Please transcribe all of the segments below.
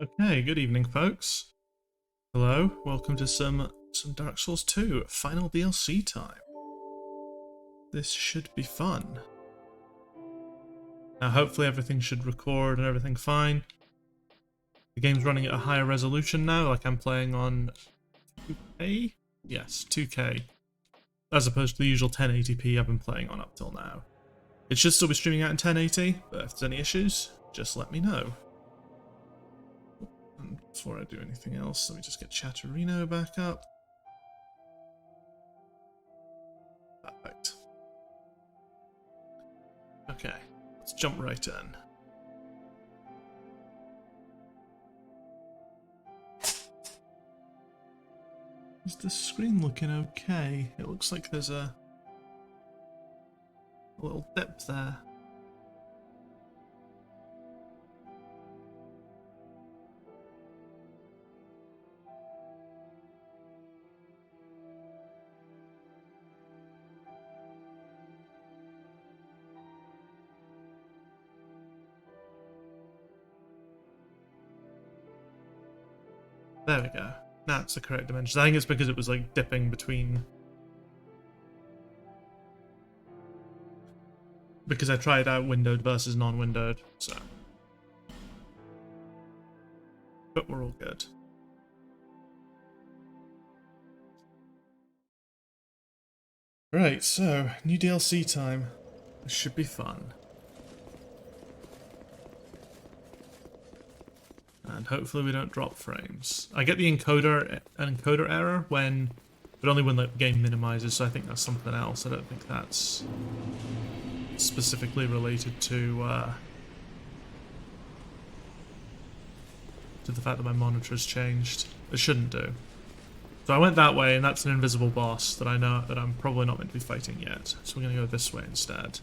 Okay, good evening, folks. Hello, welcome to some Dark Souls 2 final DLC time. This should be fun. Now, hopefully everything should record and everything fine. The game's running at a higher resolution now, like I'm playing on 2K? Yes, 2K. As opposed to the usual 1080p I've been playing on up till now. It should still be streaming out in 1080, but if there's any issues, just let me know. And before I do anything else, let me just get Chatterino back up. Perfect. Okay, let's jump right in. Is the screen looking okay? It looks like there's a little dip there. There we go. That's the correct dimension. I think it's because it was like dipping between. Because I tried out windowed versus non-windowed, so. But we're all good. Right, so, new DLC time. This should be fun. And hopefully we don't drop frames. I get an encoder error when, but only when the game minimizes, so I think that's something else. I don't think that's specifically related to the fact that my monitor's changed. It shouldn't do. So I went that way, and that's an invisible boss that I know that I'm probably not meant to be fighting yet. So we're gonna go this way instead.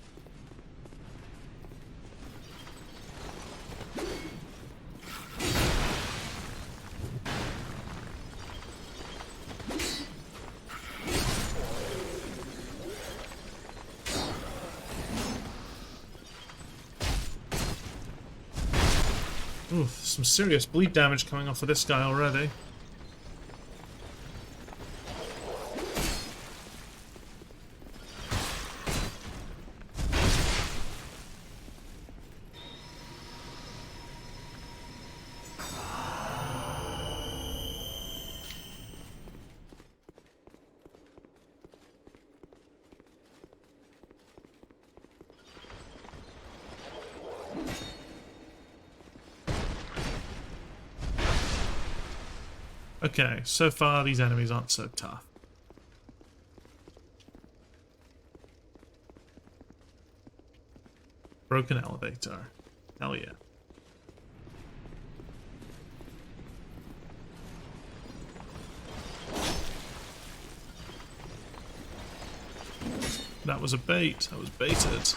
Oof, some serious bleed damage coming off of this guy already. Okay, so far these enemies aren't so tough. Broken elevator. Hell yeah. That was a bait. I was baited.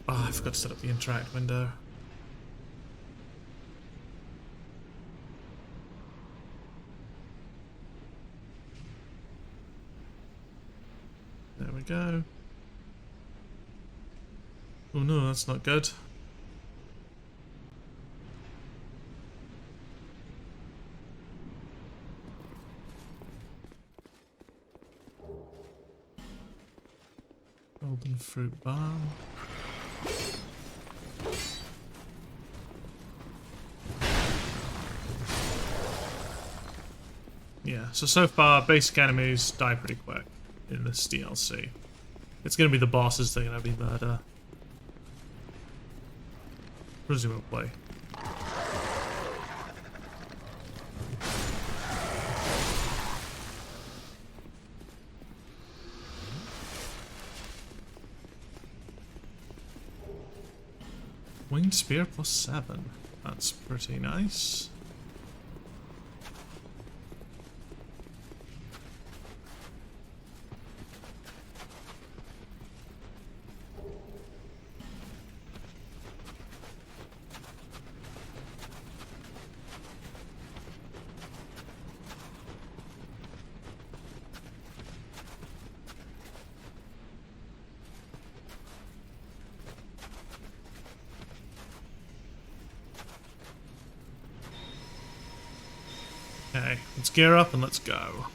Oh, I forgot to set up the interact window. There we go. Oh no, that's not good. Golden fruit bomb. Yeah, so far basic enemies die pretty quick in this DLC. It's gonna be the bosses that are gonna be murder. Presumably. Winged spear plus 7. That's pretty nice. Okay, let's gear up and let's go.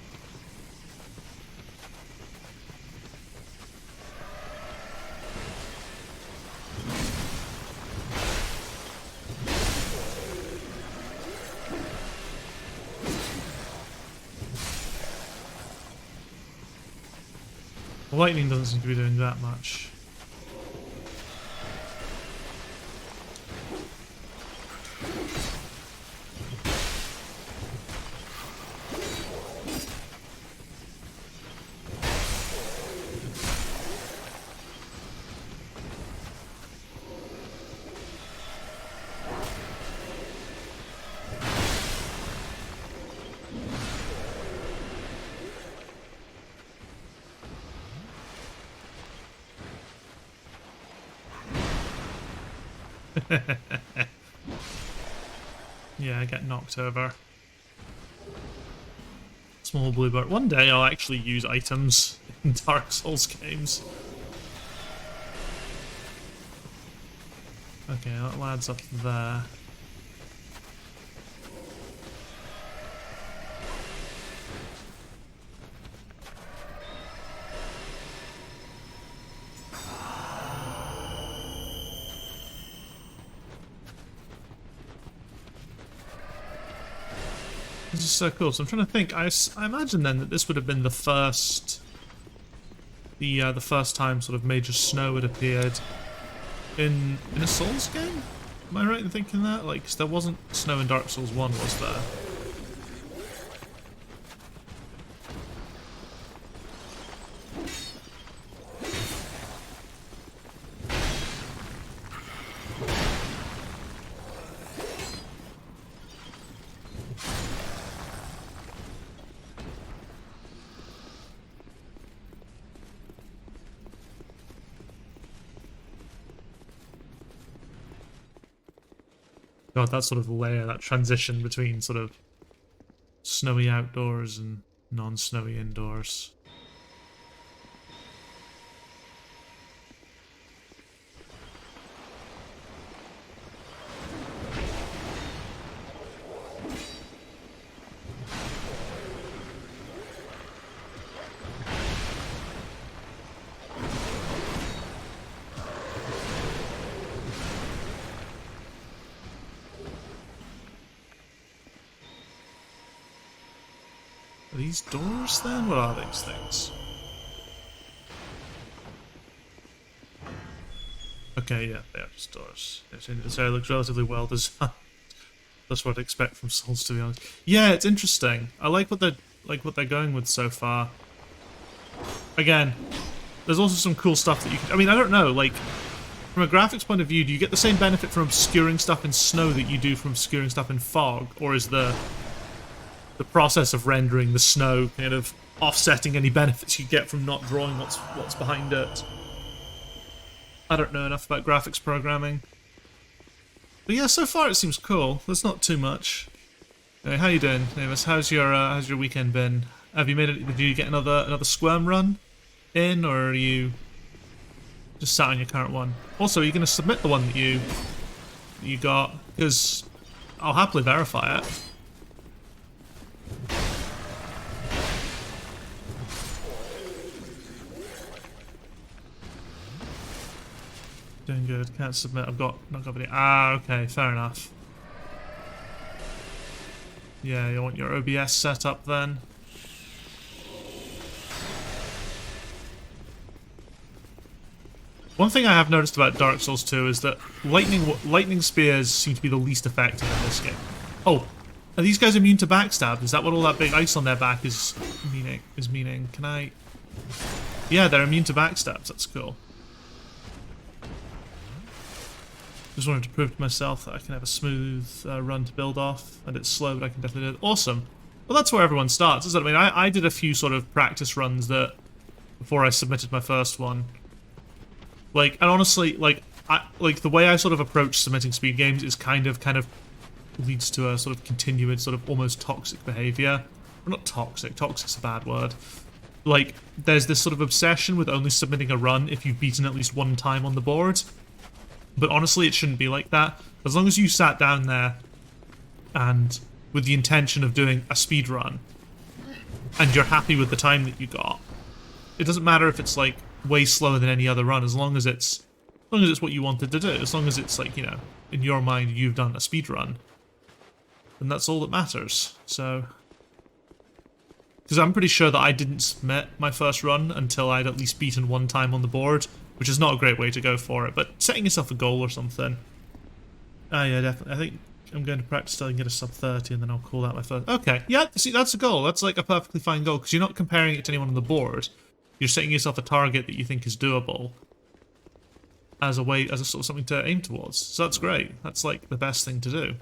Lightning doesn't seem to be doing that much. Yeah, I get knocked over. Small blue bird. One day I'll actually use items in Dark Souls games. Okay, that lad's up there. This is so cool. So I'm trying to think. I imagine then that this would have been the first time sort of major snow had appeared in a Souls game. Am I right in thinking that? Like, 'cause there wasn't snow in Dark Souls 1, was there? God, that sort of layer, that transition between sort of snowy outdoors and non-snowy indoors. Are these doors then? What are these things? Okay, yeah, they are just doors. This area looks relatively well designed. That's what I'd expect from Souls, to be honest. Yeah, it's interesting. I like what they're going with so far. Again, there's also some cool stuff that you can. I mean, I don't know. Like, from a graphics point of view, do you get the same benefit from obscuring stuff in snow that you do from obscuring stuff in fog, or is the process of rendering the snow kind of offsetting any benefits you get from not drawing what's behind it? I don't know enough about graphics programming. But yeah, so far it seems cool. There's not too much. Anyway, how you doing, Navis? How's your weekend been? Have you made it? Did you get another squirm run in, or are you just sat on your current one? Also, are you going to submit the one that you got? Because I'll happily verify it. Doing good. Can't submit. Not got any. Ah, okay. Fair enough. Yeah, you want your OBS set up then. One thing I have noticed about Dark Souls 2 is that lightning spears seem to be the least effective in this game. Oh, are these guys immune to backstab? Is that what all that big ice on their back is meaning? Can I? Yeah, they're immune to backstabs. That's cool. Just wanted to prove to myself that I can have a smooth run to build off, and it's slow, but I can definitely do it. Awesome. Well, that's where everyone starts, isn't it? I mean, I did a few sort of practice runs that before I submitted my first one. Like, and honestly, like the way I sort of approach submitting speed games is kind of leads to a sort of continued, sort of almost toxic behavior. Well, not toxic. Toxic's a bad word. Like, there's this sort of obsession with only submitting a run if you've beaten at least one time on the board. But honestly, it shouldn't be like that. As long as you sat down there and with the intention of doing a speed run, and you're happy with the time that you got, it doesn't matter if it's like way slower than any other run, as long as it's what you wanted to do, as long as it's like, you know, in your mind you've done a speed run, then that's all that matters. So, because I'm pretty sure that I didn't submit my first run until I'd at least beaten one time on the board, which is not a great way to go for it, but setting yourself a goal or something. Ah, yeah, definitely. I think I'm going to practice till I can get a sub 30 and then I'll call that my first. Okay, yeah, see, that's a goal. That's like a perfectly fine goal, because you're not comparing it to anyone on the board. You're setting yourself a target that you think is doable as a sort of something to aim towards. So that's great. That's like the best thing to do.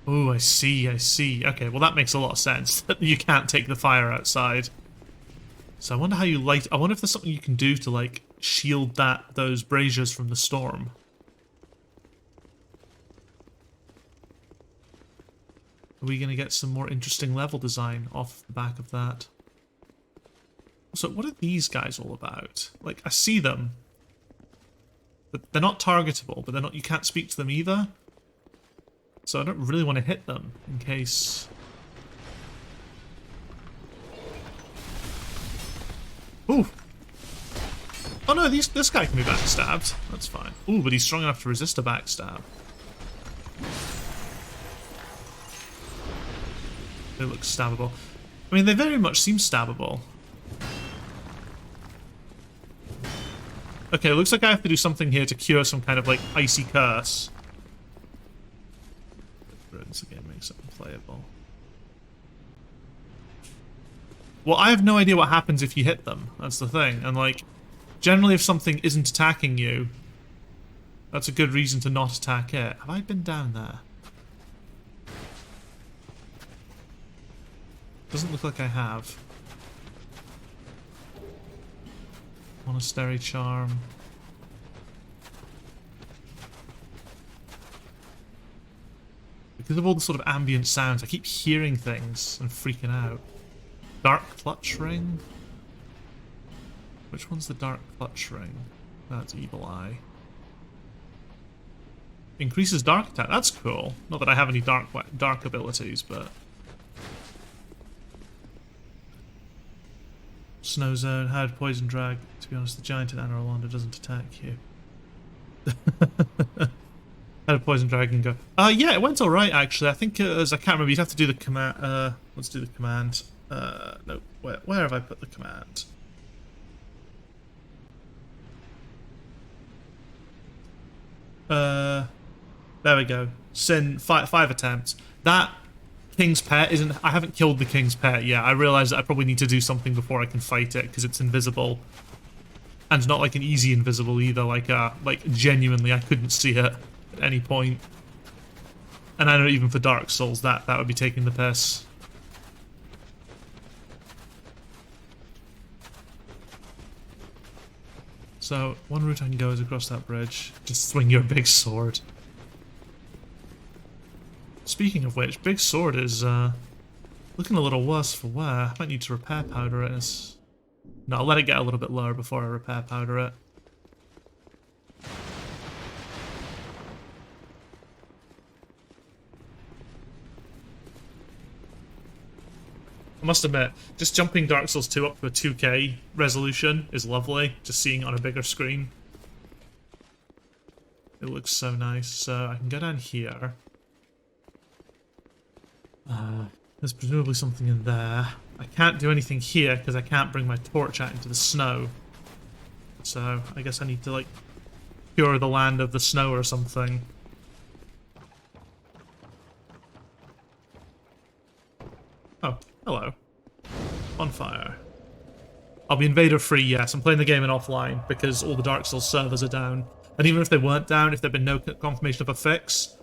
Oh, I see, I see. Okay, well that makes a lot of sense. You can't take the fire outside. So I wonder how you light... I wonder if there's something you can do to, like, shield those braziers from the storm. Are we going to get some more interesting level design off the back of that? So what are these guys all about? Like, I see them, but they're not targetable, but they're not... You can't speak to them either. So I don't really want to hit them, in case... Ooh! Oh no, this guy can be backstabbed. That's fine. Ooh, but he's strong enough to resist a backstab. They look stabbable. I mean, they very much seem stabbable. Okay, it looks like I have to do something here to cure some kind of, like, icy curse. Again makes it unplayable. Well, I have no idea what happens if you hit them. That's the thing. And, like, generally if something isn't attacking you, that's a good reason to not attack it. Have I been down there? Doesn't look like I have. Monastery charm. Because of all the sort of ambient sounds, I keep hearing things and freaking out. Dark Clutch Ring? Which one's the Dark Clutch Ring? That's Evil Eye. Increases dark attack. That's cool. Not that I have any dark abilities, but... Snow Zone, Hard Poison Drag. To be honest, the giant in Anor Londo doesn't attack you. Had a poison dragon go. Yeah, it went alright actually. I think it was, I can't remember, you'd have to do the command. Let's do the command. No, where have I put the command? There we go. Sin, five attempts. That King's Pet isn't, I haven't killed the King's Pet yet. I realise that I probably need to do something before I can fight it, because it's invisible. And not like an easy invisible either, like genuinely I couldn't see it at any point. And I know even for Dark Souls that would be taking the piss. So, one route I can go is across that bridge. Just swing your big sword. Speaking of which, big sword is looking a little worse for wear. I might need to repair powder it. No, I'll let it get a little bit lower before I repair powder it. I must admit, just jumping Dark Souls 2 up to a 2K resolution is lovely, just seeing it on a bigger screen. It looks so nice. So I can go down here. There's presumably something in there. I can't do anything here because I can't bring my torch out into the snow. So I guess I need to, like, cure the land of the snow or something. Oh, hello. On fire. I'll be invader free, yes. I'm playing the game in offline because all the Dark Souls servers are down. And even if they weren't down, if there'd been no confirmation of a fix,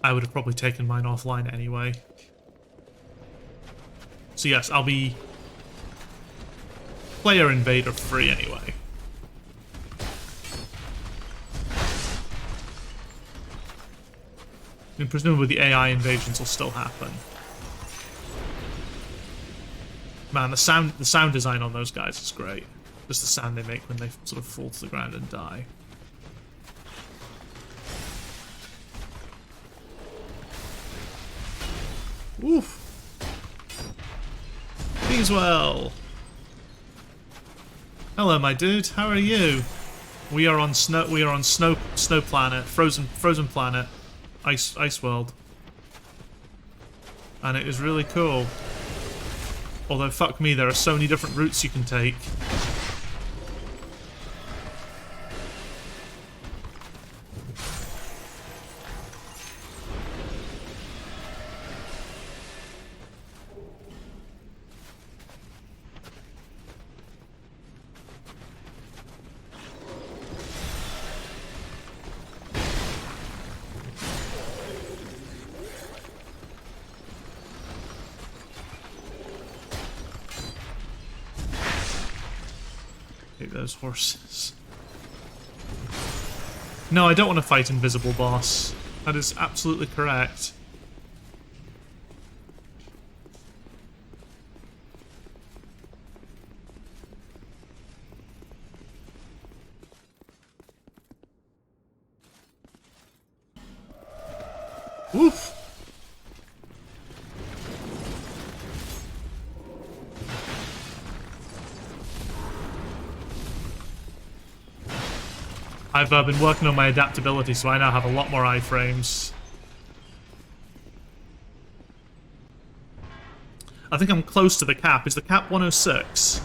I would have probably taken mine offline anyway. So yes, I'll be player invader free anyway. I mean, presumably the AI invasions will still happen. Man, the sound design on those guys is great. Just the sound they make when they sort of fall to the ground and die. Oof. Beeswell. Hello, my dude. How are you? We are on snow. We are on snow planet, frozen planet, ice world, and it is really cool. Although fuck me, there are so many different routes you can take. Those horses. No, I don't want to fight Invisible Boss. That is absolutely correct. Oof! I've been working on my adaptability, so I now have a lot more iframes. I think I'm close to the cap. Is the cap 106?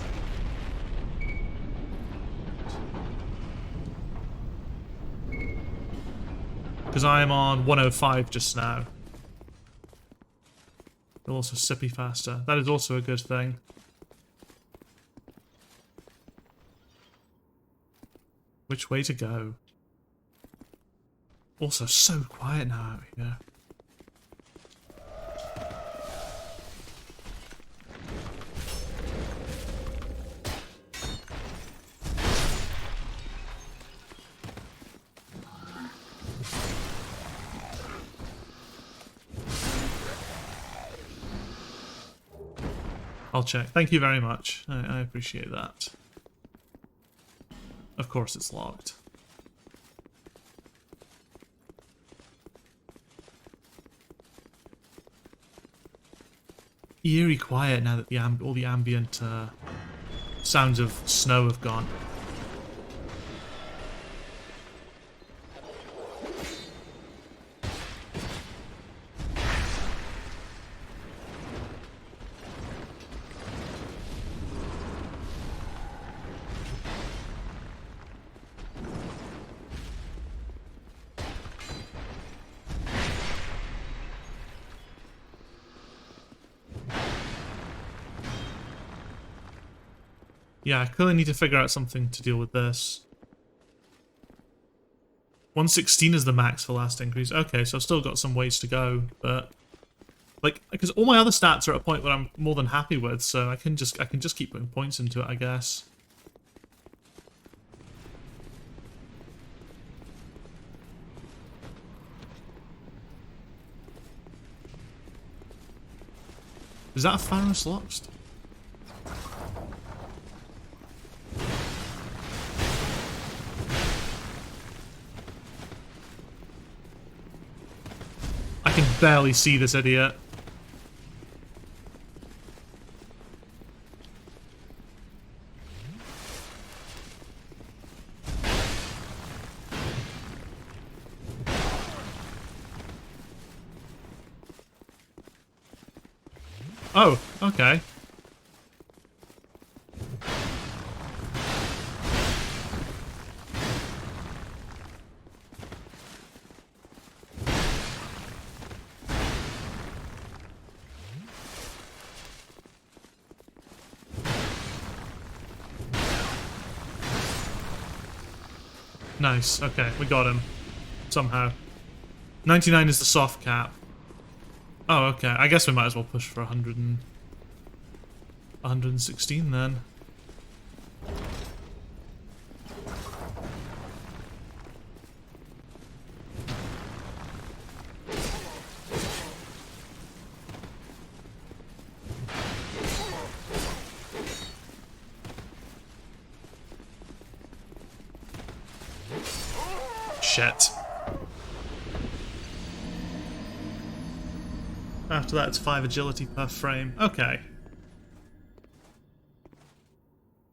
Because I am on 105 just now. It'll also sippy faster. That is also a good thing. Which way to go? Also, so quiet now out here. I'll check. Thank you very much. I appreciate that. Of course it's locked. Eerie quiet now that all the ambient sounds of snow have gone. Yeah, I clearly need to figure out something to deal with this. 116 is the max for last increase. Okay, so I've still got some ways to go, but like, because all my other stats are at a point where I'm more than happy with, so I can just keep putting points into it, I guess. Is that a Pharos Lost? I can barely see this idiot. Oh, okay. Nice, okay, we got him. Somehow. 99 is the soft cap. Oh, okay. I guess we might as well push for 116 then. Shit. After that, it's 5 agility per frame. Okay.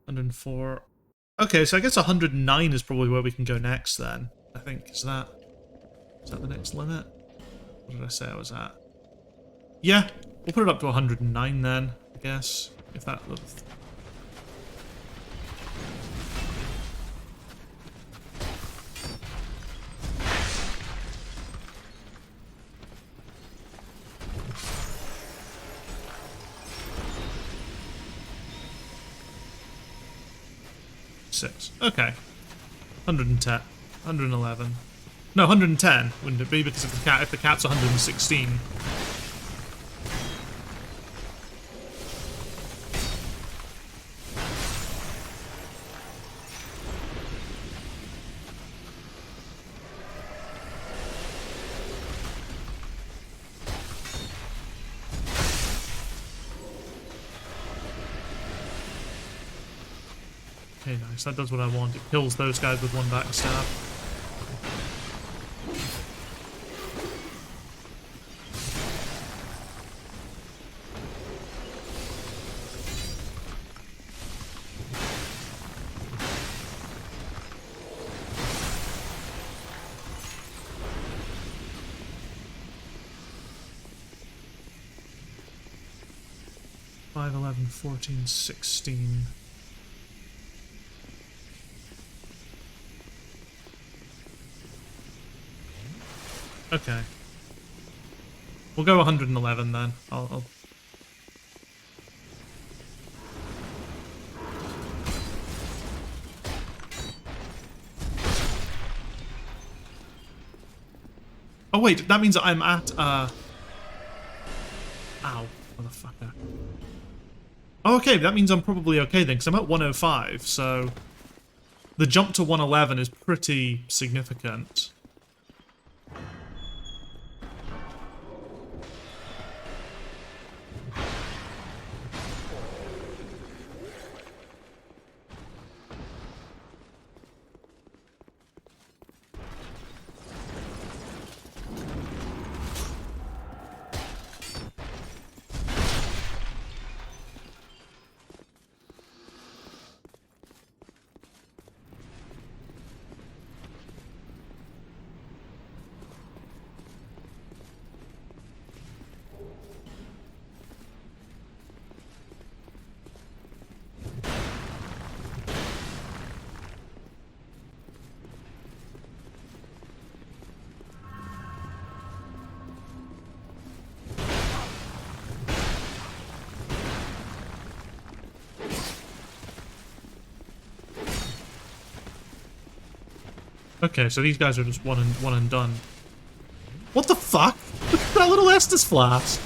104. Okay, so I guess 109 is probably where we can go next then. I think. Is that the next limit? What did I say I was at? Yeah, we'll put it up to 109 then, I guess. If that looks... Six. Okay. 110. 111. No, 110, wouldn't it be? Because if the cap's 116. Okay, nice. That does what I want. It kills those guys with one backstab. Five, 11, 14, 16. Okay. We'll go 111 then. I'll... Oh wait, that means I'm at, Ow, motherfucker. Oh, okay, that means I'm probably okay then, because I'm at 105, so... The jump to 111 is pretty significant. Okay, so these guys are just one and done. What the fuck? Look at that little Estus flask.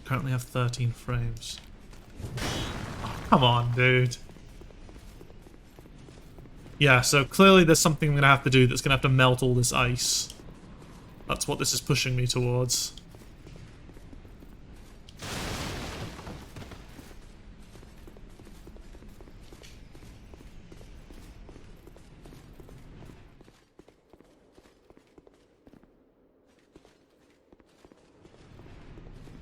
Currently have 13 frames. Oh, come on, dude. Yeah, so clearly there's something I'm gonna have to do that's gonna have to melt all this ice. That's what this is pushing me towards.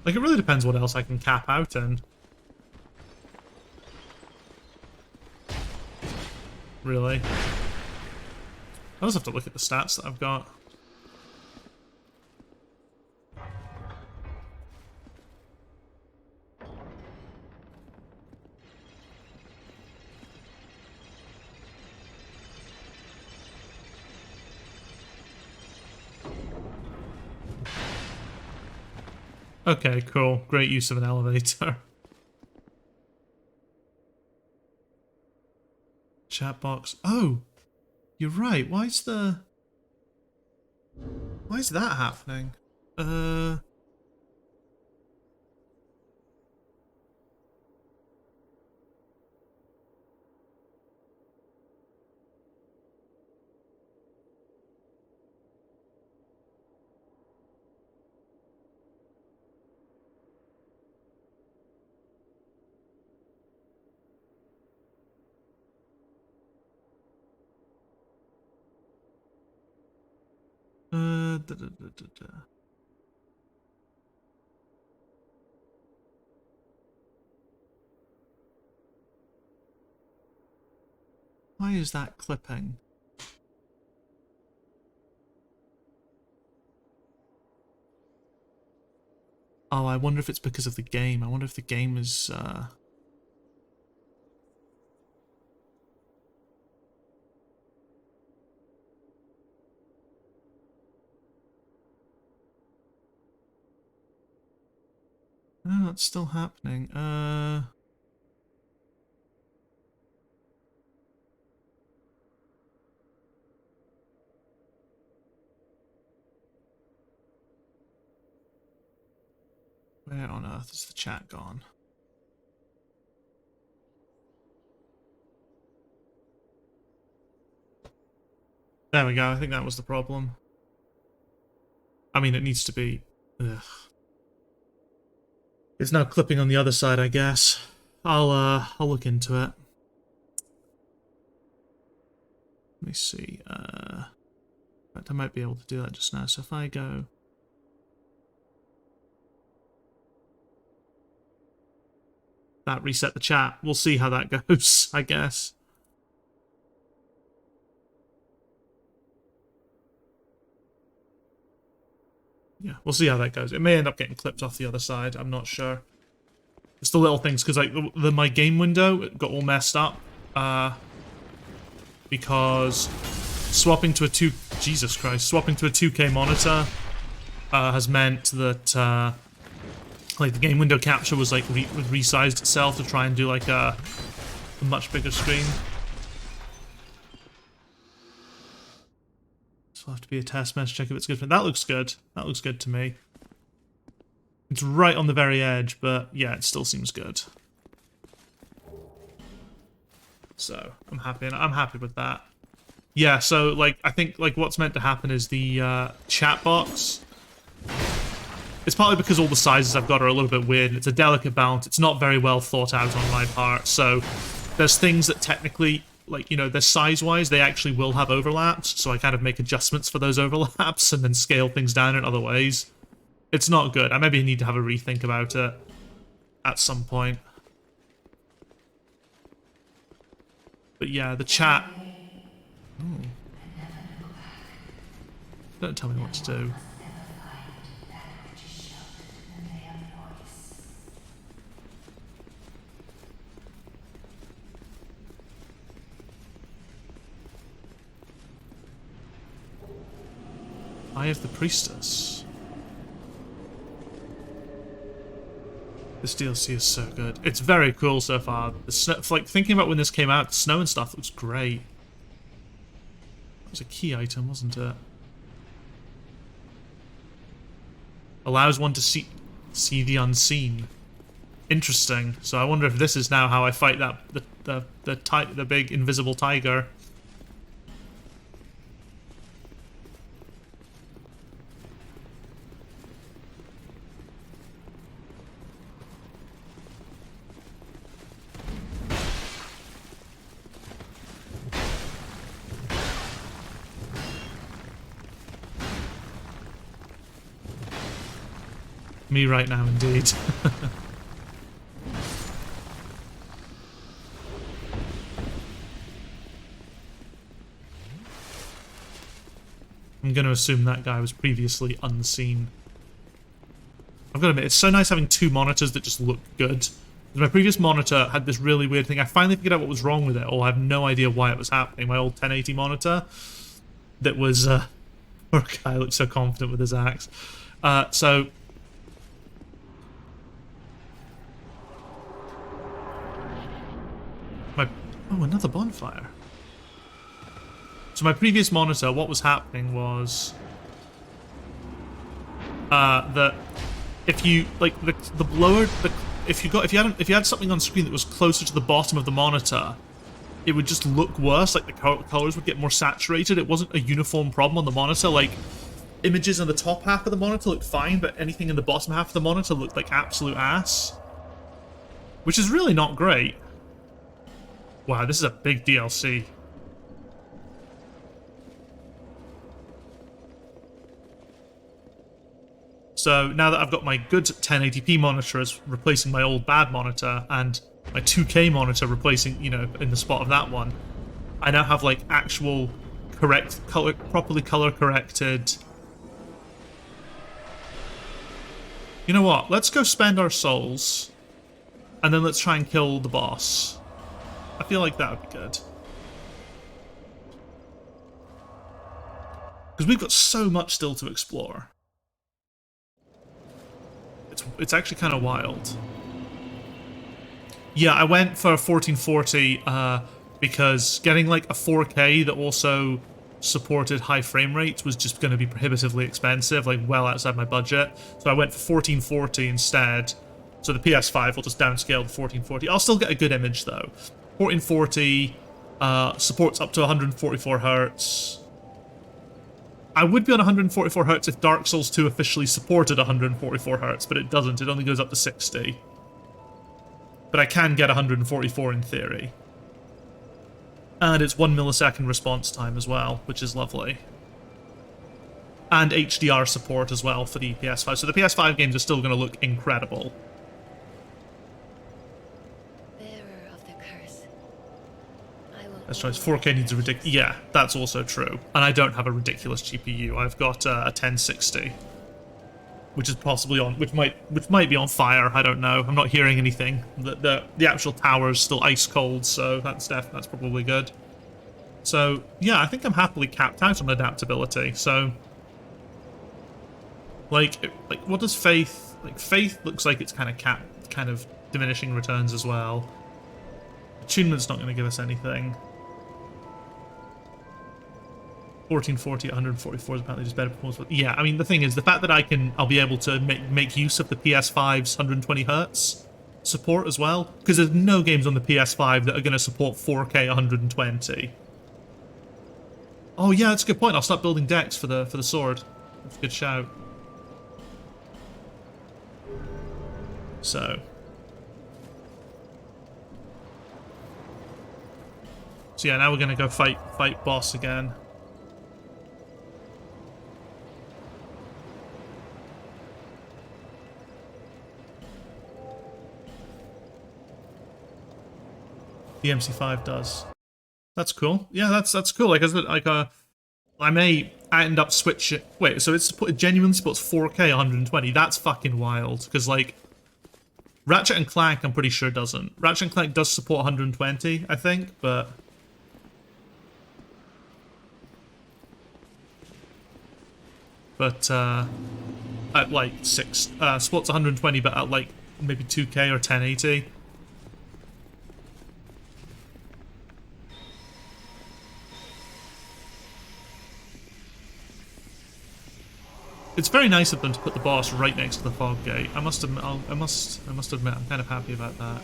Like, it really depends what else I can cap out in. Really. I'll just have to look at the stats that I've got. Okay, cool. Great use of an elevator. Chat box. Oh! You're right. Why is that happening? Da, da, da, da, da. Why is that clipping? Oh, I wonder if it's because of the game. I wonder if the game is... Oh, it's still happening. Where on earth is the chat gone? There we go, I think that was the problem. I mean, it needs to be... Ugh. It's now clipping on the other side, I guess. I'll look into it. Let me see. In fact, I might be able to do that just now. So if I go... That reset the chat. We'll see how that goes, I guess. Yeah, we'll see how that goes. It may end up getting clipped off the other side. I'm not sure. It's the little things, because like my game window got all messed up. Because swapping to a Jesus Christ, swapping to a 2K monitor has meant that like the game window capture was like resized itself to try and do like a much bigger screen. So I'll have to be a test mess, check if it's good. That looks good. That looks good to me. It's right on the very edge, but yeah, it still seems good. So I'm happy with that. Yeah, so like I think like what's meant to happen is the chat box. It's partly because all the sizes I've got are a little bit weird, and it's a delicate balance. It's not very well thought out on my part, so there's things that technically, like, you know, they're size-wise, they actually will have overlaps, so I kind of make adjustments for those overlaps and then scale things down in other ways. It's not good. I maybe need to have a rethink about it at some point. But yeah, the chat... Ooh. Don't tell me what to do. Eye of the Priestess. This DLC is so good. It's very cool so far. The snow, like thinking about when this came out, the snow and stuff looks great. That was a key item, wasn't it? Allows one to see the unseen. Interesting. So I wonder if this is now how I fight that the big invisible tiger. Me right now, indeed. I'm going to assume that guy was previously unseen. I've got to admit, it's so nice having two monitors that just look good. My previous monitor had this really weird thing. I finally figured out what was wrong with it, or I have no idea why it was happening. My old 1080 monitor that was... poor guy looked so confident with his axe. So... Oh, another bonfire. So my previous monitor, what was happening was that if you like the blower, if you had something on screen that was closer to the bottom of the monitor, it would just look worse. Like the colors would get more saturated. It wasn't a uniform problem on the monitor. Like images in the top half of the monitor looked fine, but anything in the bottom half of the monitor looked like absolute ass, which is really not great. Wow, this is a big DLC. So now that I've got my good 1080p monitor as replacing my old bad monitor, and my 2K monitor replacing, you know, in the spot of that one, I now have like actual correct color, properly color corrected. You know what? Let's go spend our souls, and then let's try and kill the boss. I feel like that would be good. Because we've got so much still to explore. It's actually kind of wild. Yeah, I went for 1440 because getting like a 4K that also supported high frame rates was just going to be prohibitively expensive, like well outside my budget. So I went for 1440 instead. So the PS5 will just downscale to 1440. I'll still get a good image though. 1440 supports up to 144 Hz. I would be on 144 Hz if Dark Souls 2 officially supported 144 Hz, but it doesn't. It only goes up to 60. But I can get 144 in theory. And it's 1 millisecond response time as well, which is lovely. And HDR support as well for the PS5. So the PS5 games are still going to look incredible. Let's try. 4K needs a ridiculous... Yeah, that's also true. And I don't have a ridiculous GPU. I've got a 1060. Which is possibly on... Which might be on fire, I don't know. I'm not hearing anything. The actual tower is still ice cold, so that's probably good. So, yeah, I think I'm happily capped out on adaptability, so... Like, what does Faith... Like, Faith looks like it's kind of capped, kind of diminishing returns as well. Attunement's not going to give us anything. 1440 at 144 is apparently just better performance. Yeah, I mean, the thing is, the fact that I'll be able to make use of the PS5's 120 Hz support as well, because there's no games on the PS5 that are going to support 4K 120. Oh yeah, that's a good point. I'll start building decks for the sword. That's a good shout. So yeah, now we're gonna go fight boss again. The MC5 does. That's cool. Yeah, that's cool. Like, I may end up switching. Wait, so it genuinely supports 4K 120. That's fucking wild. Because like, Ratchet and Clank, I'm pretty sure doesn't. Ratchet and Clank does support 120, I think, but at like supports 120, but at like maybe 2K or 1080. It's very nice of them to put the boss right next to the fog gate. I must admit, I'm kind of happy about that.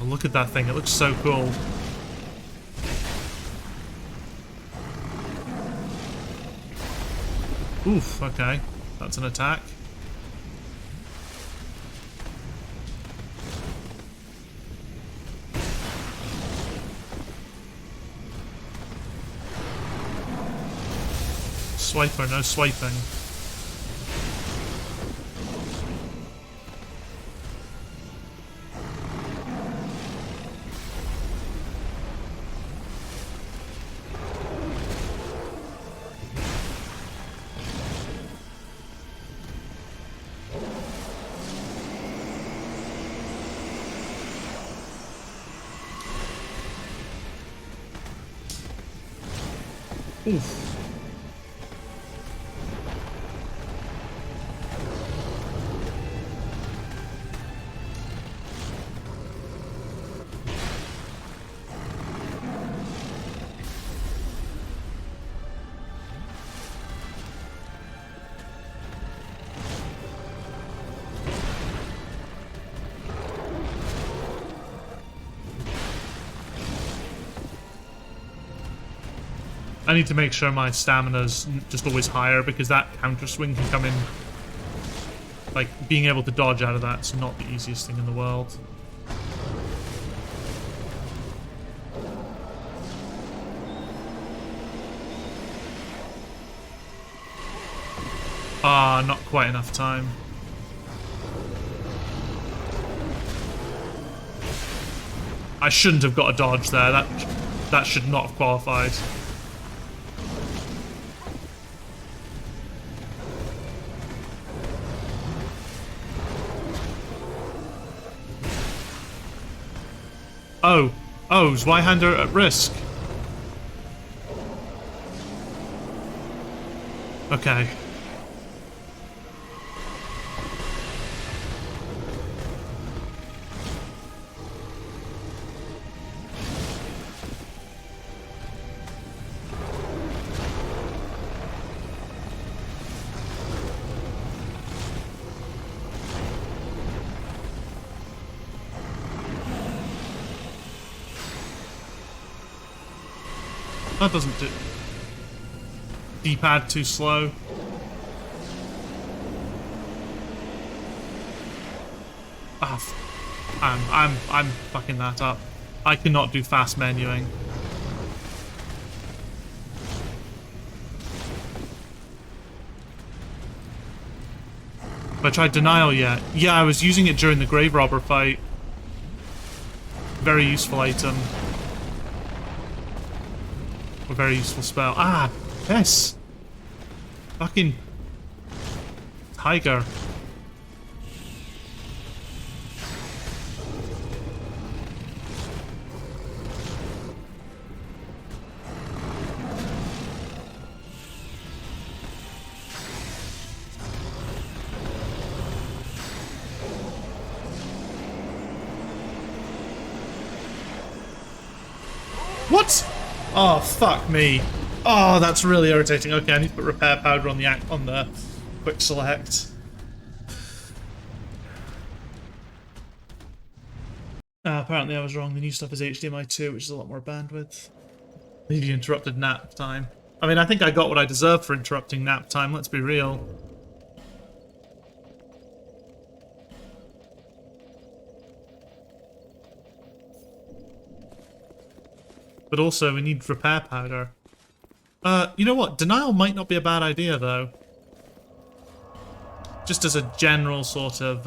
Oh, look at that thing, it looks so cool. Oof, okay. That's an attack. Swiper, no swiping. Oof. I need to make sure my stamina's just always higher, because that counter swing can come in. Like, being able to dodge out of that's not the easiest thing in the world. Ah, not quite enough time. I shouldn't have got a dodge there. That should not have qualified. Oh. Oh, is Zweihander at risk? Okay. That doesn't do... D-pad too slow. Ah, I'm fucking that up. I cannot do fast menuing. Have I tried denial yet? Yeah, I was using it during the grave robber fight. Very useful item. A very useful spell. Ah, yes. Fucking tiger. What? Oh, fuck me. Oh, that's really irritating. Okay, I need to put repair powder on the quick select. Apparently I was wrong. The new stuff is HDMI 2, which is a lot more bandwidth. Maybe interrupted nap time. I mean, I think I got what I deserved for interrupting nap time, let's be real. But also, we need repair powder. You know what? Denial might not be a bad idea, though. Just as a general sort of,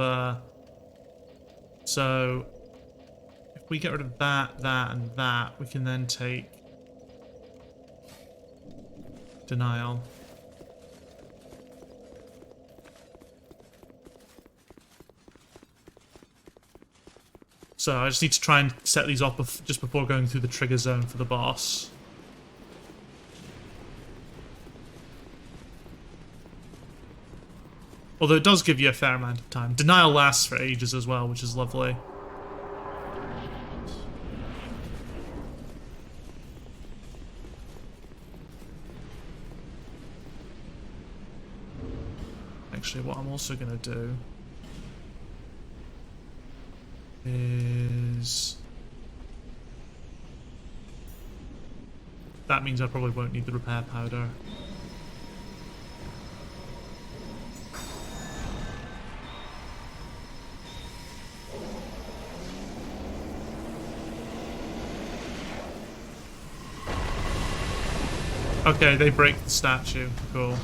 So, if we get rid of that, that, and that, we can then take... Denial. So I just need to try and set these up just before going through the trigger zone for the boss. Although it does give you a fair amount of time. Denial lasts for ages as well, which is lovely. Actually, what I'm also going to do is... That means I probably won't need the repair powder. Okay, they break the statue. Cool.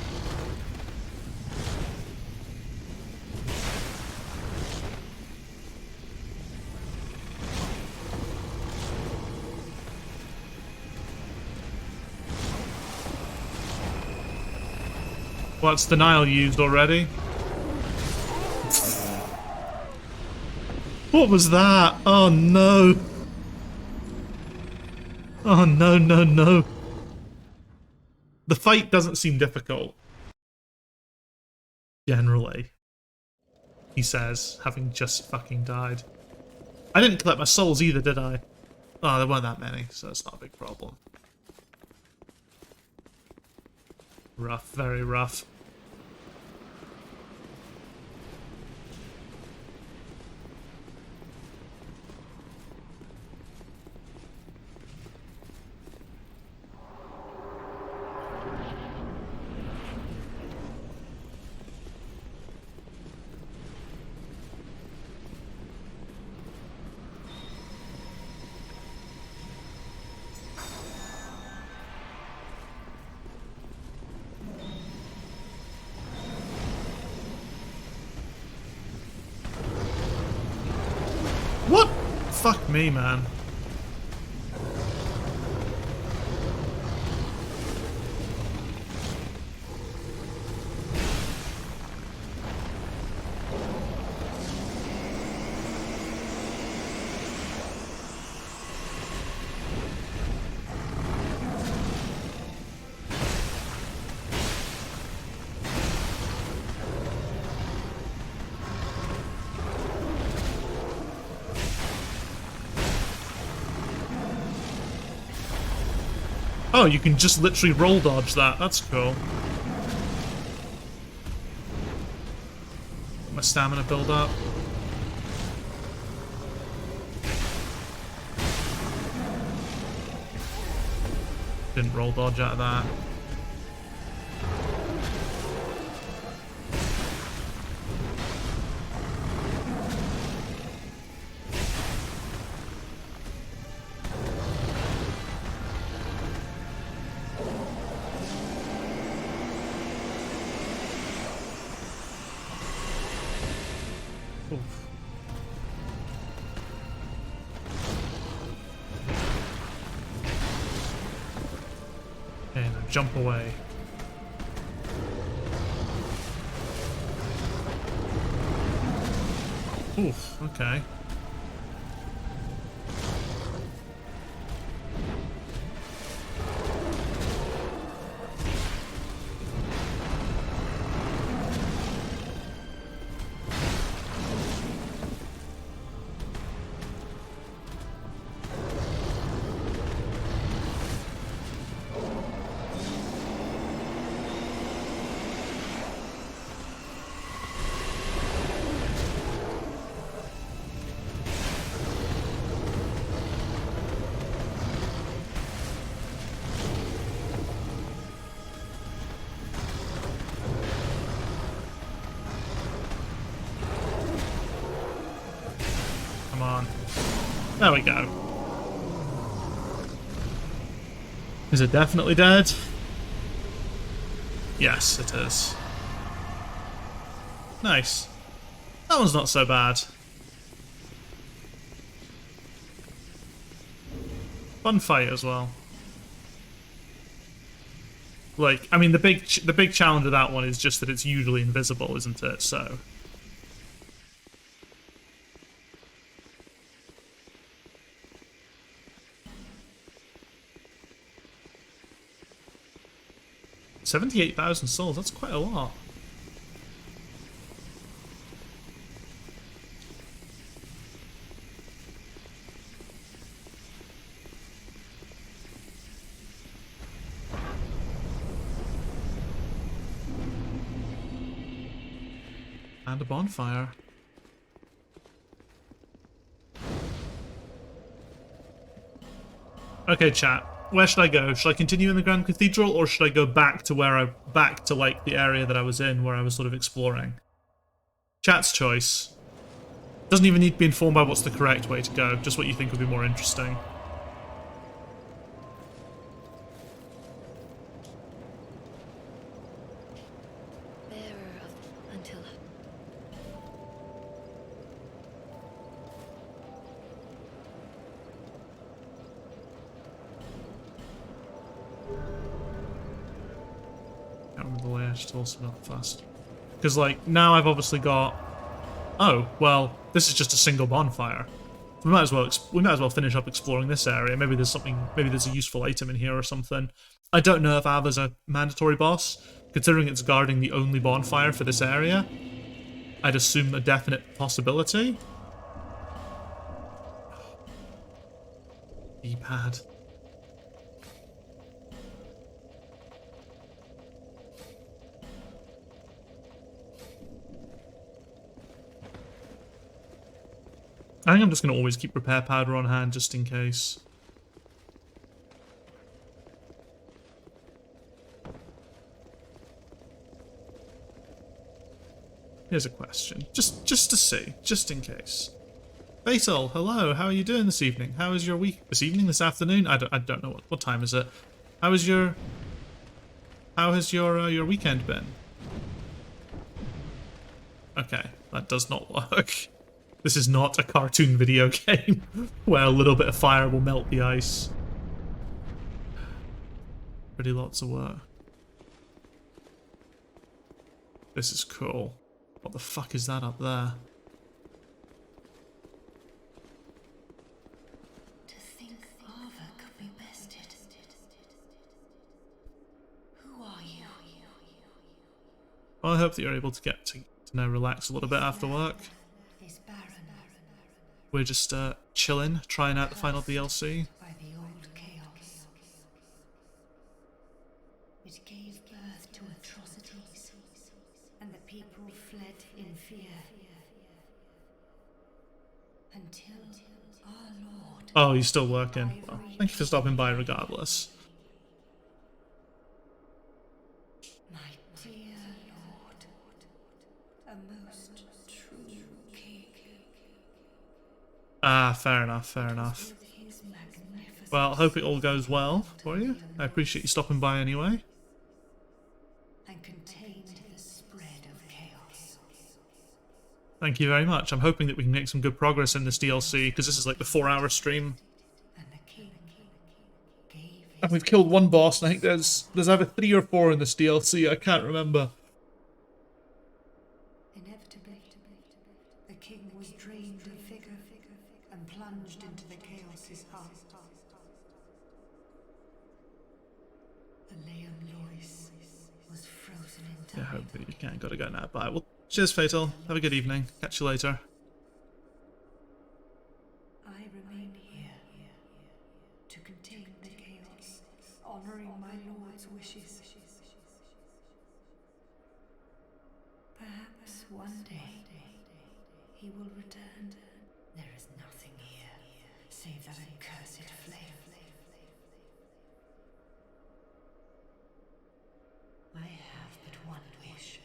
What's denial used already? What was that? Oh no! Oh no, no, no. The fight doesn't seem difficult. Generally. He says, having just fucking died. I didn't collect my souls either, did I? Oh, there weren't that many, so it's not a big problem. Rough, very rough. me, man. Oh, you can just literally roll dodge that. That's cool. My stamina build up. Didn't roll dodge out of that. Okay, now jump away. Oof, okay. Come on. There we go. Is it definitely dead? Yes, it is. Nice. That one's not so bad. Fun fight as well. Like, I mean, the big challenge of that one is just that it's usually invisible, isn't it? So. $78,000 souls, that's quite a lot. And a bonfire. Okay, chat. Where should I go? Should I continue in the Grand Cathedral, or should I go back to like the area that I was in, where I was sort of exploring? Chat's choice. Doesn't even need to be informed by what's the correct way to go, just what you think would be more interesting. To also not fast, because like now I've obviously got. Oh well, this is just a single bonfire. We might as well finish up exploring this area. Maybe there's something. Maybe there's a useful item in here or something. I don't know if Aava's a mandatory boss, considering it's guarding the only bonfire for this area. I'd assume a definite possibility. D-pad. I think I'm just going to always keep repair powder on hand just in case. Here's a question. Just to see. Just in case. Fatal, hello. How are you doing this evening? How is your week? This evening? This afternoon? I don't know. What time is it? How has your weekend been? Okay. That does not work. This is not a cartoon video game where a little bit of fire will melt the ice. Pretty lots of work. This is cool. What the fuck is that up there? To think Aava could be bested. Who are you? Well, I hope that you're able to get to now relax a little bit after work. Is barren. We're just chilling, trying out the final DLC. By the old chaos. It gave birth to atrocities, and the people fled in fear. Until our Lord. Oh, you're still working. Well, thank you for stopping by regardless. My dear Lord, a most true king. Ah, fair enough, fair enough. Well, hope it all goes well for you. I appreciate you stopping by anyway. And contained the spread of chaos. Thank you very much. I'm hoping that we can make some good progress in this DLC, because this is like the 4-hour stream. And the king gave And we've killed one boss, and I think there's either 3 or 4 in this DLC, I can't remember. inevitably. The king was drained of vigor and plunged into the chaos's heart. Eleum Loyce was frozen in time. Yeah, I hope that you can't gotta go now. Bye. Well, cheers, Fatal. Have a good evening. Catch you later. I remain here to contain the chaos, honoring my lord's wishes. Perhaps one day he will return. There is nothing here save that accursed flame. I have but one wish.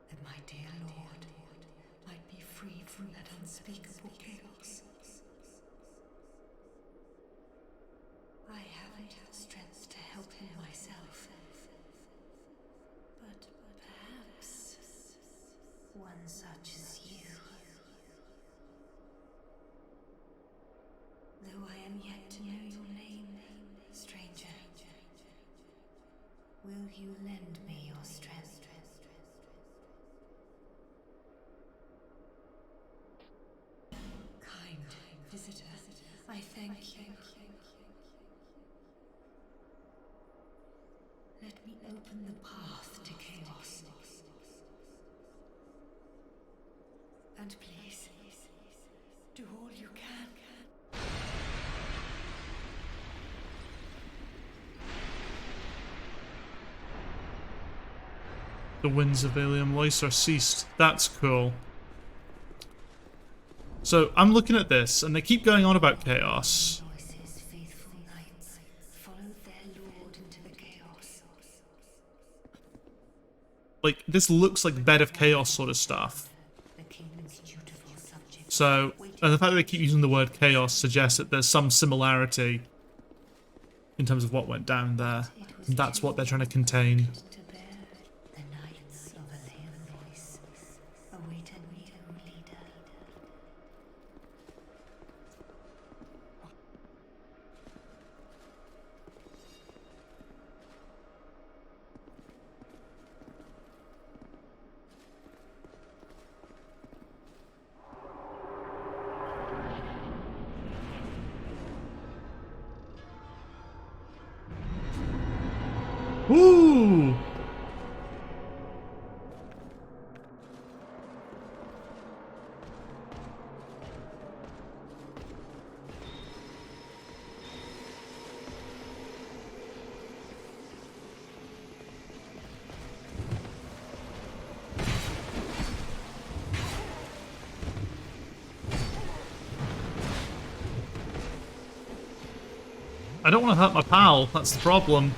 That my dear lord might be freed from that unspeakable chaos. I haven't the strength to help him myself. But perhaps one such as you. Though I am yet to know your name, stranger, will you lend me your strength? Kind visitor, I thank you. Let me open the path to chaos. And please, do all you can. The winds of Eleum Loyce are ceased. That's cool. So, I'm looking at this, and they keep going on about chaos. Loyce's faithful knights followed their lord into the chaos. Like, this looks like Bed of Chaos sort of stuff. The king's dutiful subjects. So, and the fact that they keep using the word chaos suggests that there's some similarity in terms of what went down there. And that's what they're trying to contain. To bear the knights of Eleum Loyce await a new leader. Woo! I don't want to hurt my pal, that's the problem.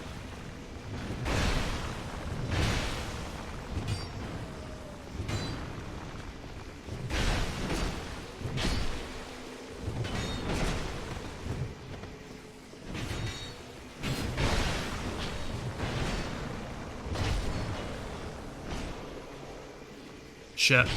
Shit.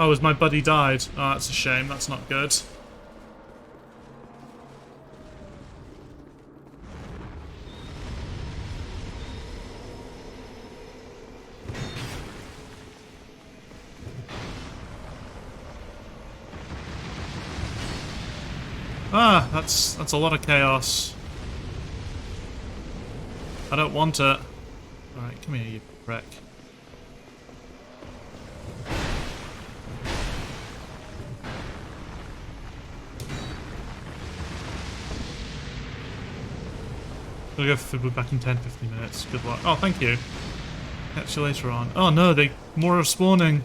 Oh, has my buddy died? Oh, that's a shame. That's not good. Ah, that's a lot of chaos. I don't want it. Alright, come here, you prick. We'll go for food back in 10-15 minutes. Good luck. Oh, thank you. Catch you later on. Oh no, more are spawning.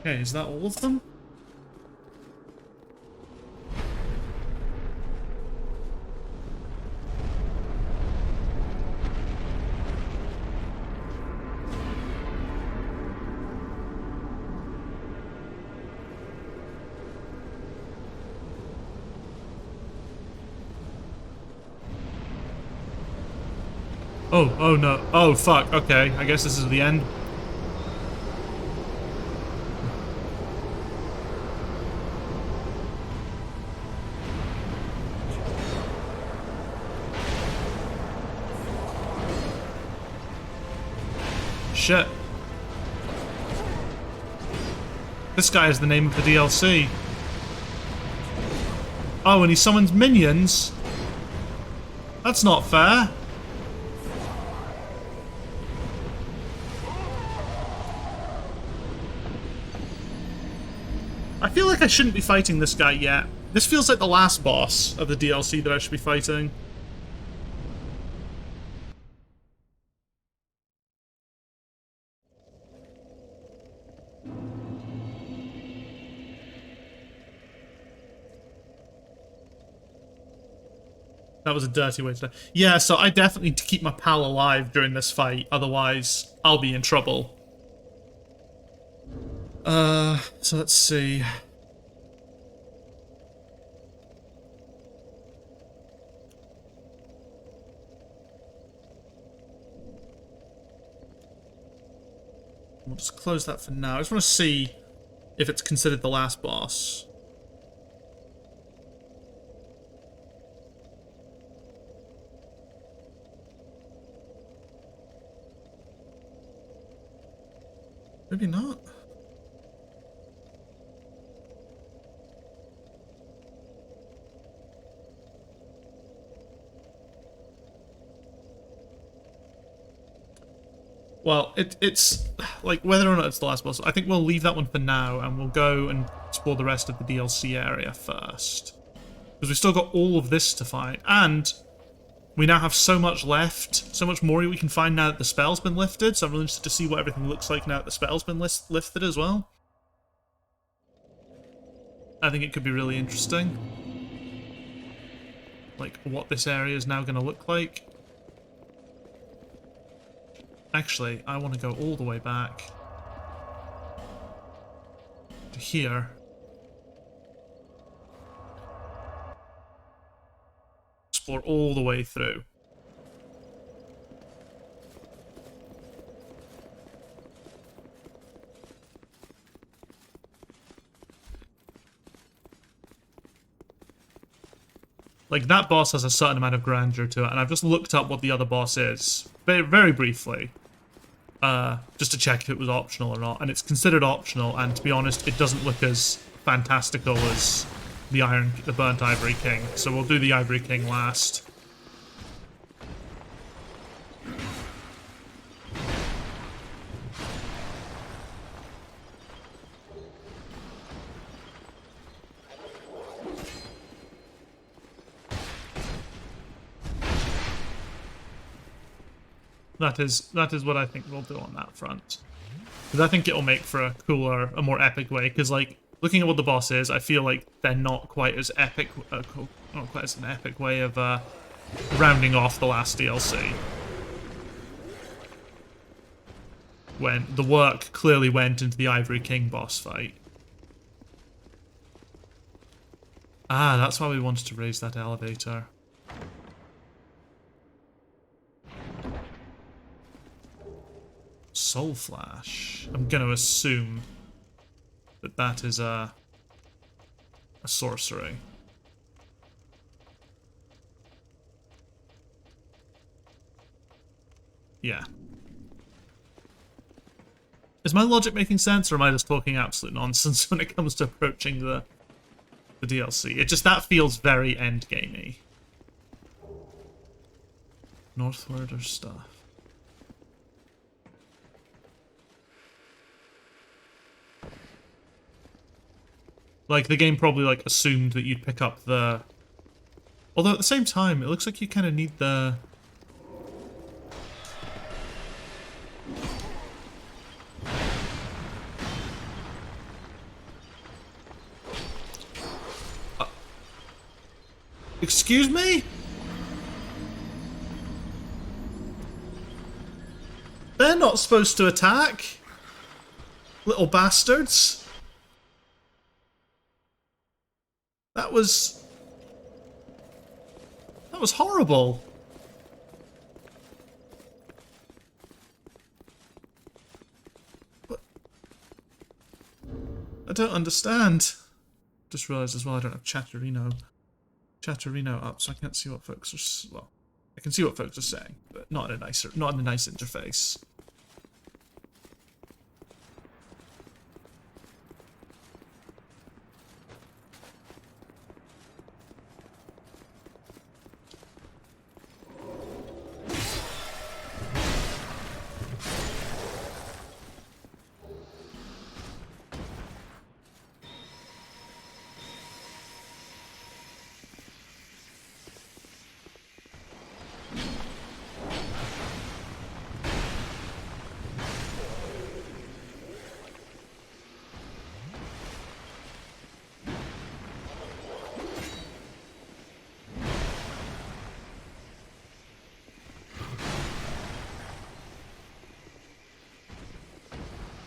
Okay, is that all of them? Oh no. Oh fuck, okay. I guess this is the end. Shit. This guy is the name of the DLC. Oh, and he summons minions? That's not fair. I feel like I shouldn't be fighting this guy yet. This feels like the last boss of the DLC that I should be fighting. That was a dirty way to... Yeah, so I definitely need to keep my pal alive during this fight, otherwise I'll be in trouble. So let's see. We'll just close that for now. I just want to see if it's considered the last boss. Maybe not. Well, it's like whether or not it's the last boss. I think we'll leave that one for now, and we'll go and explore the rest of the DLC area first, because we've still got all of this to fight. And We now have so much left, so much more we can find now that the spell's been lifted, so I'm really interested to see what everything looks like now that the spell's been lifted as well. I think it could be really interesting. Like, what this area is now going to look like. Actually, I want to go all the way back to here. Explore all the way through. Like, that boss has a certain amount of grandeur to it, and I've just looked up what the other boss is, very, very briefly, just to check if it was optional or not, and it's considered optional, and to be honest, it doesn't look as fantastical as the Burnt Ivory King, so we'll do the Ivory King last. That is what I think we'll do on that front. Because I think it'll make for a cooler, a more epic way. Because, like, looking at what the boss is, I feel like they're not quite as epic, not quite as an epic way of rounding off the last DLC. When the work clearly went into the Ivory King boss fight. Ah, that's why we wanted to raise that elevator. Soul Flash. I'm going to assume that that is a sorcery. Yeah. Is my logic making sense, or am I just talking absolute nonsense when it comes to approaching the DLC? It just, that feels very endgamey. Northward or stuff? Like, the game probably, like, assumed that you'd pick up the... Although, at the same time, it looks like you kind of need the... Excuse me? They're not supposed to attack. Little bastards. That was horrible. What? I don't understand. Just realised as well I don't have Chatterino up, so I can't see what folks are. Well, I can see what folks are saying, but not in a nice interface.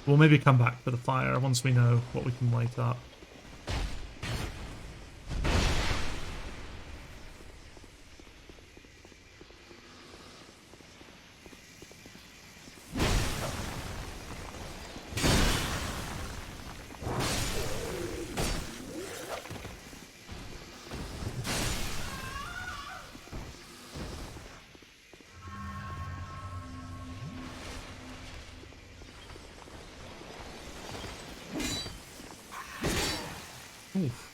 We'll maybe come back for the fire once we know what we can light up. Oof.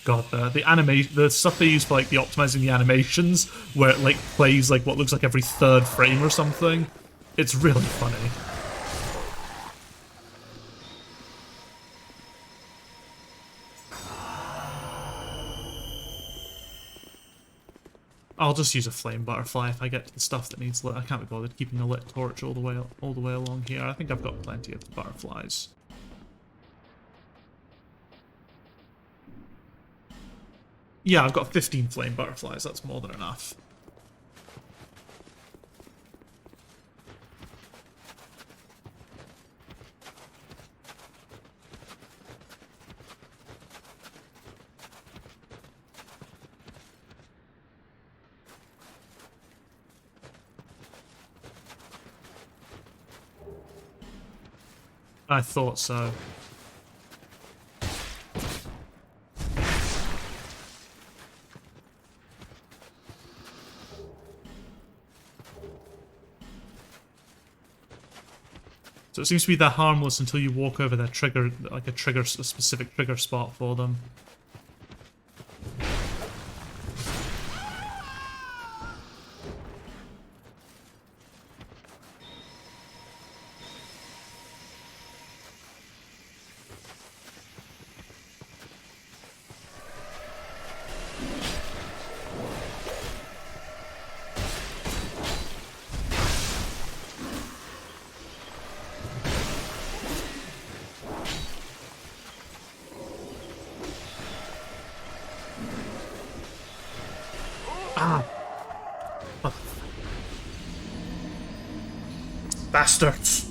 God, the stuff they use for like the optimizing the animations, where it like plays like what looks like every third frame or something. It's really funny. I'll just use a flame butterfly if I get to the stuff that needs lit. I can't be bothered keeping a lit torch all the way along here. I think I've got plenty of butterflies. Yeah, I've got 15 flame butterflies. That's more than enough. I thought so. So it seems to be that harmless until you walk over their trigger, like a specific trigger spot for them. Ah! Bastards!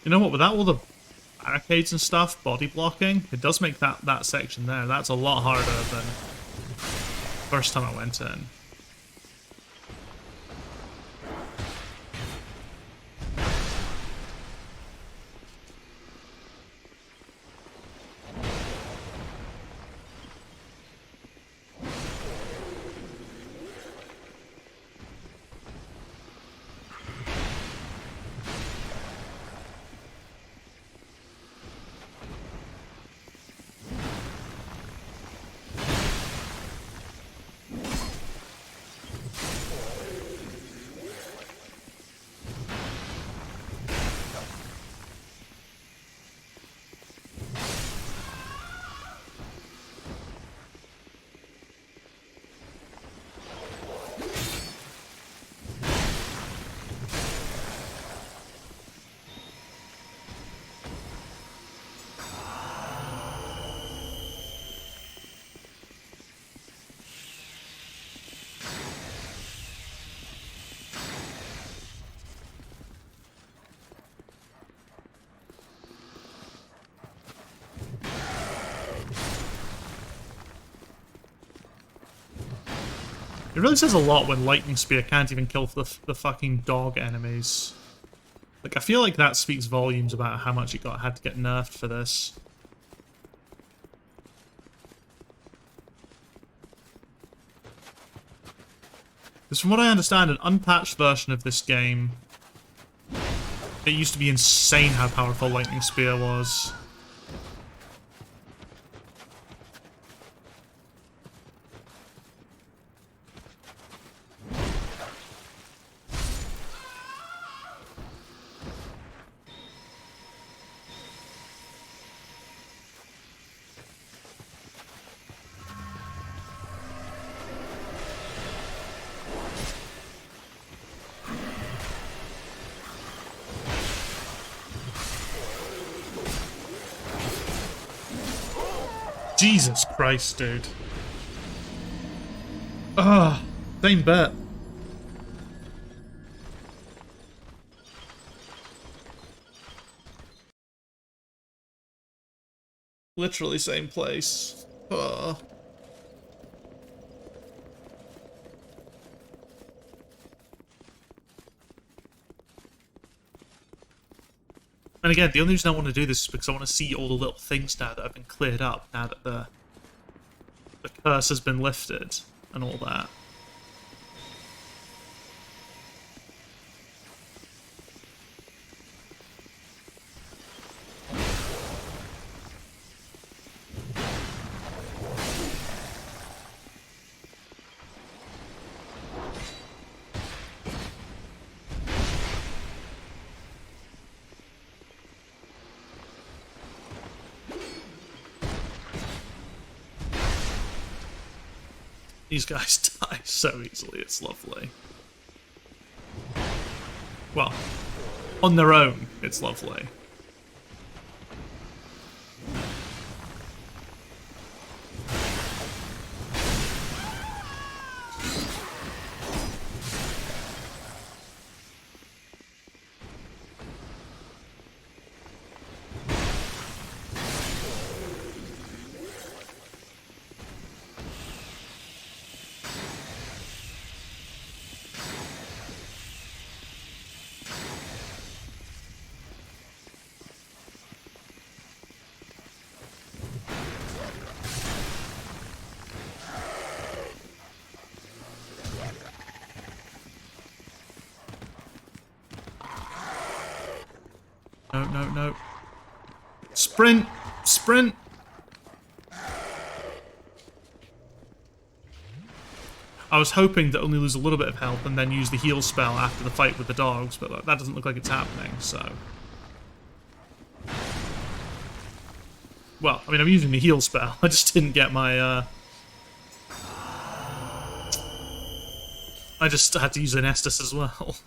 You know what, without all the barricades and stuff, body blocking, it does make that section there, that's a lot harder than first time I went in. It really says a lot when Lightning Spear can't even kill the fucking dog enemies. Like, I feel like that speaks volumes about how much it had to get nerfed for this. Because from what I understand, an unpatched version of this game, it used to be insane how powerful Lightning Spear was. Jesus Christ, dude. Ah, same bet. Literally same place. Ugh. And again, the only reason I want to do this is because I want to see all the little things now that have been cleared up, now that the curse has been lifted and all that. These guys die so easily, it's lovely. Well, on their own, it's lovely. No, no, no. Sprint! Sprint! I was hoping to only lose a little bit of health and then use the heal spell after the fight with the dogs, but that doesn't look like it's happening, so... Well, I mean, I'm using the heal spell. I just didn't get my, I just had to use an Estus as well.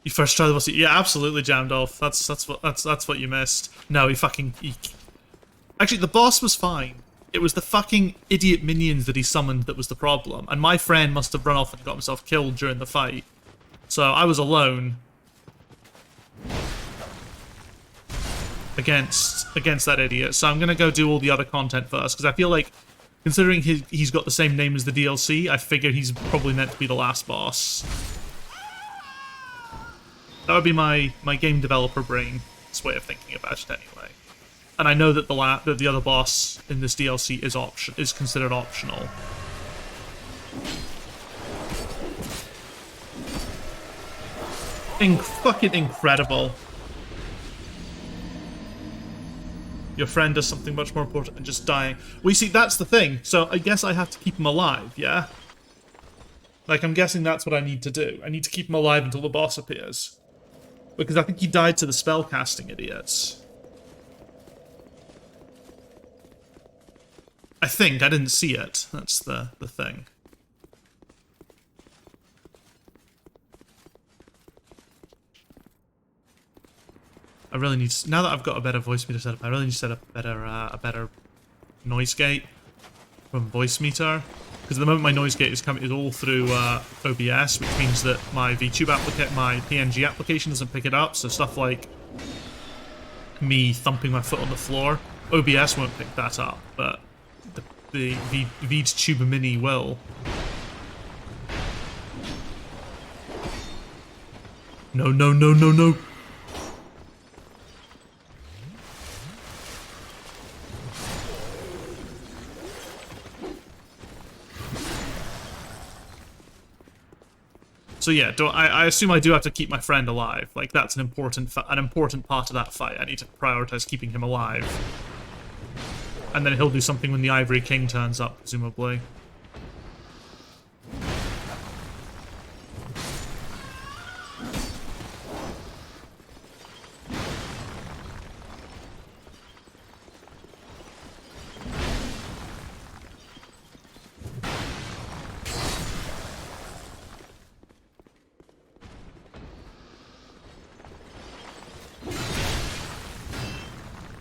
You first tried the boss. Yeah, absolutely, Jamdolf. That's what you missed. No, actually, the boss was fine. It was the fucking idiot minions that he summoned that was the problem. And my friend must have run off and got himself killed during the fight. So I was alone against that idiot. So I'm gonna go do all the other content first, because I feel like, considering he's got the same name as the DLC, I figure he's probably meant to be the last boss. That would be my game developer brain's way of thinking about it anyway. And I know that the other boss in this DLC is considered optional. Fucking incredible. Your friend does something much more important than just dying. Well, you see, that's the thing. So I guess I have to keep him alive, yeah? Like, I'm guessing that's what I need to do. I need to keep him alive until the boss appears. Because I think he died to the spellcasting idiots. I think. I didn't see it. That's the thing. I really need to, now that I've got a better voice meter set up, I really need to set up a better noise gate from voice meter. Because at the moment my noise gate is all through OBS, which means that my VTube my PNG application doesn't pick it up. So stuff like me thumping my foot on the floor, OBS won't pick that up, but the VTube Mini will. No, no, no, no, no. So yeah, I assume I do have to keep my friend alive. Like, that's an important part of that fight. I need to prioritize keeping him alive. And then he'll do something when the Ivory King turns up, presumably.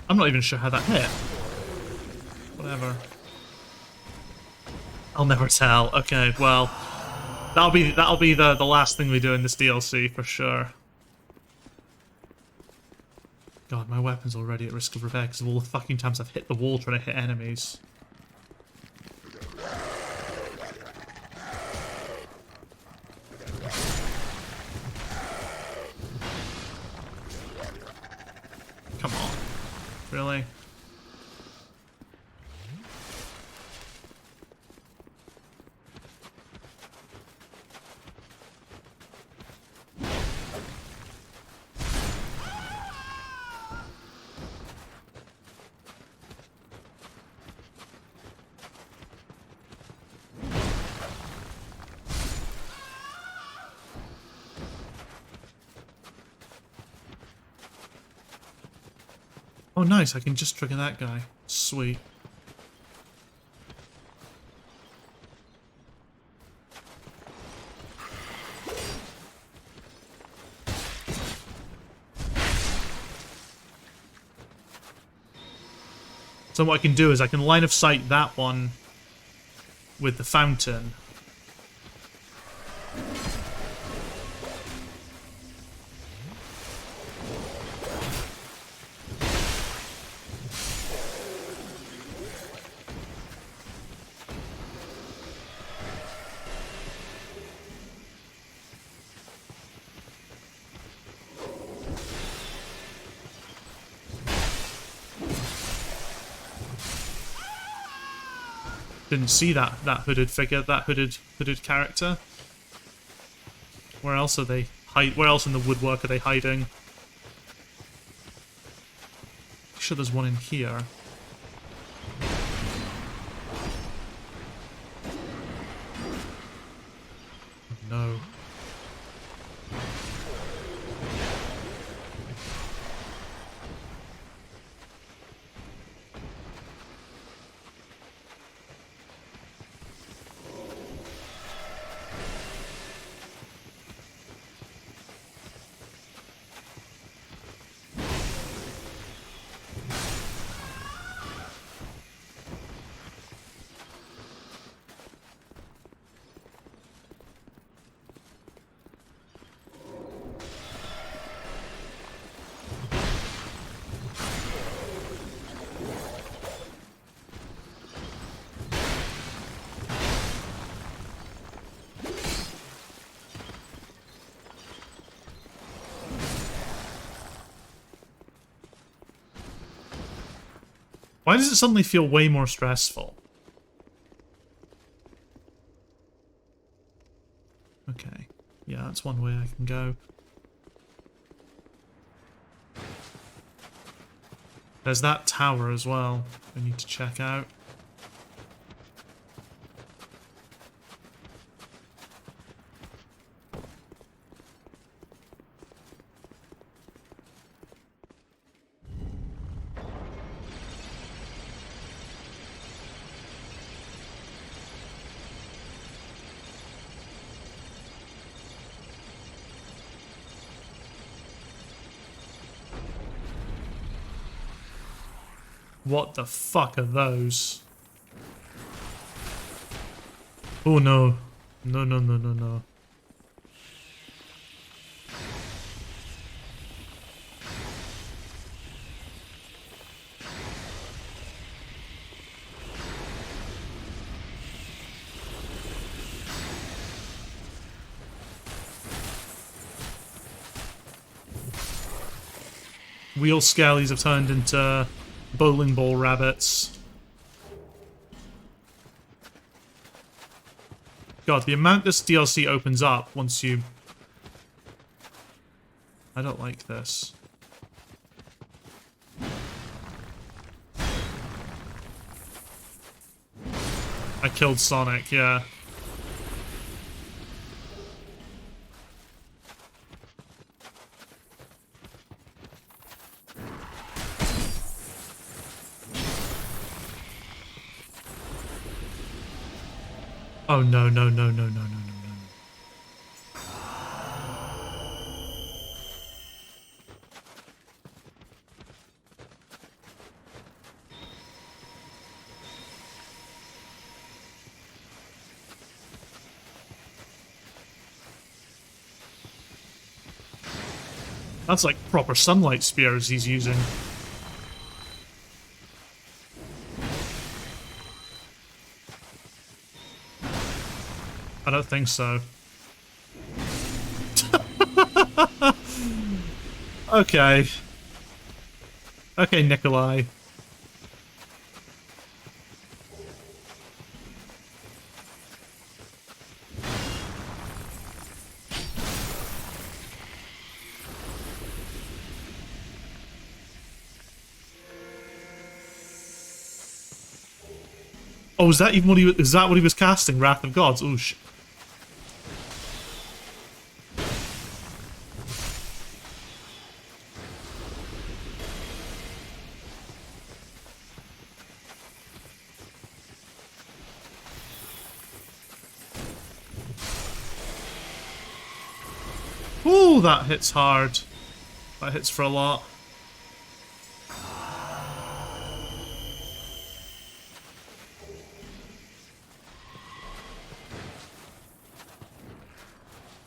I'm not even sure how that hit. Whatever. I'll never tell. Okay, well, that'll be the last thing we do in this DLC for sure. God, my weapon's already at risk of repair because of all the fucking times I've hit the wall trying to hit enemies. nice, I can just trigger that guy. Sweet. So what I can do is I can line of sight that one with the fountain. Didn't see that hooded figure, that hooded character. Where else are they where else in the woodwork are they hiding? I'm sure there's one in here. Oh, no. Why does it suddenly feel way more stressful? Okay. Yeah, that's one way I can go. There's that tower as well I need to check out. What the fuck are those? Oh no. No, no, no, no, no. Wheel scallies have turned into bowling ball rabbits. God, the amount this DLC opens up once you... I don't like this. I killed Sonic, yeah. Oh no, no, no, no, no, no, no, no. That's like proper sunlight spears he's using. I don't think so. Okay. Okay, Nikolai. Oh, is that even what is that what he was casting? Wrath of Gods? Oh shit. Oh, that hits hard. That hits for a lot.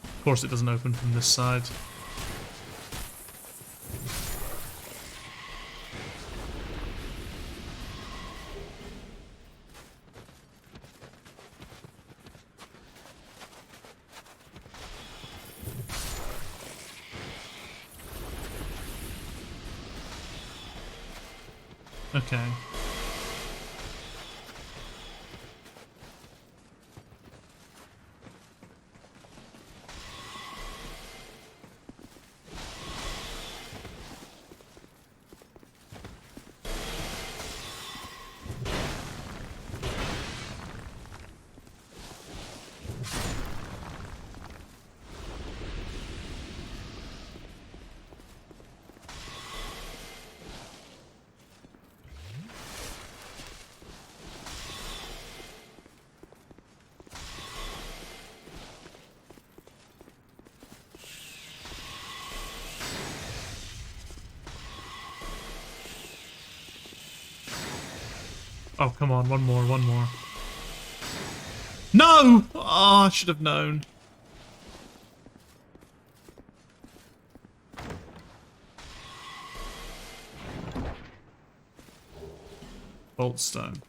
Of course it doesn't open from this side. Okay. Oh, come on, one more, one more. No! Oh, I should have known. Boltstone.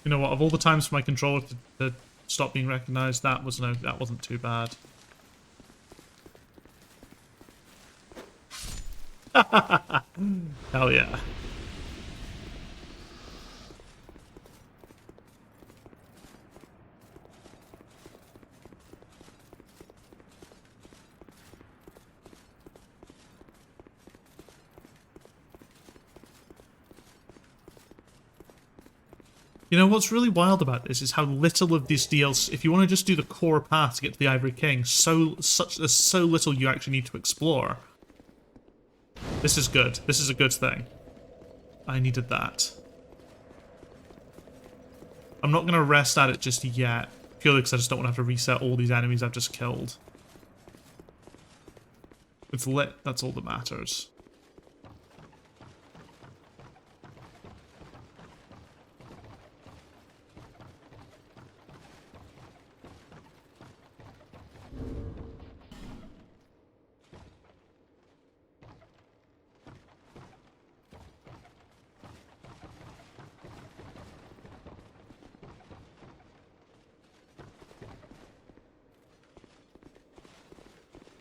You know what? Of all the times for my controller to stop being recognised, that wasn't too bad. Hell yeah. You know, what's really wild about this is how little of this DLC, if you want to just do the core path to get to the Ivory King, there's so little you actually need to explore. This is good. This is a good thing. I needed that. I'm not going to rest at it just yet, purely because I just don't want to have to reset all these enemies I've just killed. It's lit, that's all that matters.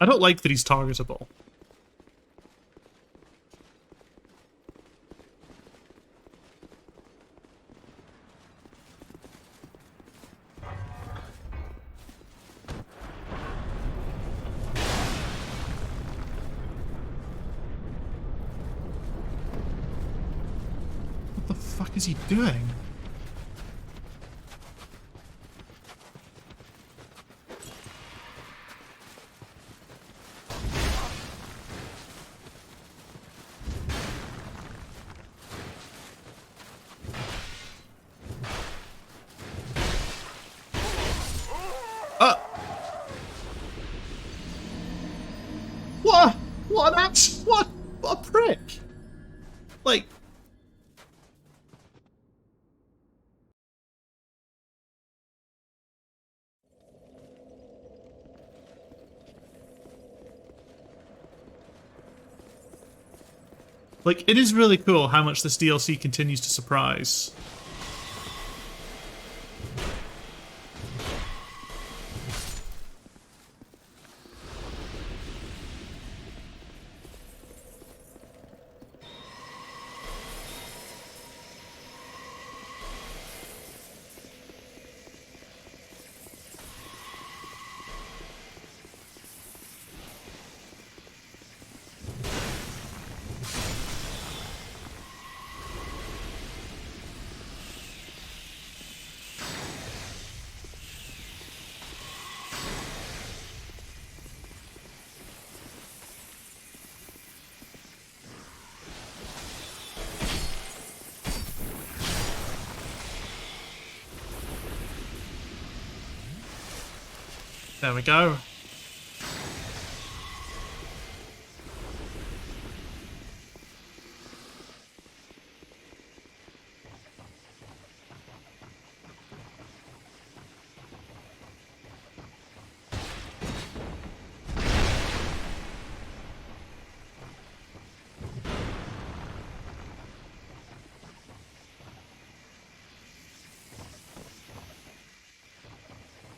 I don't like that he's targetable. What the fuck is he doing? What? What an ass? What a prick! Like... Like, it is really cool how much this DLC continues to surprise. There we go.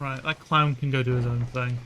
Right, that clown can go do his own thing.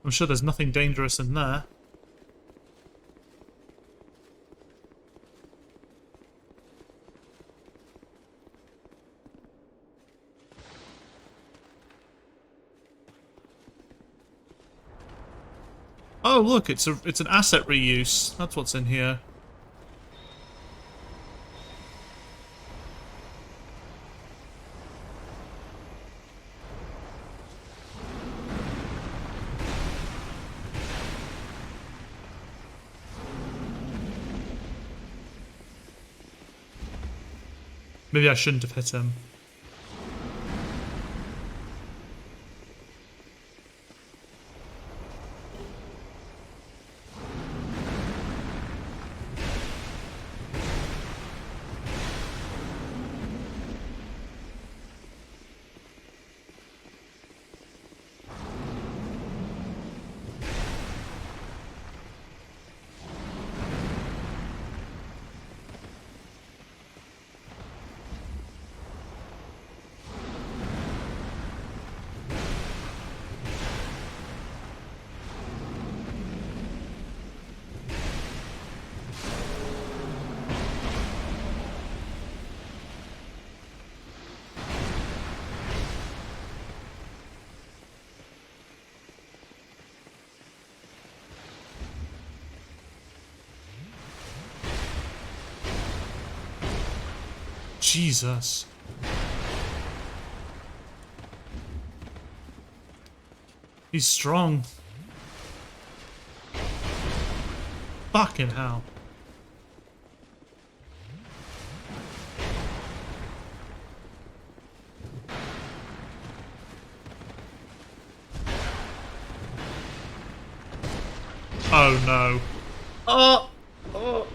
I'm sure there's nothing dangerous in there. Oh look, it's an asset reuse. That's what's in here. Maybe I shouldn't have hit him. Jesus. He's strong. Fucking hell. Oh no. Oh! Oh!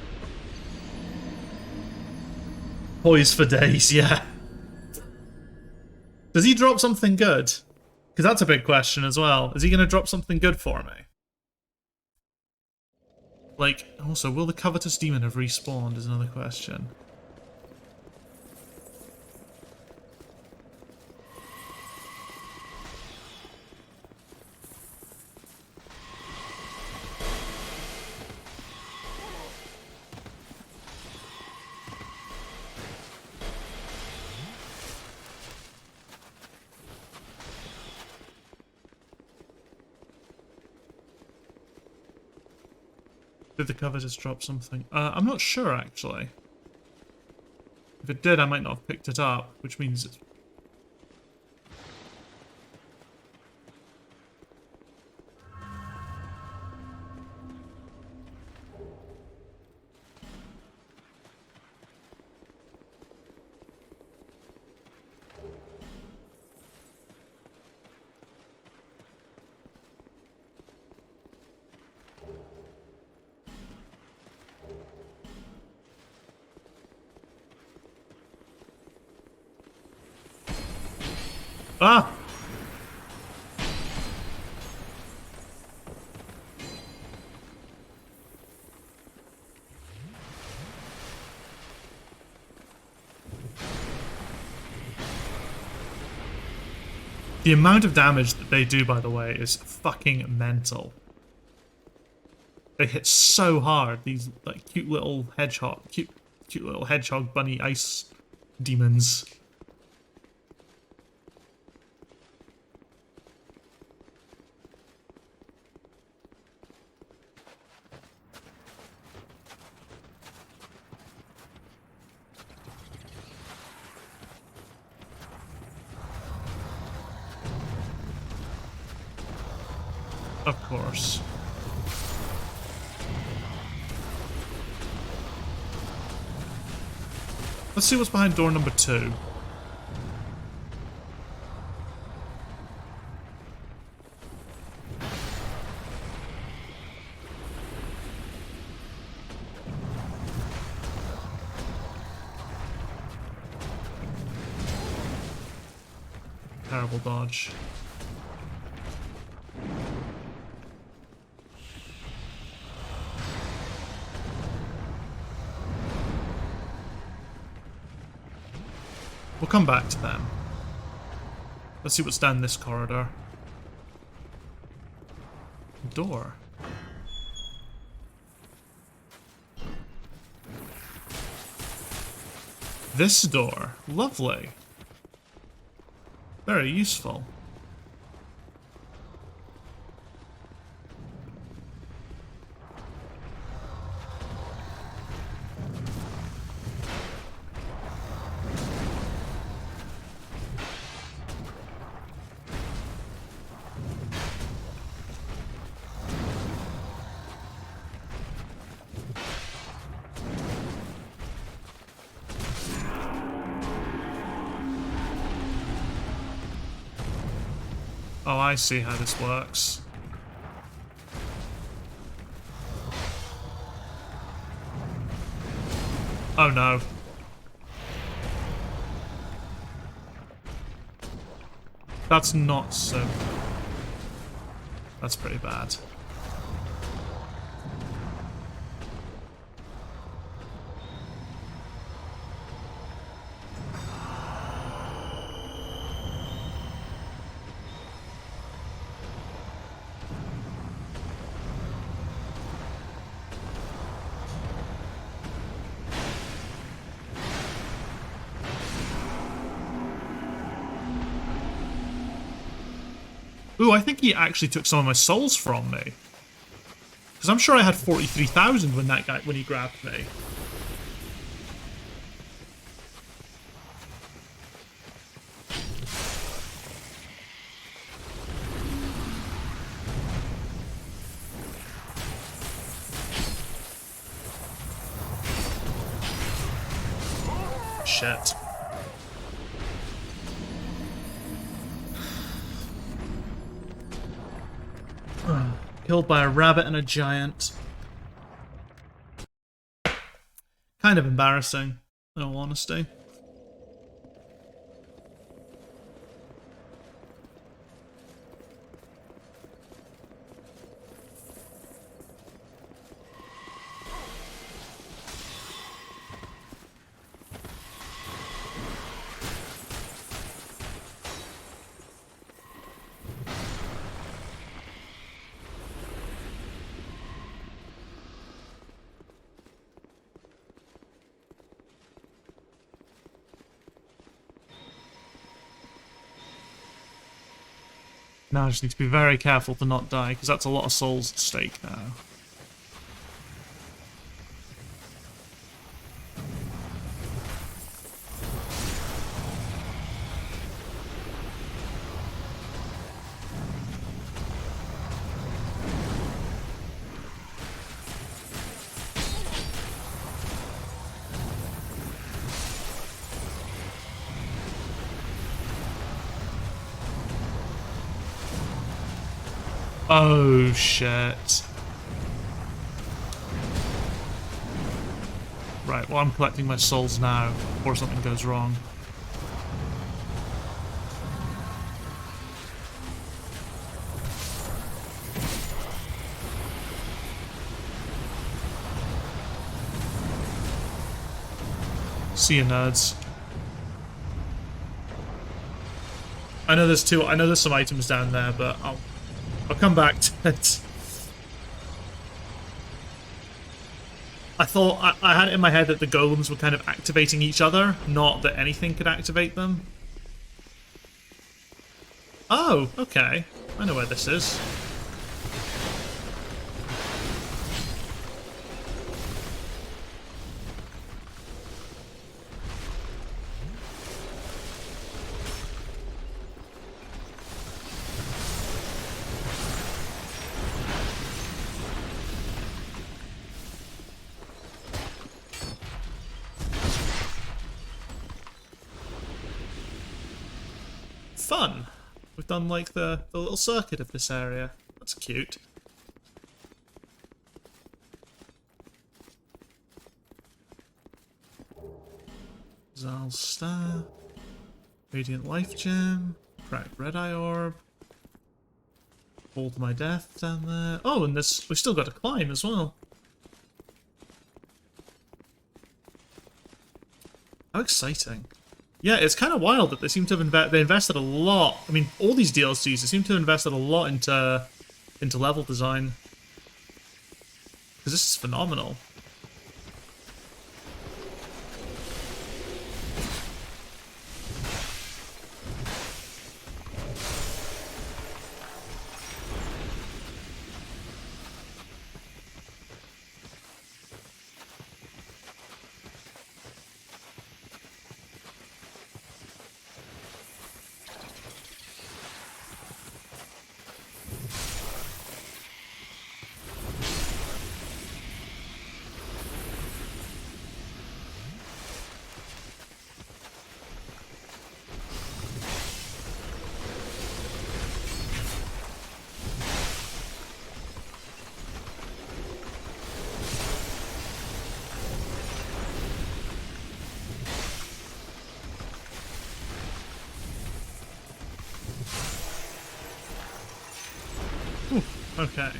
Poised for days, yeah. Does he drop something good? Because that's a big question as well. Is he going to drop something good for me? Like, also, will the Covetous Demon have respawned is another question. Did the cover just drop something? I'm not sure, actually. If it did, I might not have picked it up, which means it's... Ah! The amount of damage that they do, by the way, is fucking mental. They hit so hard, these like cute little hedgehog bunny ice demons. Of course. Let's see what's behind door number 2. Terrible dodge. We'll come back to them. Let's see what's down this corridor. Door. This door. Lovely. Very useful. Oh, I see how this works. Oh no. That's not so... That's pretty bad. Ooh, I think he actually took some of my souls from me. Because I'm sure I had 43,000 when he grabbed me. Shit. Killed by a rabbit and a giant. Kind of embarrassing, in all honesty. Now I just need to be very careful to not die, because that's a lot of souls at stake now. Oh, shit. Right, well, I'm collecting my souls now before something goes wrong. See you, nerds. I know there's two. I know there's some items down there, but I'll come back to it. I thought I had it in my head that the golems were kind of activating each other, not that anything could activate them. Oh, okay. I know where this is. Fun. We've done like the little circuit of this area. That's cute. Zal's Staff. Radiant Life Gem. Cracked Red Eye Orb. Hold My Death down there. Oh, and this we've still got to climb as well. How exciting. Yeah, it's kind of wild that they seem to have they invested a lot. I mean, all these DLCs, they seem to have invested a lot into level design. Because this is phenomenal. Okay.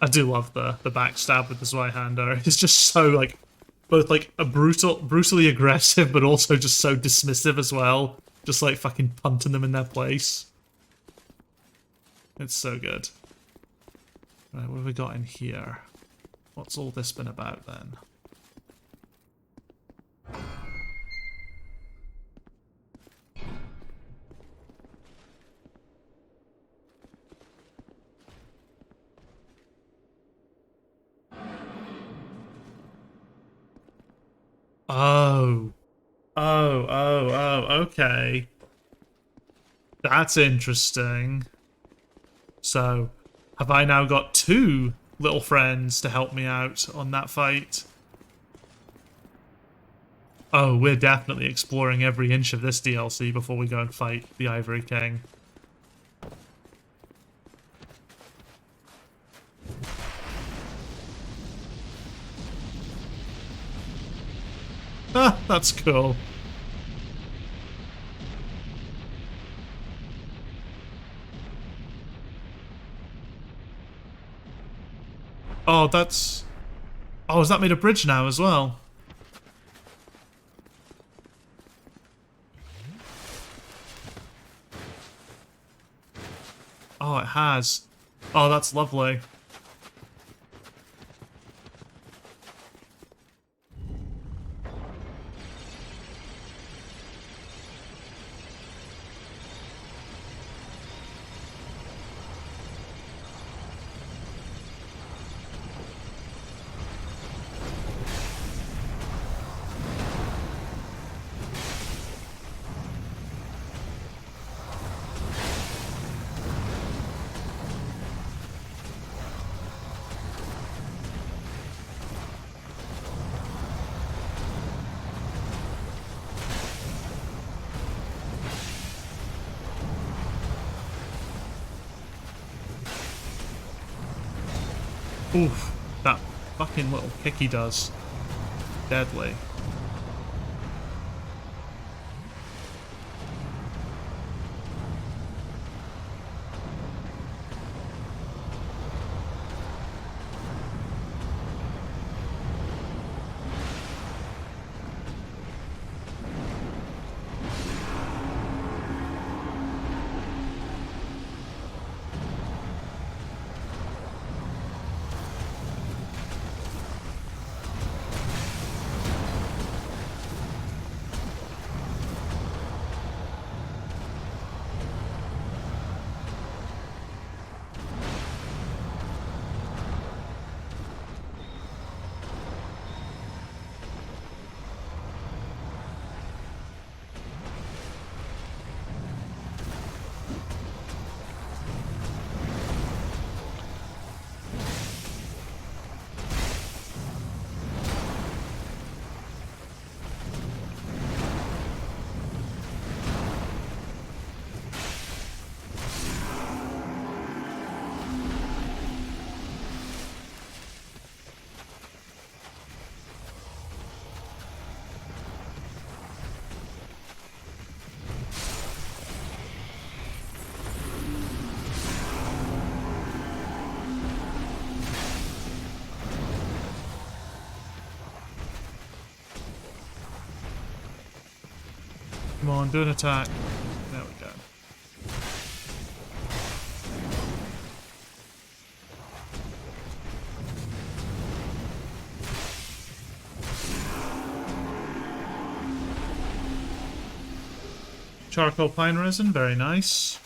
I do love the backstab with the Zweihander. It's just so like both like a brutally aggressive, but also just so dismissive as well. Just like fucking punting them in their place. It's so good. Right, what have we got in here? What's all this been about then? Oh. Okay. That's interesting. So, have I now got two little friends to help me out on that fight? Oh, we're definitely exploring every inch of this DLC before we go and fight the Ivory King. Ah, that's cool. Oh, that's... Oh, is that made a bridge now as well? Oh, it has. Oh, that's lovely. Oof, that fucking little kick he does. Deadly. Come on, do an attack. There we go. Charcoal pine resin, very nice.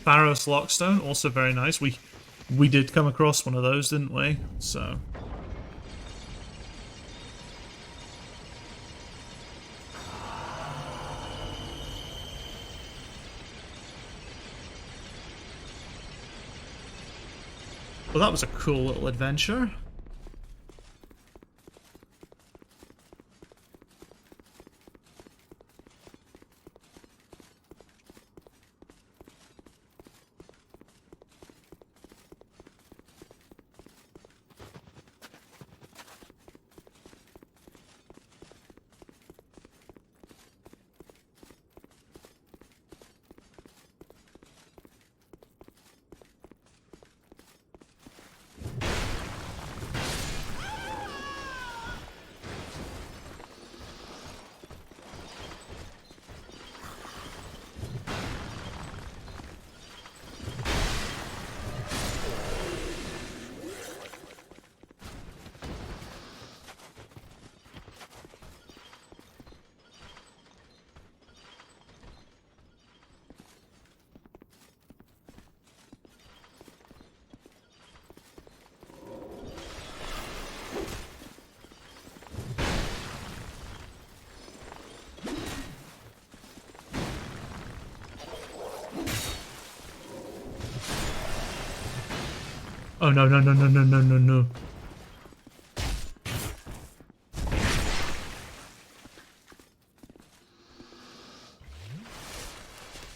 Pharos lockstone, also very nice. We did come across one of those, didn't we? So well, that was a cool little adventure. Oh no no no no no no no no.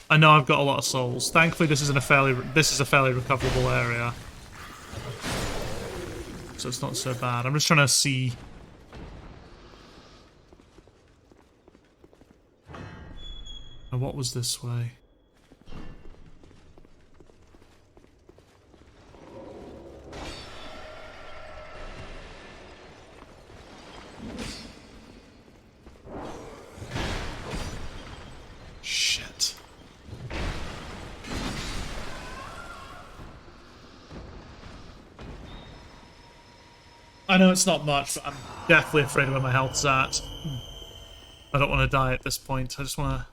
I know I've got a lot of souls. Thankfully this is a fairly recoverable area. So it's not so bad. I'm just trying to see. Oh, what was this way? Shit. I know it's not much, but I'm deathly afraid of where my health's at. I don't want to die at this point. I just want to...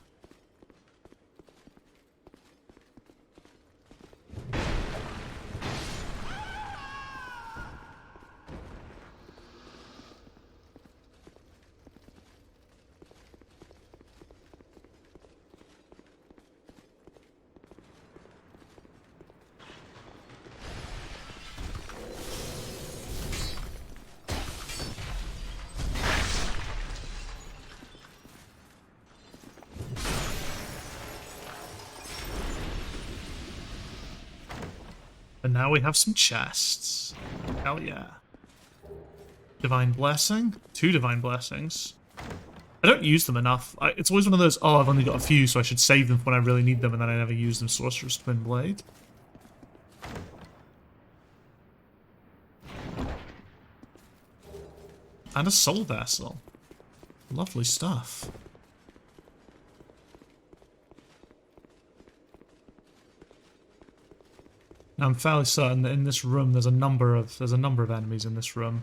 And now we have some chests. Hell yeah. Divine Blessing? 2 Divine Blessings. I don't use them enough. It's always one of those, oh, I've only got a few, so I should save them for when I really need them, and then I never use them. Sorcerer's Twin Blade. And a Soul Vessel. Lovely stuff. Now, I'm fairly certain that in this room there's a number of enemies in this room.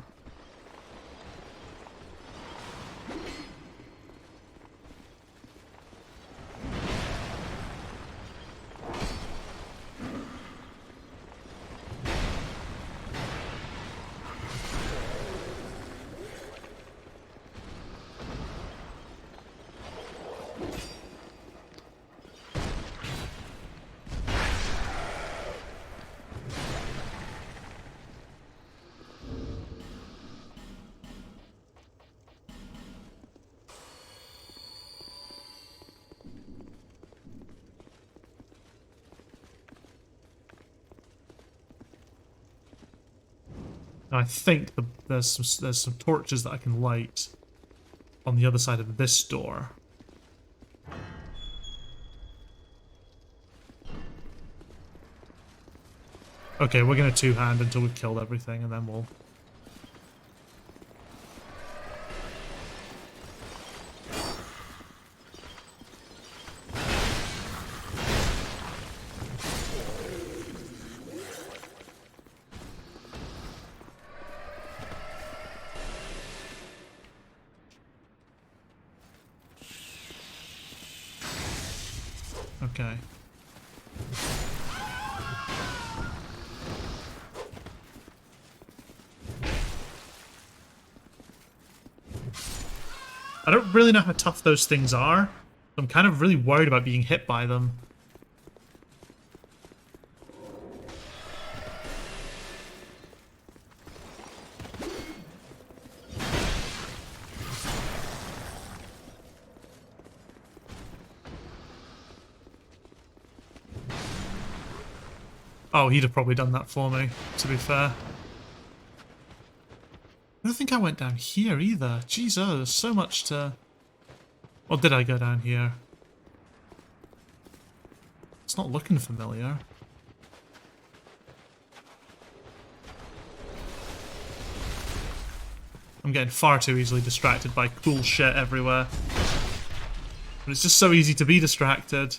Now, I think there's some torches that I can light on the other side of this door. Okay, we're gonna two-hand until we've killed everything, and then we'll Okay. I don't really know how tough those things are. I'm kind of really worried about being hit by them. Oh, he'd have probably done that for me, to be fair. I don't think I went down here either. Jesus, there's so much to... Or did I go down here? It's not looking familiar. I'm getting far too easily distracted by cool shit everywhere. But it's just so easy to be distracted.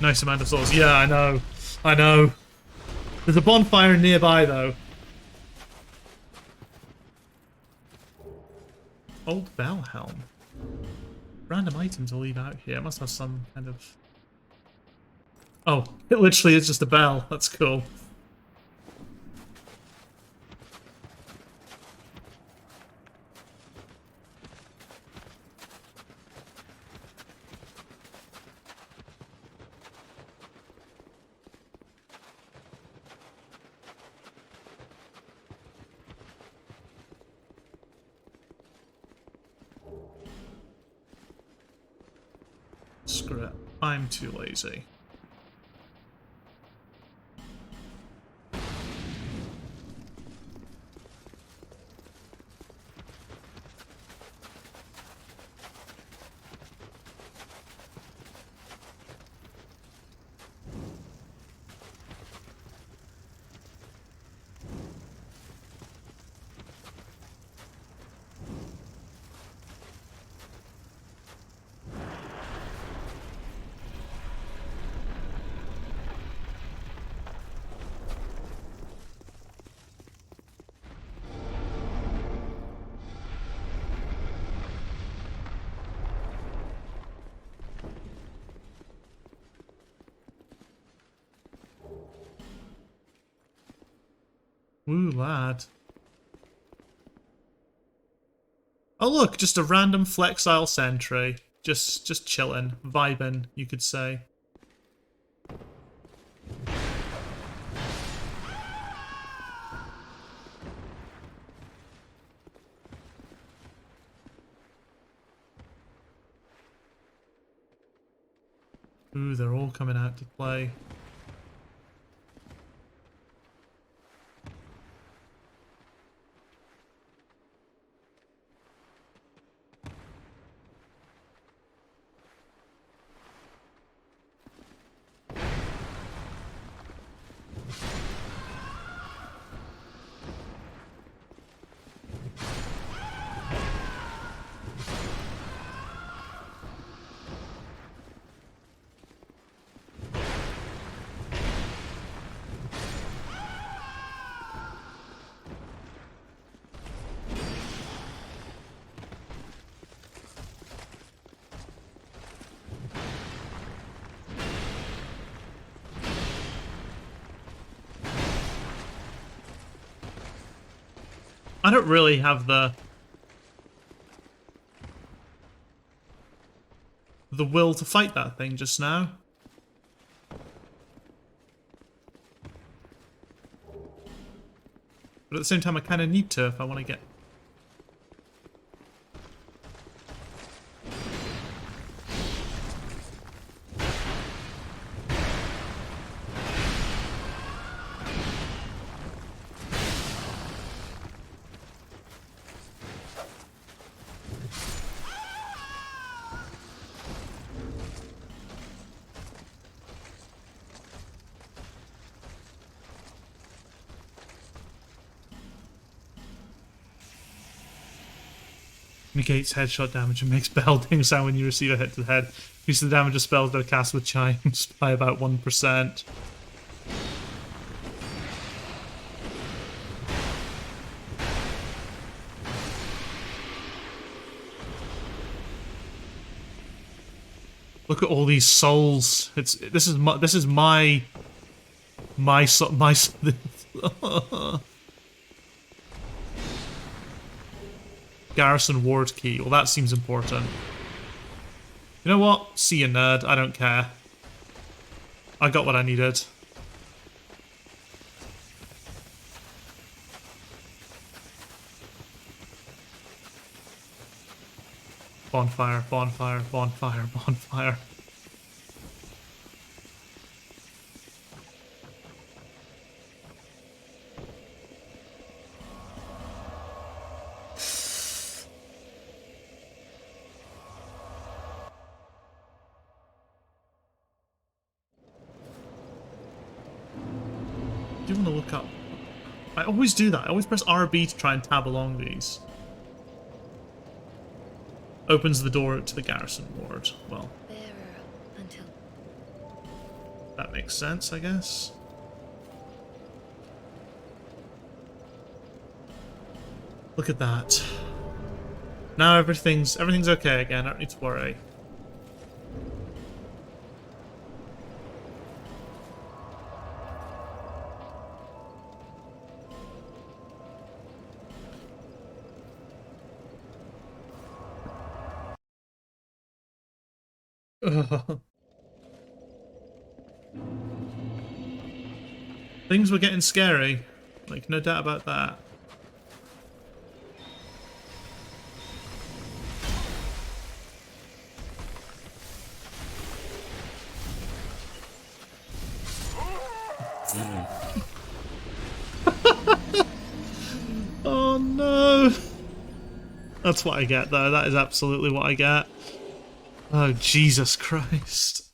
Nice amount of souls. Yeah, I know. I know. There's a bonfire nearby, though. Old bell helm. Random item to leave out here. It must have some kind of... Oh, it literally is just a bell. That's cool. Screw it. I'm too lazy. Ooh, lad. Oh look, just a random flexile sentry. Just chilling, vibing, you could say. Ooh, they're all coming out to play. I don't really have the will to fight that thing just now. But at the same time, I kind of need to if I want to get... Negates headshot damage and makes bell ding sound when you receive a hit to the head. Increases the damage of spells that are cast with chimes by about 1%. Look at all these souls. This is my Garrison ward key. Well, that seems important. You know what? See you, nerd. I don't care. I got what I needed. Bonfire, bonfire, bonfire, bonfire. Do you want to look up? I always do that. I always press RB to try and tab along these. Opens the door to the garrison ward. Well, until that makes sense, I guess. Look at that. Now everything's okay again. I don't need to worry. Things were getting scary. Like, no doubt about that. Oh no! That's what I get, though. That is absolutely what I get. Oh, Jesus Christ.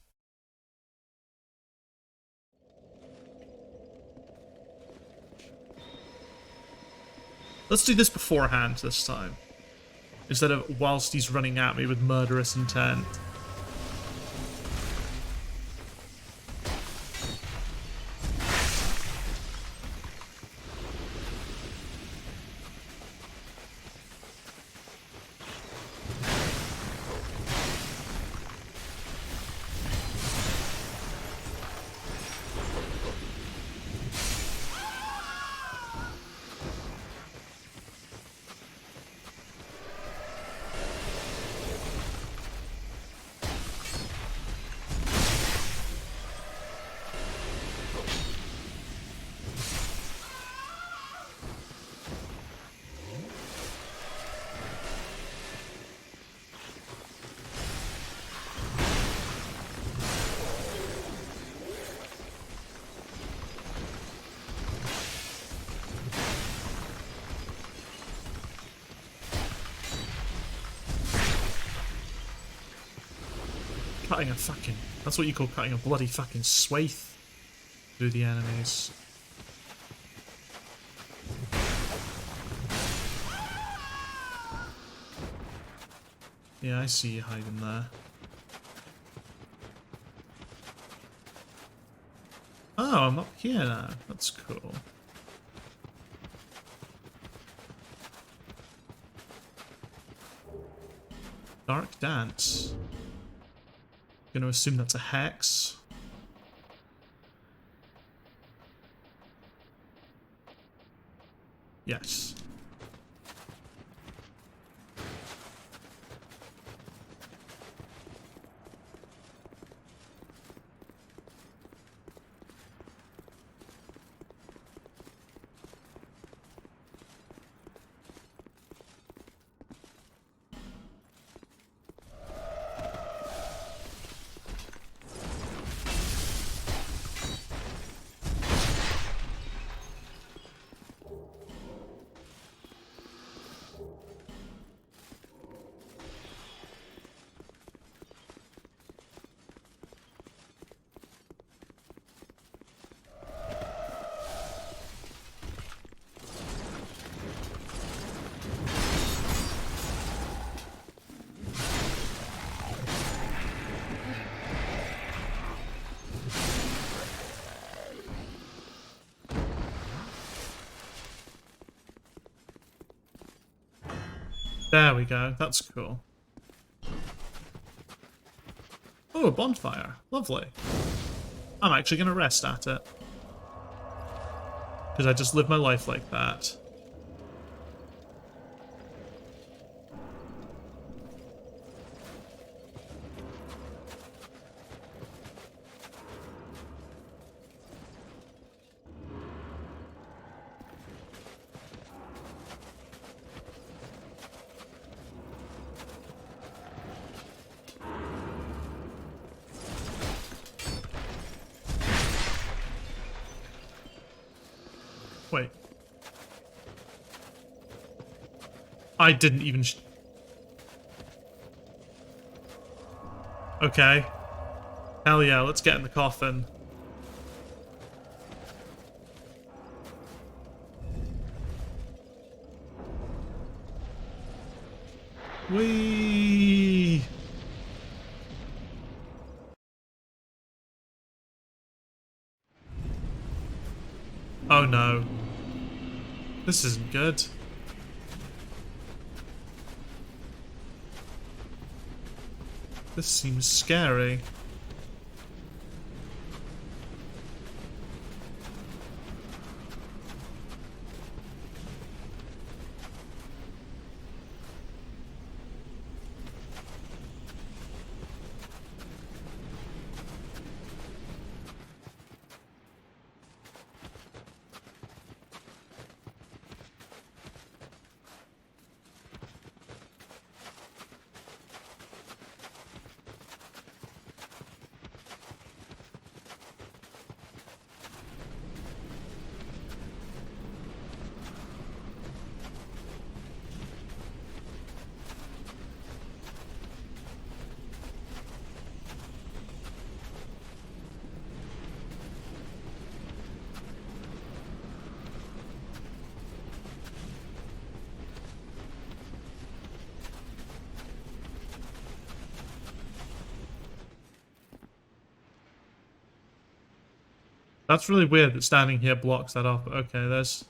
Let's do this beforehand this time. Instead of whilst he's running at me with murderous intent. Cutting a fucking... That's what you call cutting a bloody fucking swathe through the enemies. Yeah, I see you hiding there. Oh, I'm up here now. That's cool. Dark Dance. Gonna assume that's a hex. Yes. There we go. That's cool. Oh, a bonfire. Lovely. I'm actually going to rest at it. Because I just live my life like that. Wait. I didn't even okay. Hell yeah, let's get in the coffin. Whee! Oh no. This isn't good. This seems scary. That's really weird that standing here blocks that off. Okay, there's...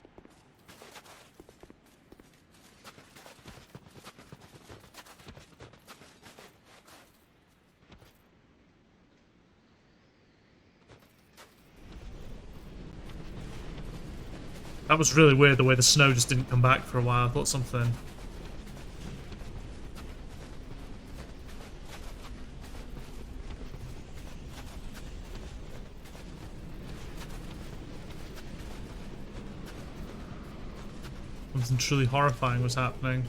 That was really weird, the way the snow just didn't come back for a while. I thought something... Something truly horrifying was happening.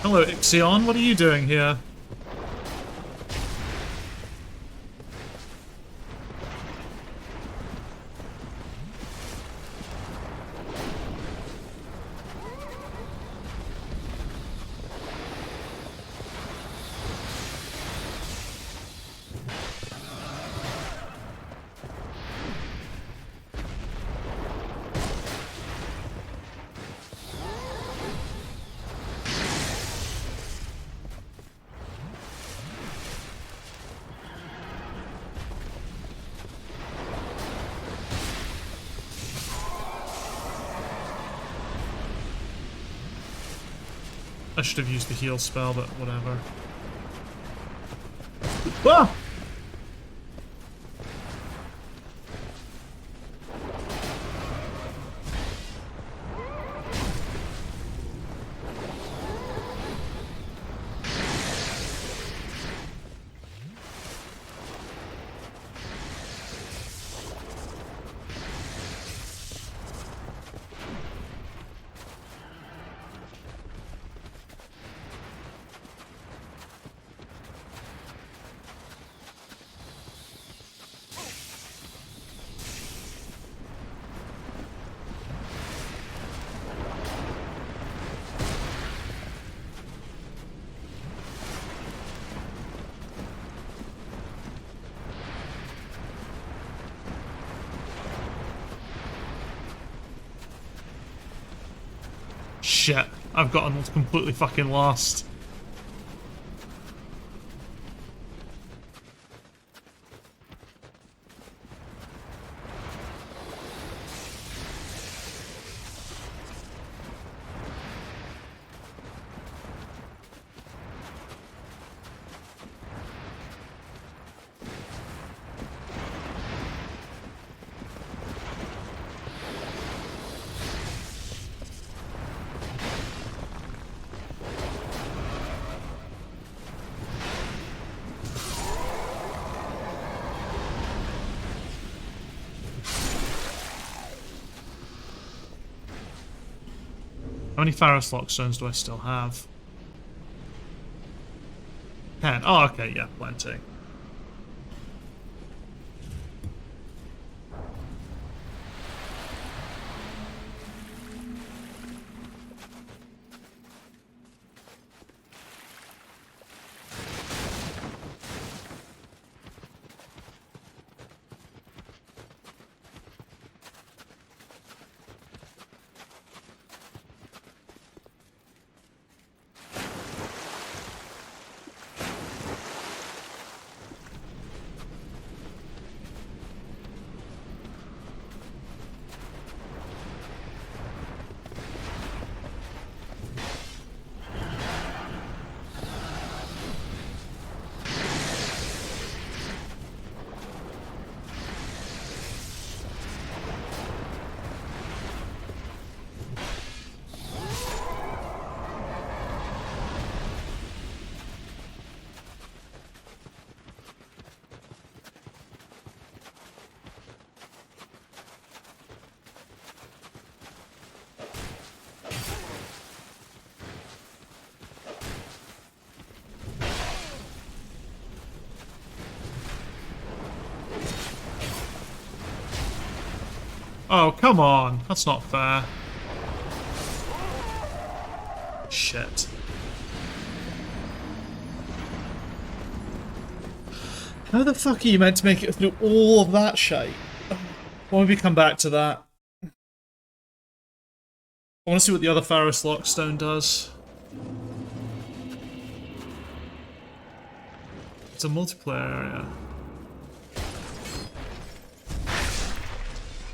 Hello, Ixion, what are you doing here? I should have used the heal spell, but whatever. Ah! shit. I've gotten completely fucking lost. How many Pharos Lockstones do I still have? 10. Oh, okay, yeah, plenty. Oh, come on. That's not fair. Shit. How the fuck are you meant to make it through all of that shite? Why don't we come back to that? I want to see what the other Pharos Lockstone does. It's a multiplayer area.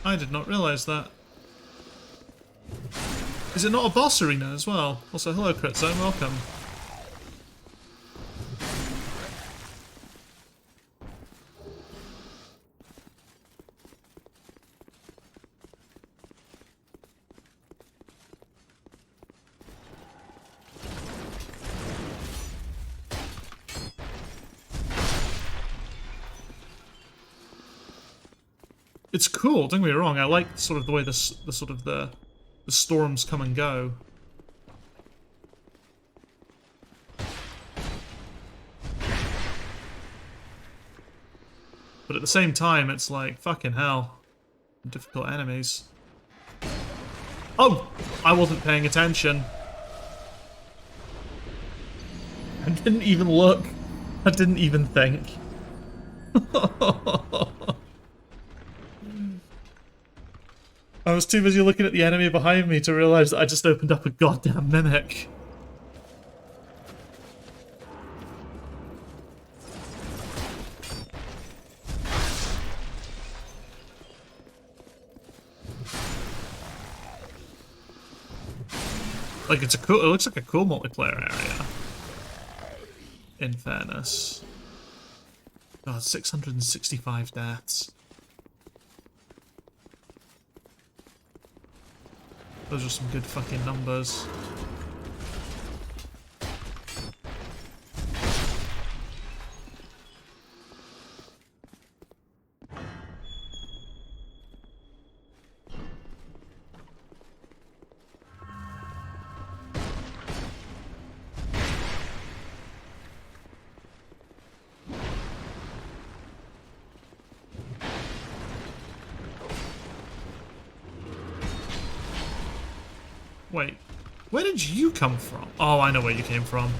I did not realise that. Is it not a boss arena as well? Also, hello Crit Zone, welcome. It's cool, don't get me wrong, I like sort of the way the storms come and go. But at the same time, it's like, fucking hell. Difficult enemies. Oh! I wasn't paying attention. I didn't even look. I didn't even think. I was too busy looking at the enemy behind me to realise that I just opened up a goddamn mimic. Like, it looks like a cool multiplayer area. In fairness. God, 665 deaths. Those are some good fucking numbers. Wait, where did you come from? Oh, I know where you came from.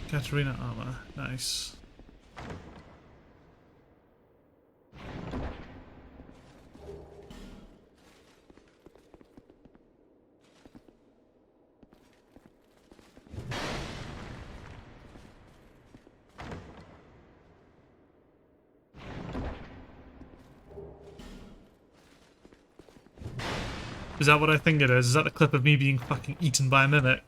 Katarina armor. Nice. Is that what I think it is? Is that the clip of me being fucking eaten by a mimic?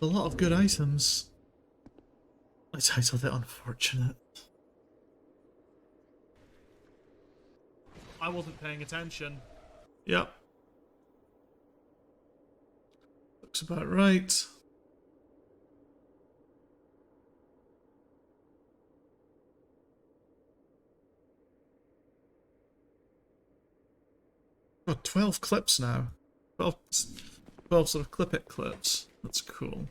A lot of good items. I titled it Unfortunate. I wasn't paying attention. Yep. Looks about right. Got 12 clips now. 12 sort of clip-it clips. That's cool.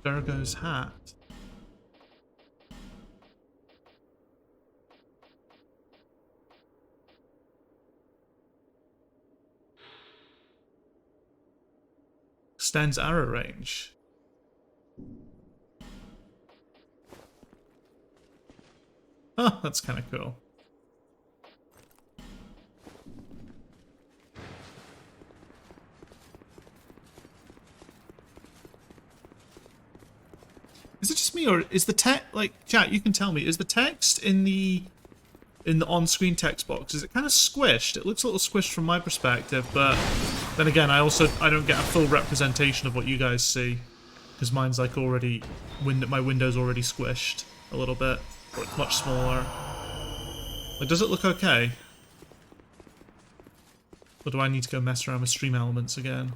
Virgo's hat. Extends arrow range. Oh, that's kind of cool. Is it just me, or is the text, like, chat, you can tell me, is the text in the on-screen text box, is it kind of squished? It looks a little squished from my perspective, but then again, I don't get a full representation of what you guys see, because mine's like already, my window's already squished a little bit, or it's much smaller. Like, does it look okay? Or do I need to go mess around with stream elements again?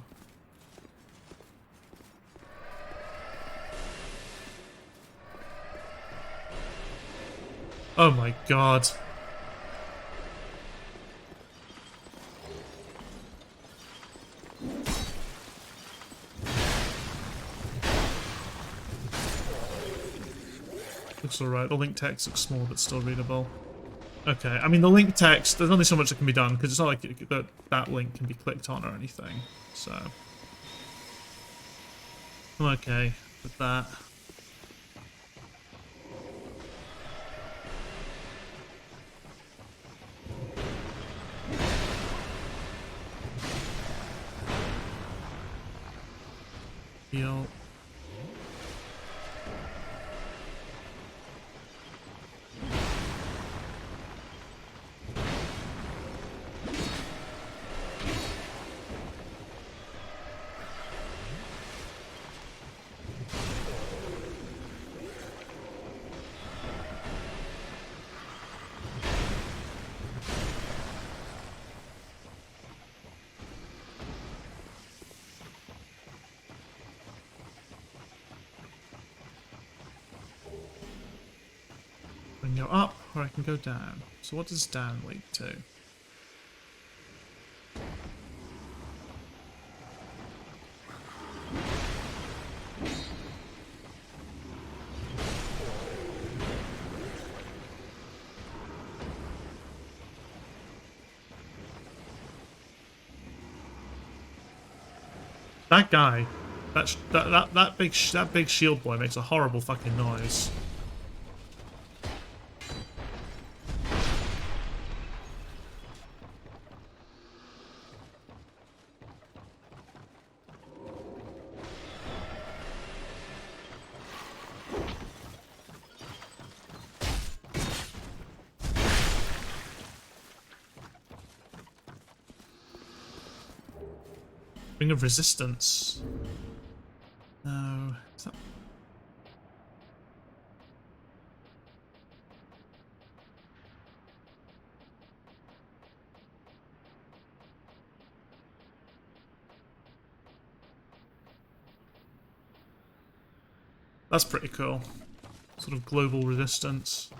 Oh my god. Looks alright. The link text looks small but still readable. Okay, I mean the link text, there's only so much that can be done because it's not like that link can be clicked on or anything. So I'm okay with that. Heal. I can go up, or I can go down. So what does down lead to? That guy, that big shield boy makes a horrible fucking noise. Ring of Resistance. No. Is that... That's pretty cool. Sort of global resistance.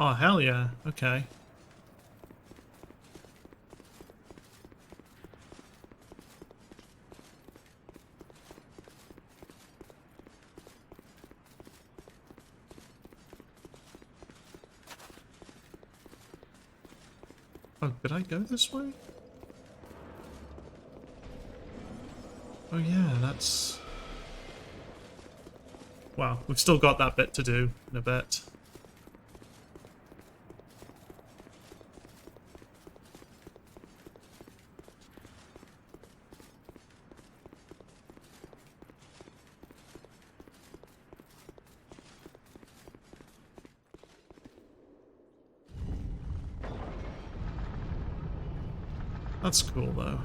Oh, hell yeah. Okay. Oh, did I go this way? Oh yeah, that's... Wow, we've still got that bit to do in a bit. That's cool, though.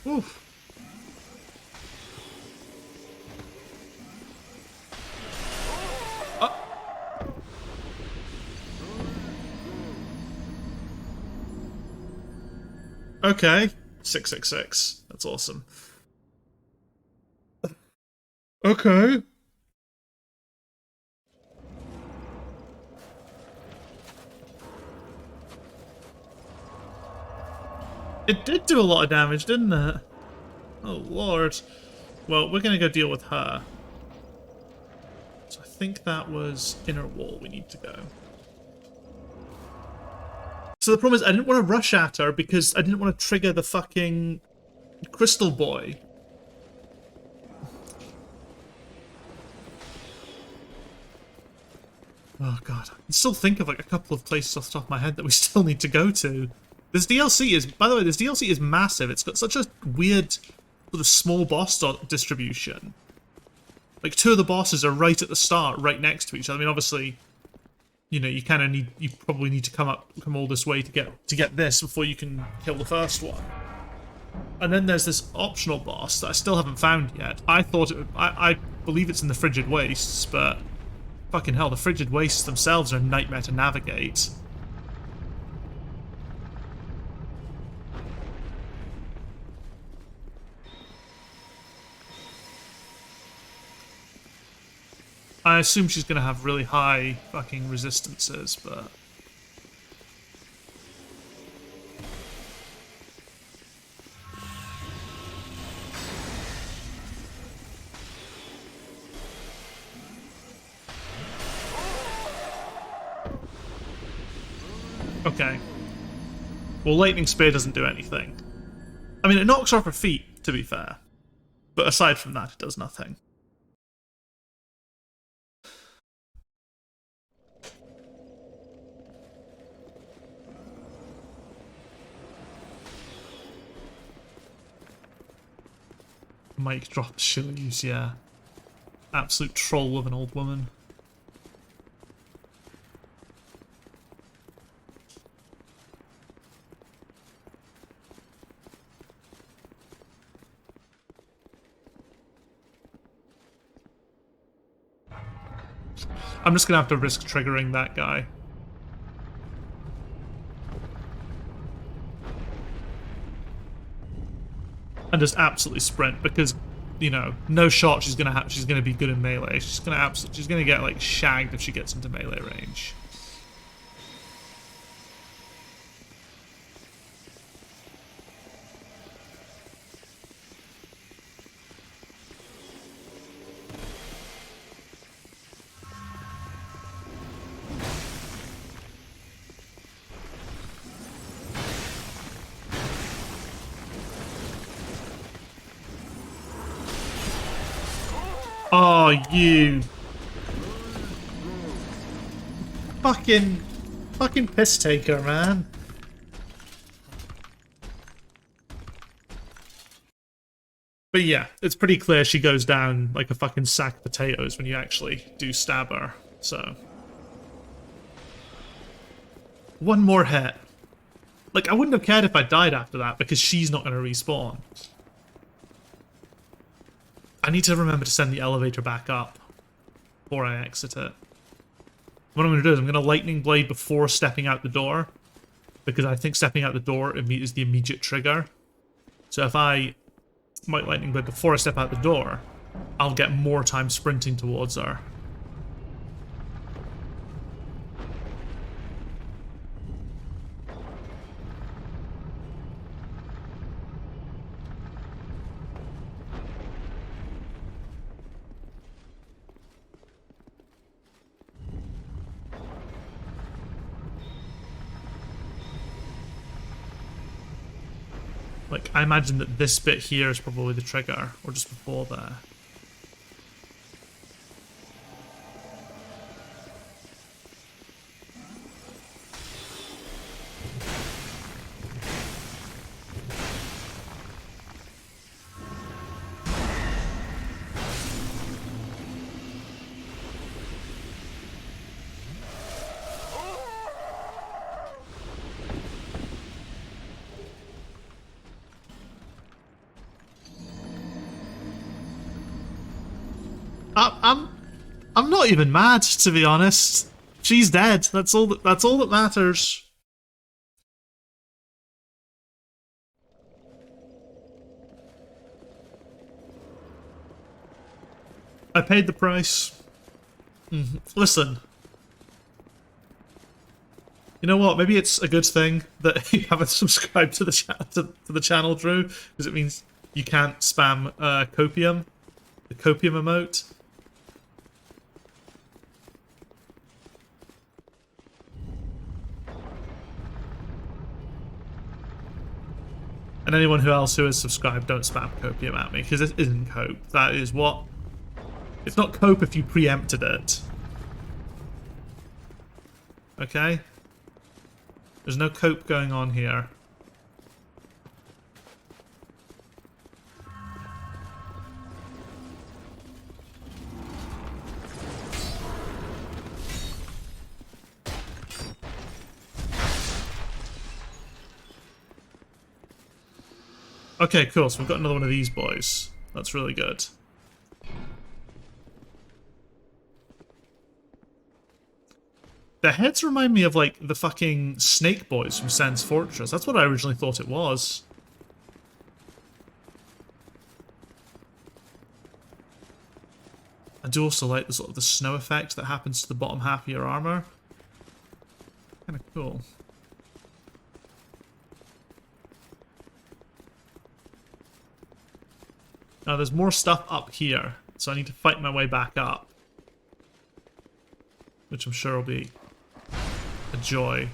Oof. Okay. 666. That's awesome. Okay. It did do a lot of damage, didn't it? Oh, Lord. Well, we're gonna go deal with her. So I think that was inner wall we need to go. So the problem is I didn't want to rush at her because I didn't want to trigger the fucking crystal boy. Oh god. I can still think of like a couple of places off the top of my head that we still need to go to. This DLC is, by the way, this DLC is massive. It's got such a weird sort of small boss distribution. Like, two of the bosses are right at the start, right next to each other. I mean, obviously, you know, you kind of need, you probably need to come all this way to get this before you can kill the first one. And then there's this optional boss that I still haven't found yet. I thought it would, I believe it's in the Frigid Wastes, but fucking hell, the Frigid Wastes themselves are a nightmare to navigate. I assume she's gonna have really high fucking resistances, but... Okay. Well, Lightning Spear doesn't do anything. I mean, it knocks off her feet, to be fair. But aside from that, it does nothing. Mic drop shoes, yeah. Absolute troll of an old woman. I'm just gonna have to risk triggering that guy. And just absolutely sprint, because, you know, no shot she's gonna be good in melee. She's gonna get like shagged if she gets into melee range. Oh, you fucking piss taker, man. But yeah, it's pretty clear she goes down like a fucking sack of potatoes when you actually do stab her, so. One more hit. Like, I wouldn't have cared if I died after that, because she's not going to respawn. I need to remember to send the elevator back up before I exit it. What I'm going to do is I'm going to Lightning Blade before stepping out the door, because I think stepping out the door is the immediate trigger. So if I might Lightning Blade before I step out the door, I'll get more time sprinting towards her. Like, I imagine that this bit here is probably the trigger, or just before there. I'm not even mad, to be honest. She's dead. That's all that matters. I paid the price. Listen. You know what? Maybe it's a good thing that you haven't subscribed to the channel, Drew, because it means you can't spam copium, the copium emote. And anyone else who has subscribed, don't spam copium at me, because this isn't cope. That is what... It's not cope if you preempted it. Okay? There's no cope going on here. Okay, cool, so we've got another one of these boys. That's really good. The heads remind me of, like, the fucking snake boys from Sen's Fortress. That's what I originally thought it was. I do also like the sort of the snow effect that happens to the bottom half of your armor. Kind of cool. Now there's more stuff up here, so I need to fight my way back up. Which I'm sure will be a joy.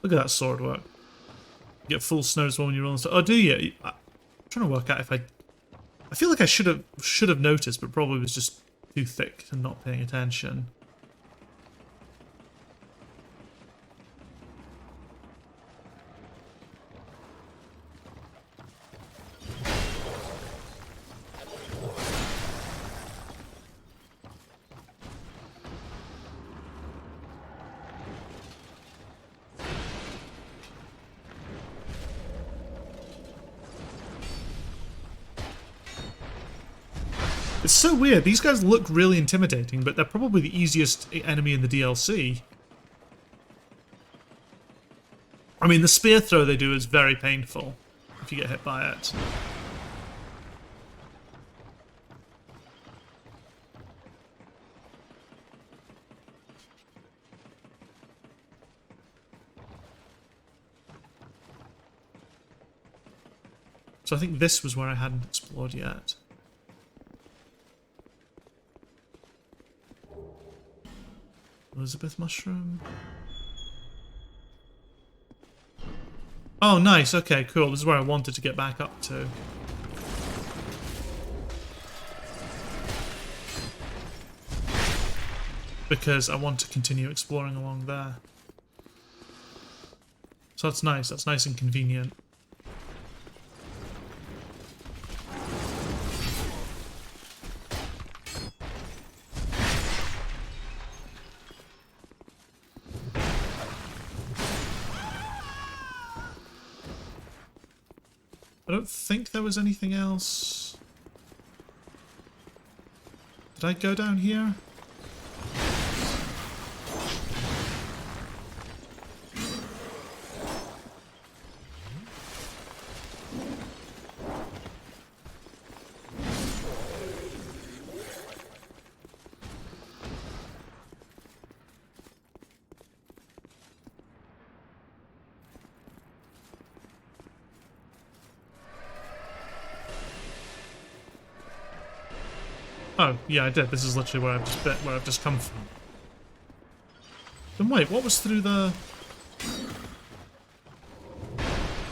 Look at that sword work. You get full snow as well when you roll and stuff. Oh, do you? I'm trying to work out if I feel like I should have noticed, but probably was just too thick and not paying attention. It's so weird. These guys look really intimidating, but they're probably the easiest enemy in the DLC. I mean, the spear throw they do is very painful if you get hit by it. So I think this was where I hadn't explored yet. Elizabeth mushroom. Oh, nice. Okay, cool. This is where I wanted to get back up to. Because I want to continue exploring along there. So that's nice. That's nice and convenient. I don't think there was anything else. Did I go down here? Oh, yeah, I did. This is literally where I've just come from. Then wait, what was through the...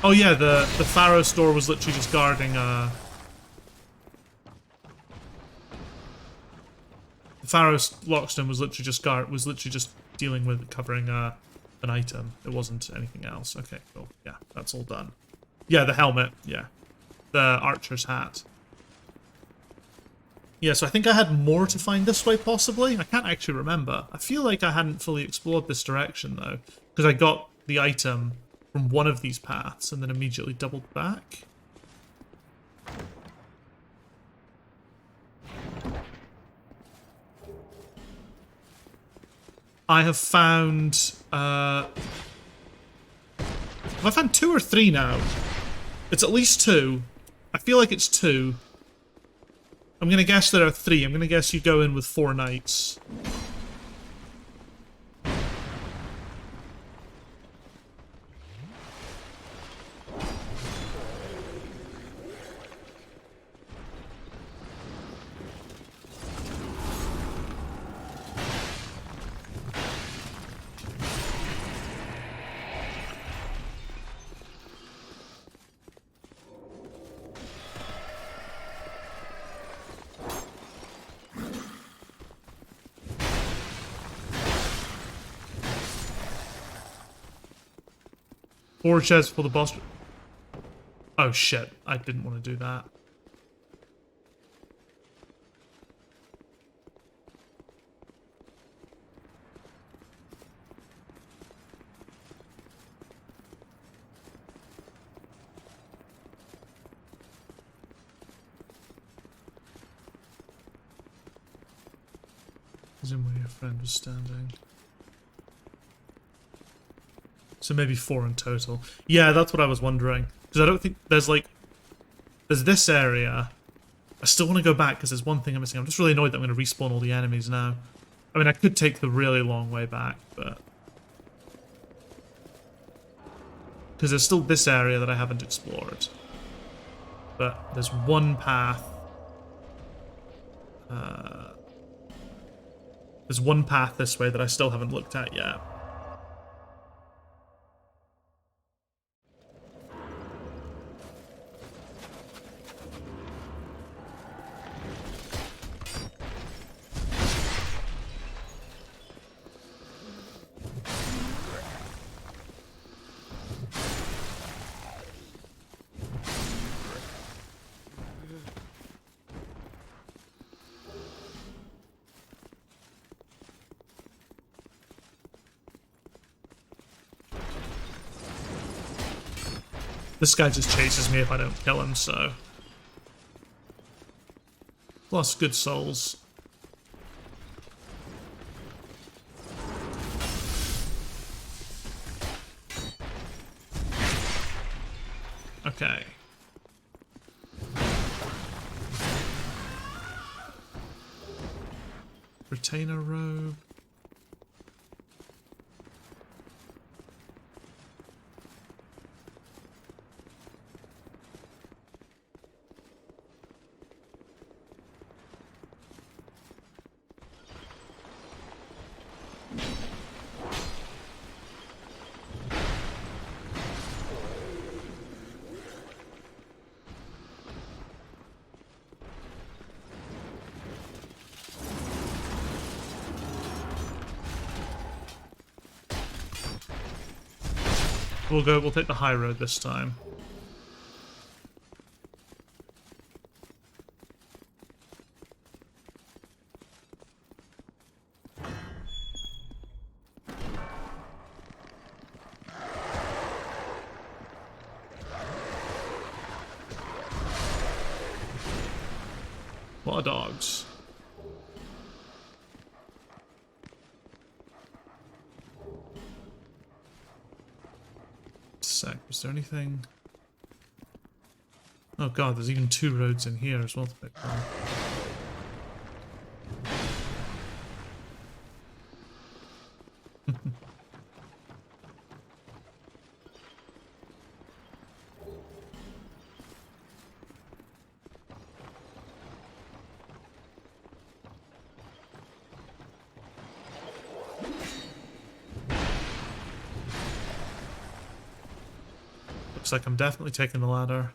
Oh yeah, the Pharaoh store was literally just guarding the Pharaoh Lockstone was literally just dealing with covering an item. It wasn't anything else. Okay, cool. Yeah, that's all done. Yeah, the helmet, yeah. The archer's hat. Yeah, so I think I had more to find this way, possibly. I can't actually remember. I feel like I hadn't fully explored this direction, though, because I got the item from one of these paths and then immediately doubled back. I have found... have I found 2 or 3 now? It's at least 2. I feel like it's 2. I'm going to guess there are 3. I'm going to guess you go in with 4 knights. Four chests for the boss. Oh shit, I didn't want to do that. As in where your friend was standing. So maybe 4 in total. Yeah, that's what I was wondering. Because I don't think there's like... There's this area. I still want to go back because there's one thing I'm missing. I'm just really annoyed that I'm going to respawn all the enemies now. I mean, I could take the really long way back, but... Because there's still this area that I haven't explored. But there's one path. There's one path this way that I still haven't looked at yet. This guy just chases me if I don't kill him, so... Plus good souls. Okay. Retainer robe. We'll take the high road this time. What are dogs? Sec, was there anything? Oh god, there's even 2 roads in here as well to pick from. Looks like I'm definitely taking the ladder.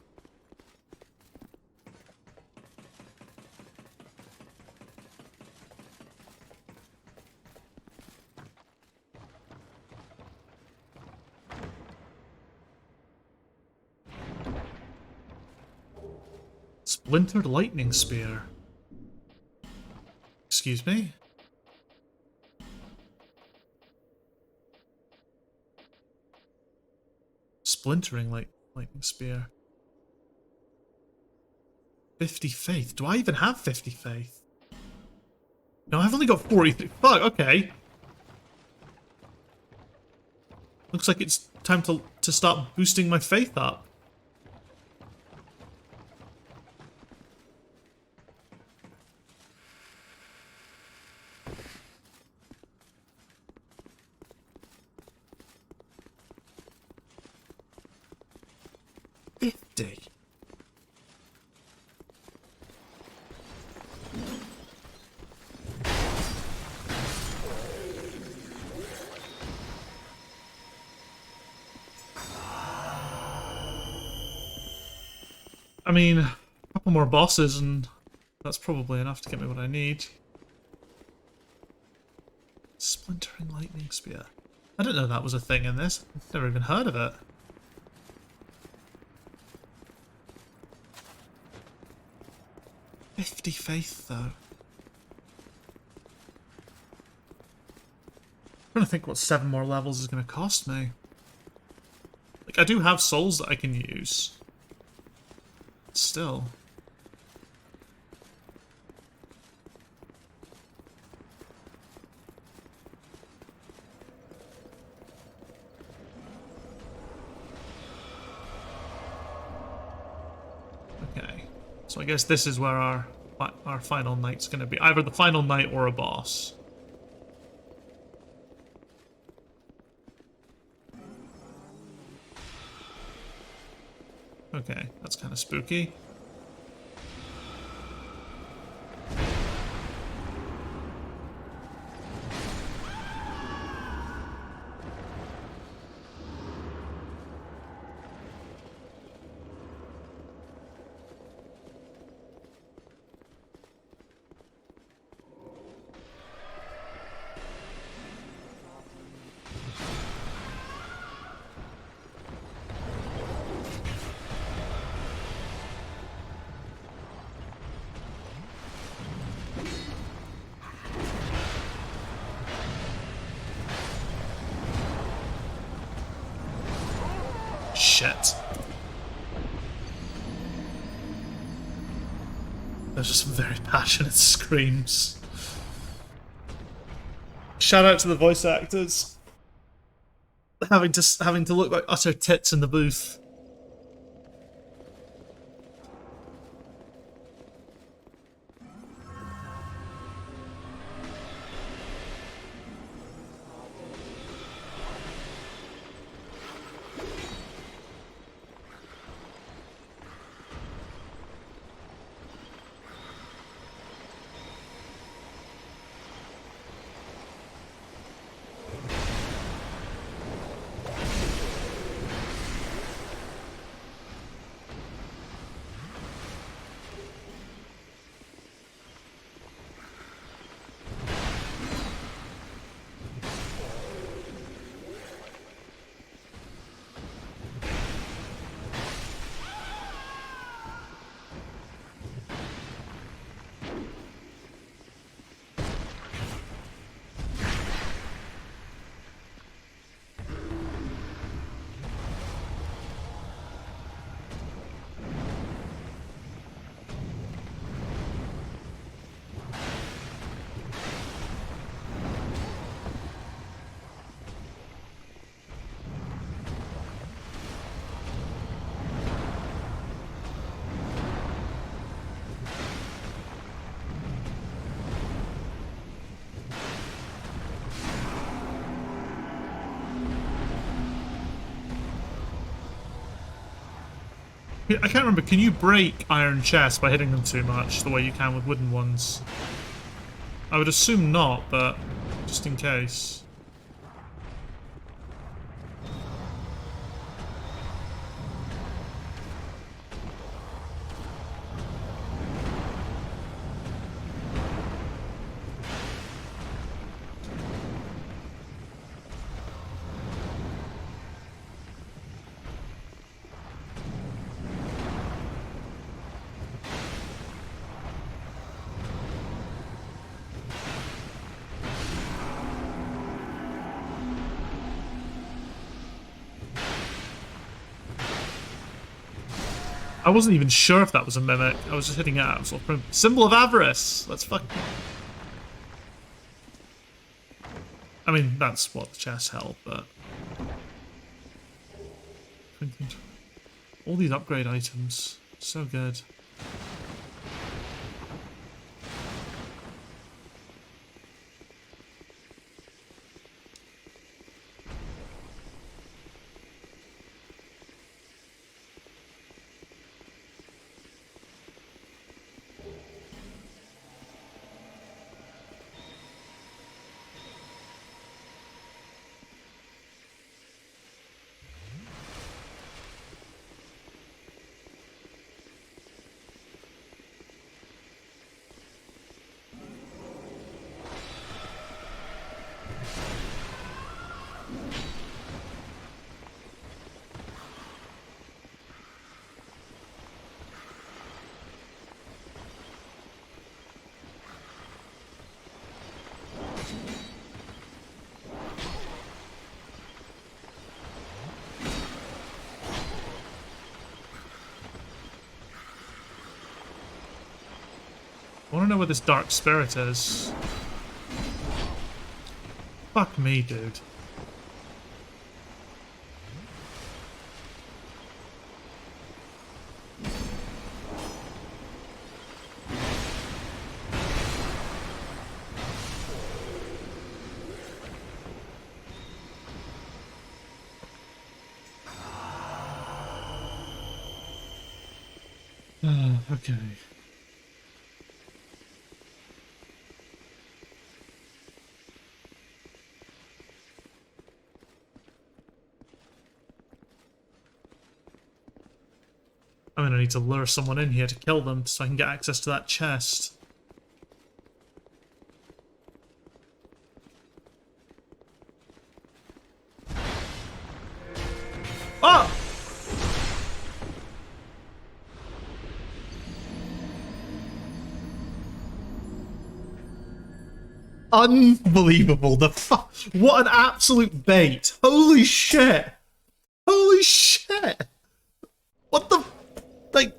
Splintered lightning spear. Excuse me? Splintering lightning spear. 50 faith. Do I even have 50 faith? No, I've only got 43. Fuck, okay. Looks like it's time to start boosting my faith up. I mean, a couple more bosses and that's probably enough to get me what I need. Splintering lightning spear. I didn't know that was a thing in this. I've never even heard of it. $50 faith, though. I'm trying to think what 7 more levels is going to cost me. Like, I do have souls that I can use. Still. Okay. So I guess this is where our final night's going to be. Either the final night or a boss. Okay, that's kind of spooky. Shit. Those are some very passionate screams. Shout out to the voice actors. Having to look like utter tits in the booth. I can't remember, can you break iron chests by hitting them too much, the way you can with wooden ones? I would assume not, but just in case. I wasn't even sure if that was a mimic. I was just hitting it out. Sort of symbol of avarice. Let's fuck. I mean, that's what the chest held, but all these upgrade items, so good. I want to know where this dark spirit is. Fuck me, dude. Okay. I'm gonna need to lure someone in here to kill them so I can get access to that chest. Oh! Unbelievable. What an absolute bait. Holy shit. Holy shit. What the... Like...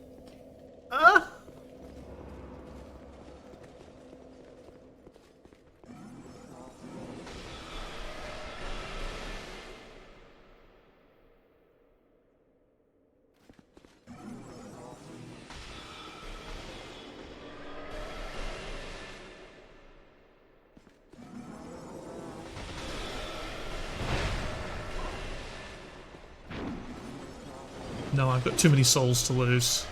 No, I've got too many souls to lose.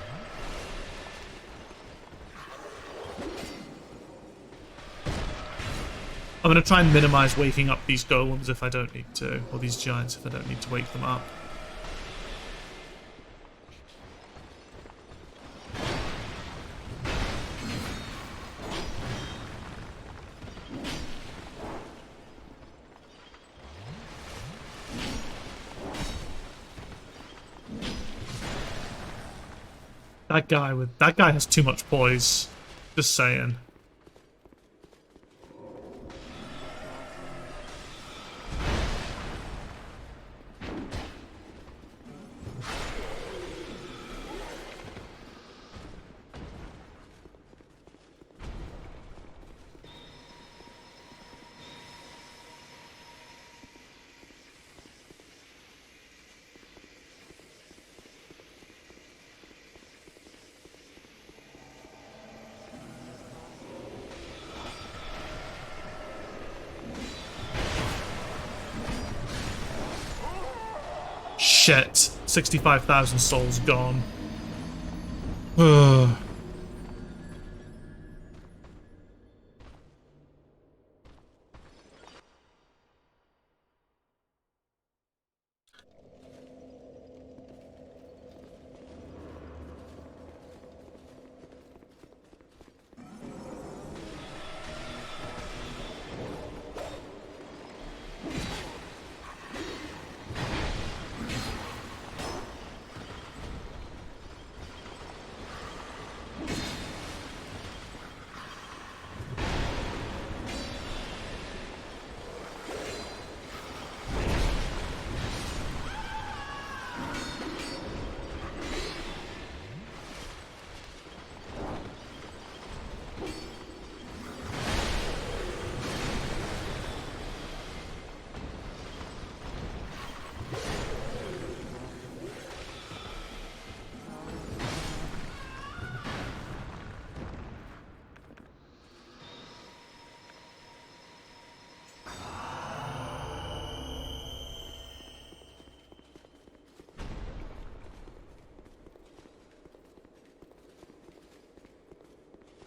I'm going to try and minimize waking up these golems if I don't need to, or these giants if I don't need to wake them up. That guy has too much poise. Just saying. Shit. 65,000 souls gone. Ugh.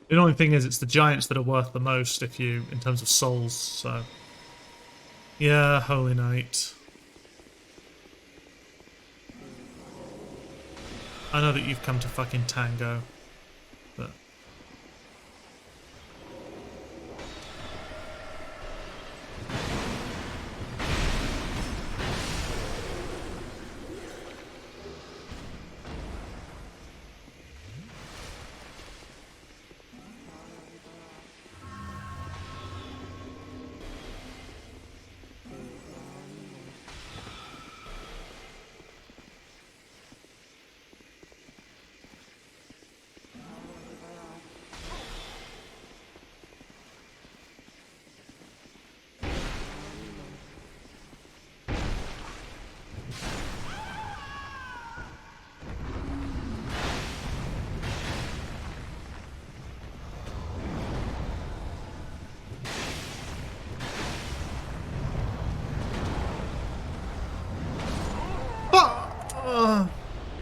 The only thing is, it's the giants that are worth the most if you, in terms of souls, so... Yeah, Holy Knight. I know that you've come to fucking tango, but...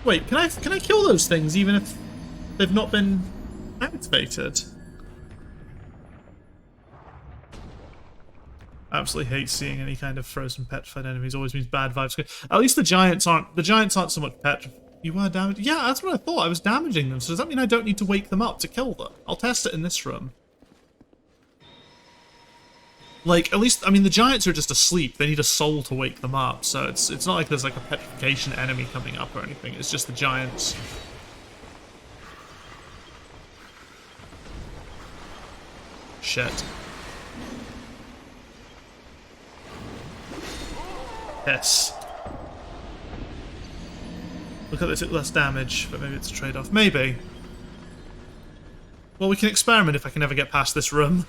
Wait, can I kill those things even if they've not been activated? I absolutely hate seeing any kind of frozen petrified enemies. Always means bad vibes. At least the giants aren't. The giants aren't so much petrified. You were damaged. Yeah, that's what I thought. I was damaging them. So does that mean I don't need to wake them up to kill them? I'll test it in this room. Like, at least, I mean, the giants are just asleep. They need a soul to wake them up. So it's not like there's like a petrification enemy coming up or anything. It's just the giants. Shit. Yes. Look at this, it less damage, but maybe it's a trade-off. Maybe. Well, we can experiment if I can ever get past this room.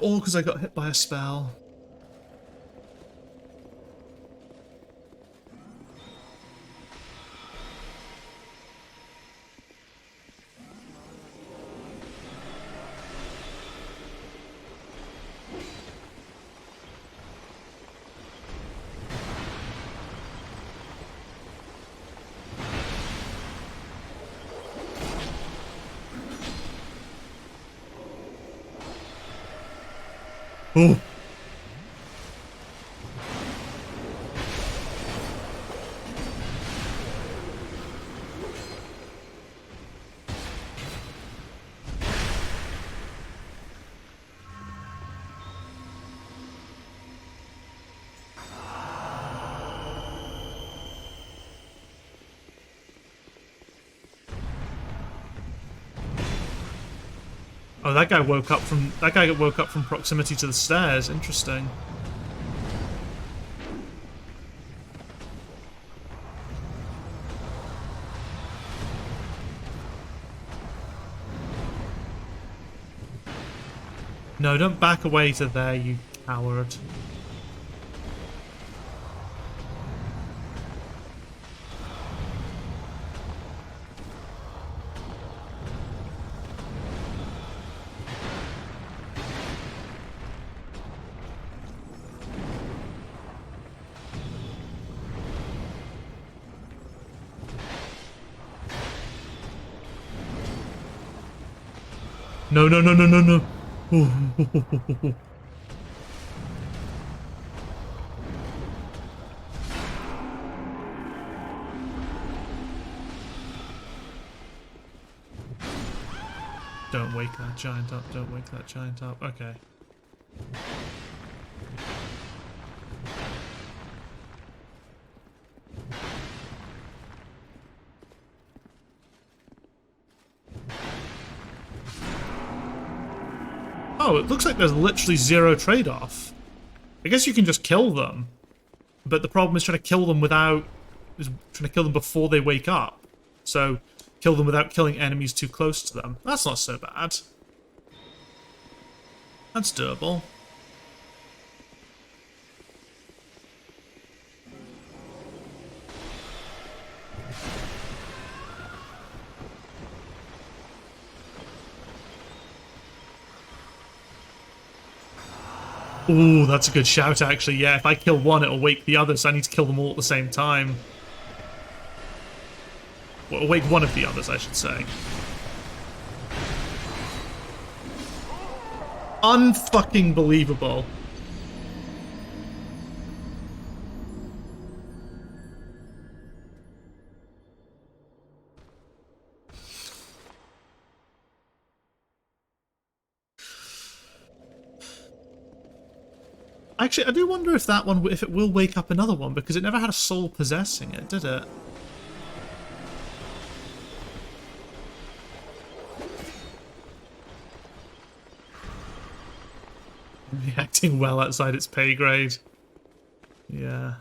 All because I got hit by a spell. Oh. Oh, that guy woke up from proximity to the stairs. Interesting. No, don't back away to there, you coward. No, no, no, no, no, no. Ooh. Don't wake that giant up, don't wake that giant up. Okay. Oh, it looks like there's literally zero trade-off. I guess you can just kill them. But the problem is trying to kill them before they wake up. So, kill them without killing enemies too close to them. That's not so bad. That's doable. Ooh, that's a good shout, actually. Yeah, if I kill one, it'll wake the others. So I need to kill them all at the same time. Well, wake one of the others, I should say. Unfucking believable. Actually, I do wonder if that one, if it will wake up another one, because it never had a soul possessing it, did it? Reacting well outside its pay grade. Yeah.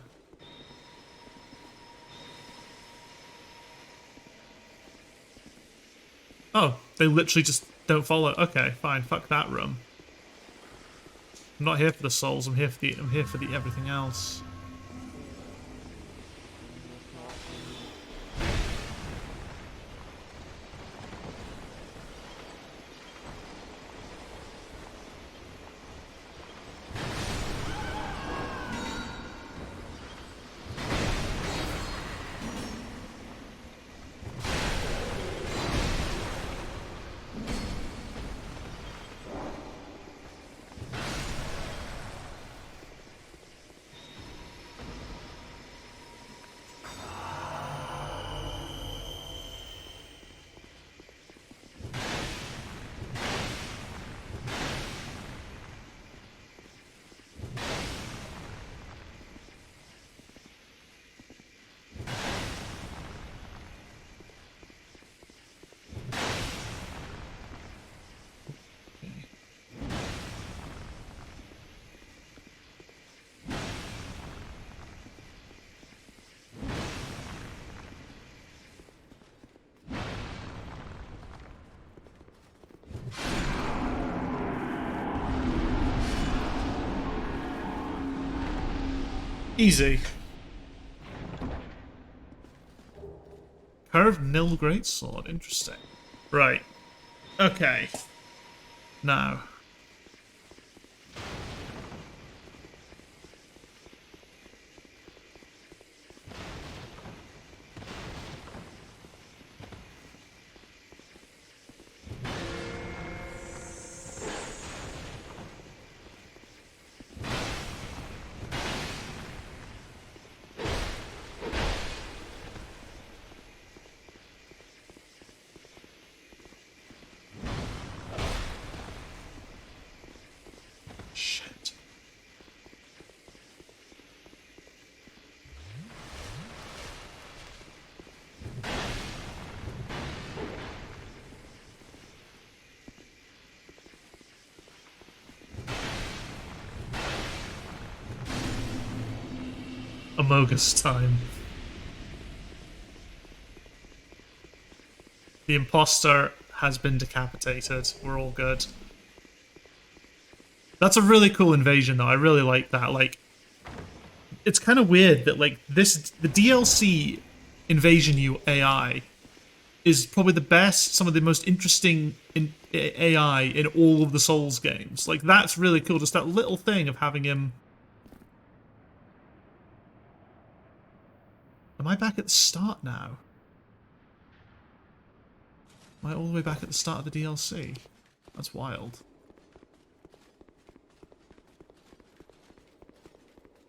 Oh, they literally just don't follow. Okay, fine. Fuck that room. I'm not here for the souls. I'm here for the everything else. Easy. Curved nil greatsword. Interesting. Right. Okay. Now. Amogus time. The imposter has been decapitated. We're all good. That's a really cool invasion, though. I really like that. Like, it's kind of weird that, like, the DLC Invasion U AI is probably the best, some of the most interesting AI in all of the Souls games. Like, that's really cool. Just that little thing of having him... Am I back at the start now? Am I all the way back at the start of the DLC? That's wild.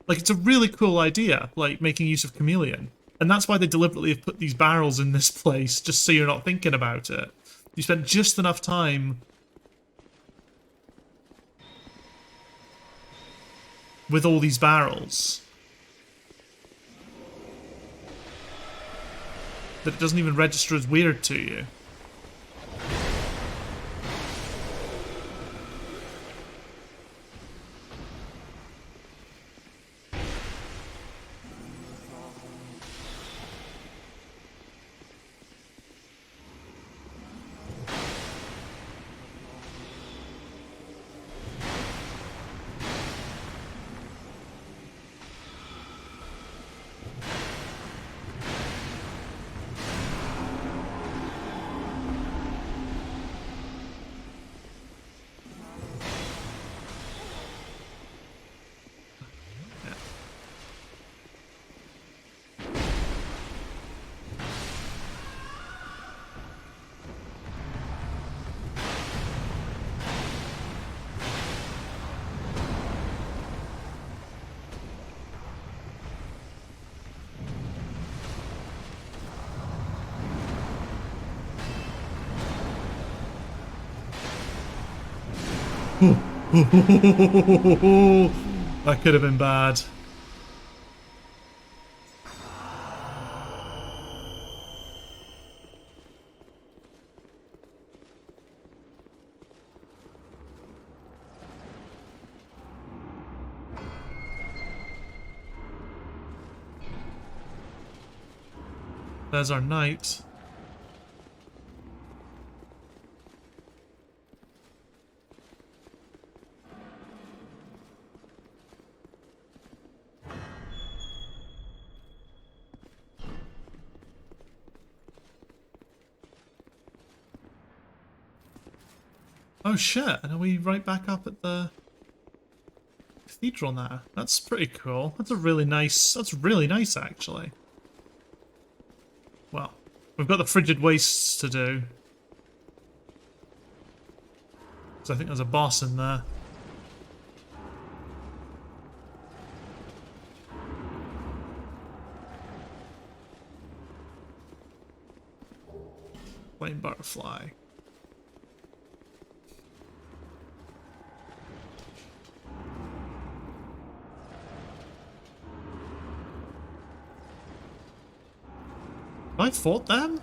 Like, it's a really cool idea, like, making use of Chameleon. And that's why they deliberately have put these barrels in this place, just so you're not thinking about it. You spent just enough time with all these barrels that it doesn't even register as weird to you. That could have been bad. There's our knight. Oh shit, and are we right back up at the cathedral now? That's pretty cool. That's really nice actually. Well, we've got the Frigid Wastes to do. So I think there's a boss in there. Flame butterfly. Have I fought them?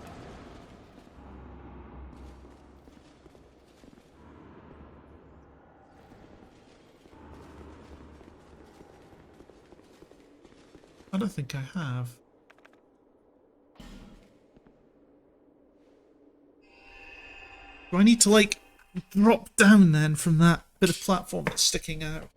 I don't think I have. Do I need to, like, drop down then from that bit of platform that's sticking out?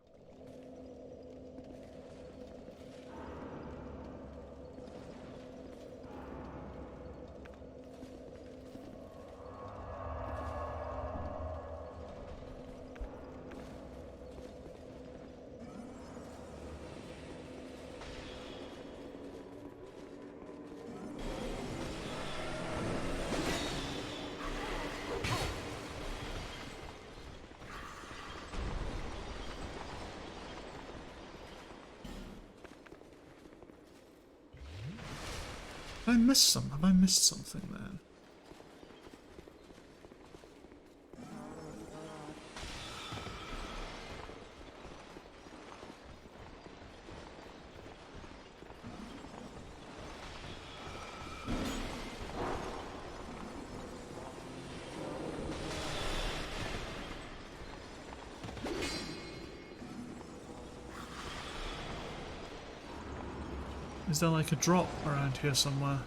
Have I missed some? Have I missed something then? Is there like a drop around here somewhere?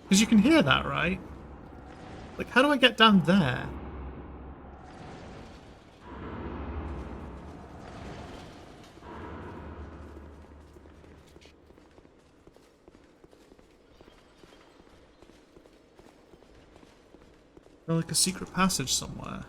Because you can hear that, right? Like, how do I get down there? Is there like a secret passage somewhere?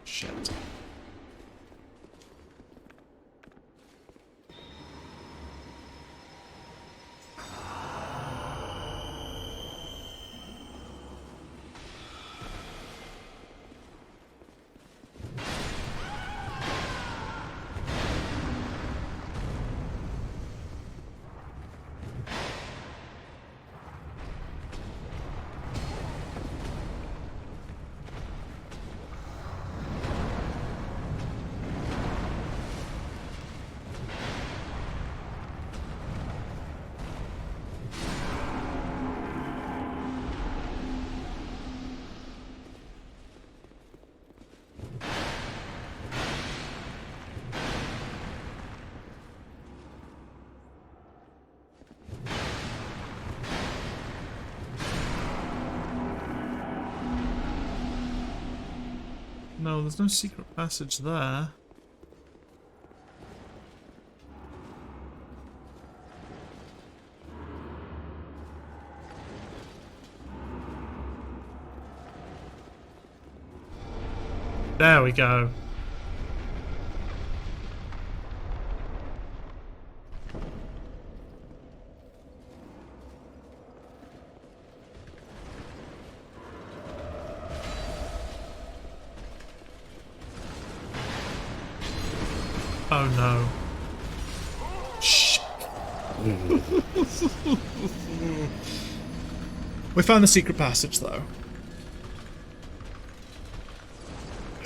Shit. No, there's no secret passage there. There we go. Oh no. Shh. We found the secret passage though.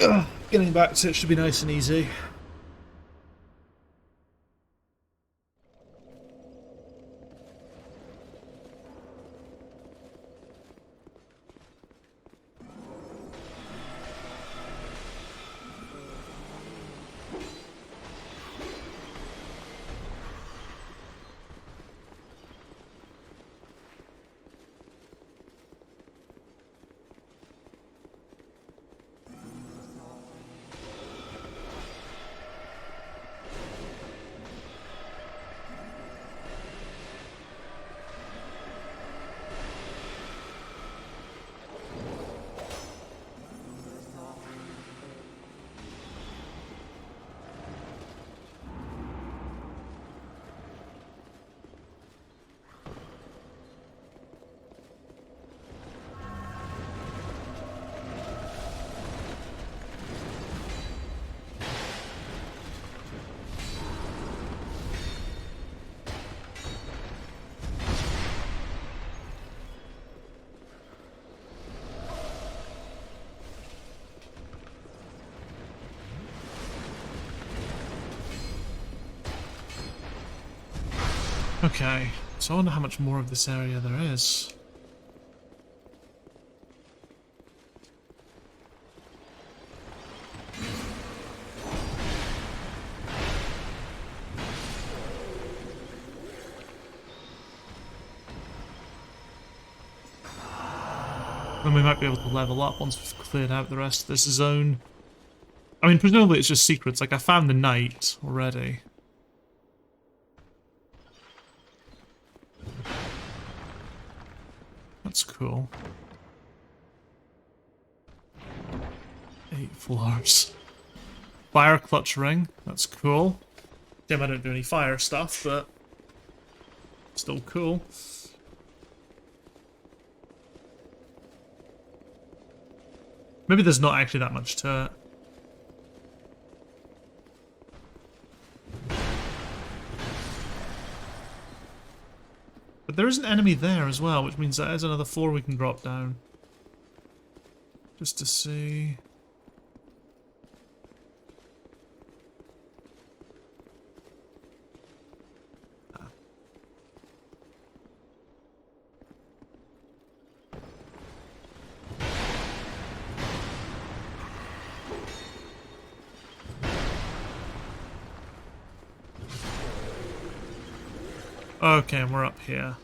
Ugh, getting back to it should be nice and easy. Okay, so I wonder how much more of this area there is. Then we might be able to level up once we've cleared out the rest of this zone. I mean, presumably it's just secrets. Like, I found the knight already. That's cool. 8 floors. Fire clutch ring. That's cool. Damn, I don't do any fire stuff, but still cool. Maybe there's not actually that much to it. But there is an enemy there as well, which means that is another 4 we can drop down. Just to see... Okay, and we're up here.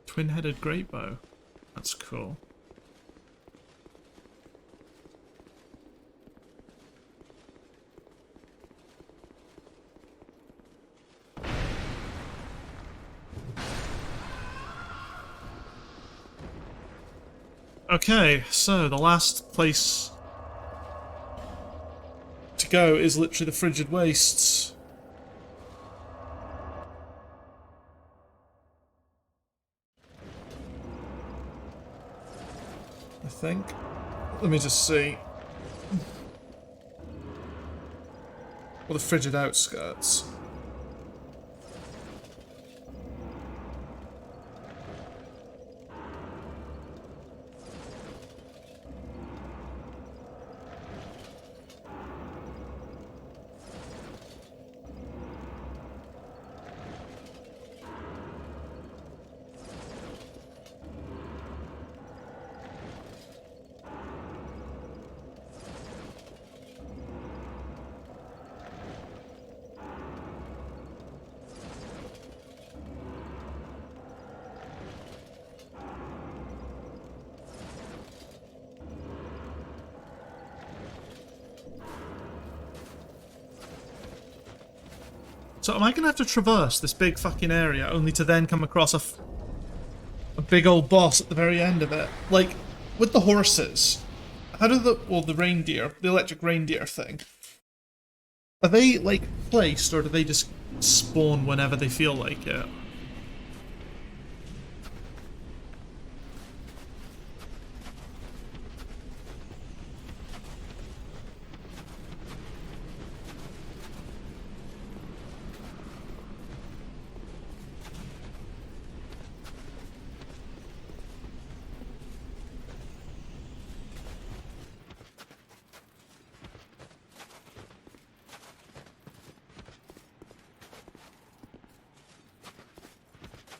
Twin-headed great bow. That's cool. Okay, so the last place to go is literally the Frigid Wastes. I think. Let me just see. Or the Frigid Outskirts. So am I gonna have to traverse this big fucking area only to then come across a big old boss at the very end of it? Like, with the horses, how do the reindeer, the electric reindeer thing, are they, like, placed or do they just spawn whenever they feel like it?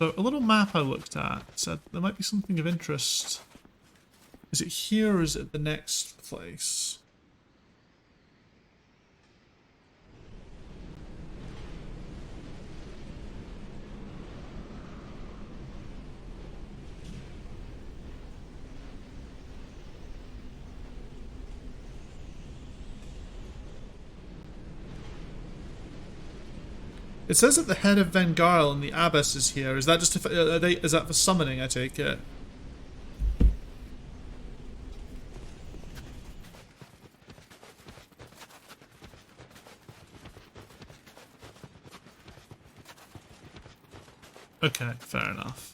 So a little map I looked at said there might be something of interest. Is it here or is it the next place? It says that the head of Vengarl and the Abbess is here. Is that just is that for summoning, I take it? Okay, fair enough.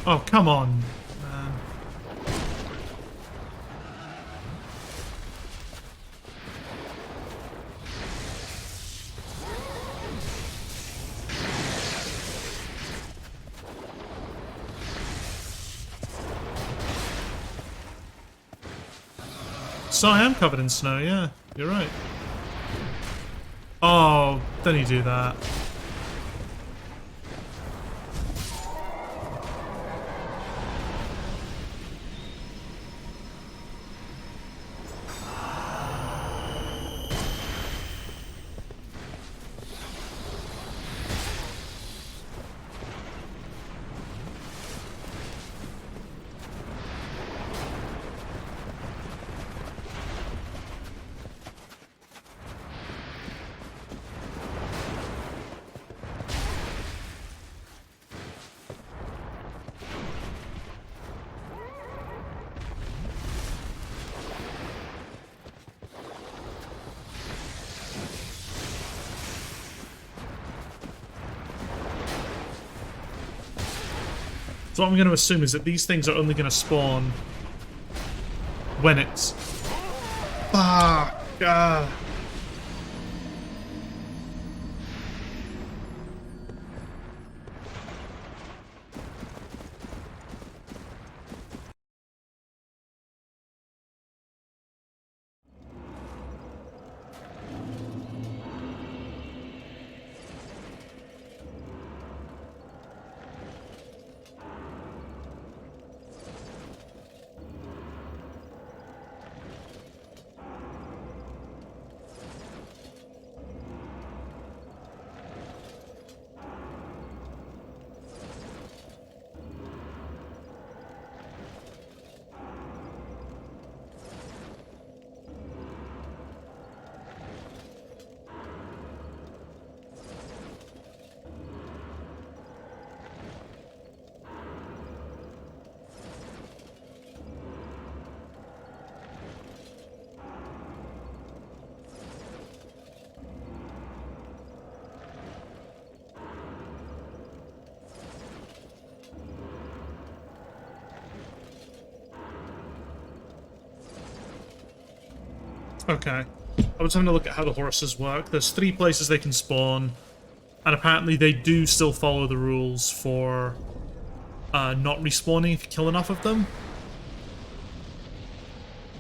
Oh, come on, man. So I am covered in snow, yeah. You're right. Oh, don't you do that. So what I'm going to assume is that these things are only going to spawn when it's... Fuck! Okay. I was having a look at how the horses work. There's 3 places they can spawn, and apparently they do still follow the rules for not respawning if you kill enough of them.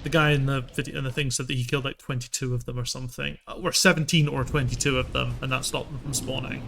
The guy in the video, in the thing, said that he killed like 22 of them or something, or 17 or 22 of them, and that stopped them from spawning.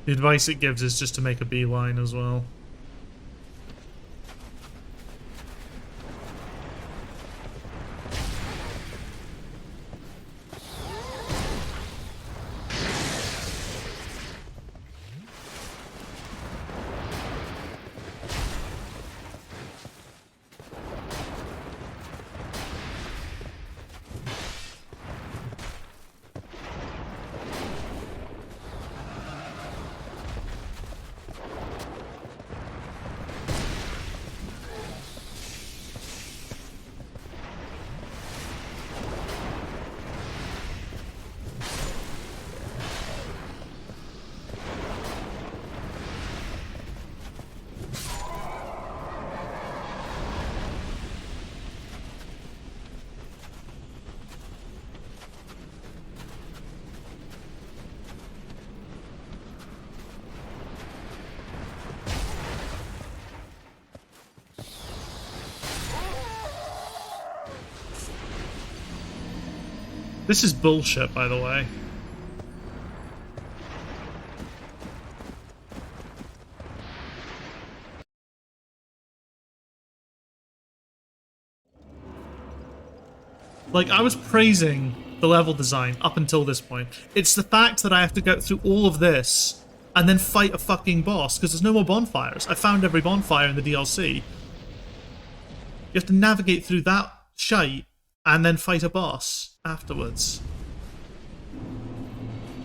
The advice it gives is just to make a beeline as well. This is bullshit, by the way. Like, I was praising the level design up until this point. It's the fact that I have to go through all of this and then fight a fucking boss, because there's no more bonfires. I found every bonfire in the DLC. You have to navigate through that shite and then fight a boss afterwards.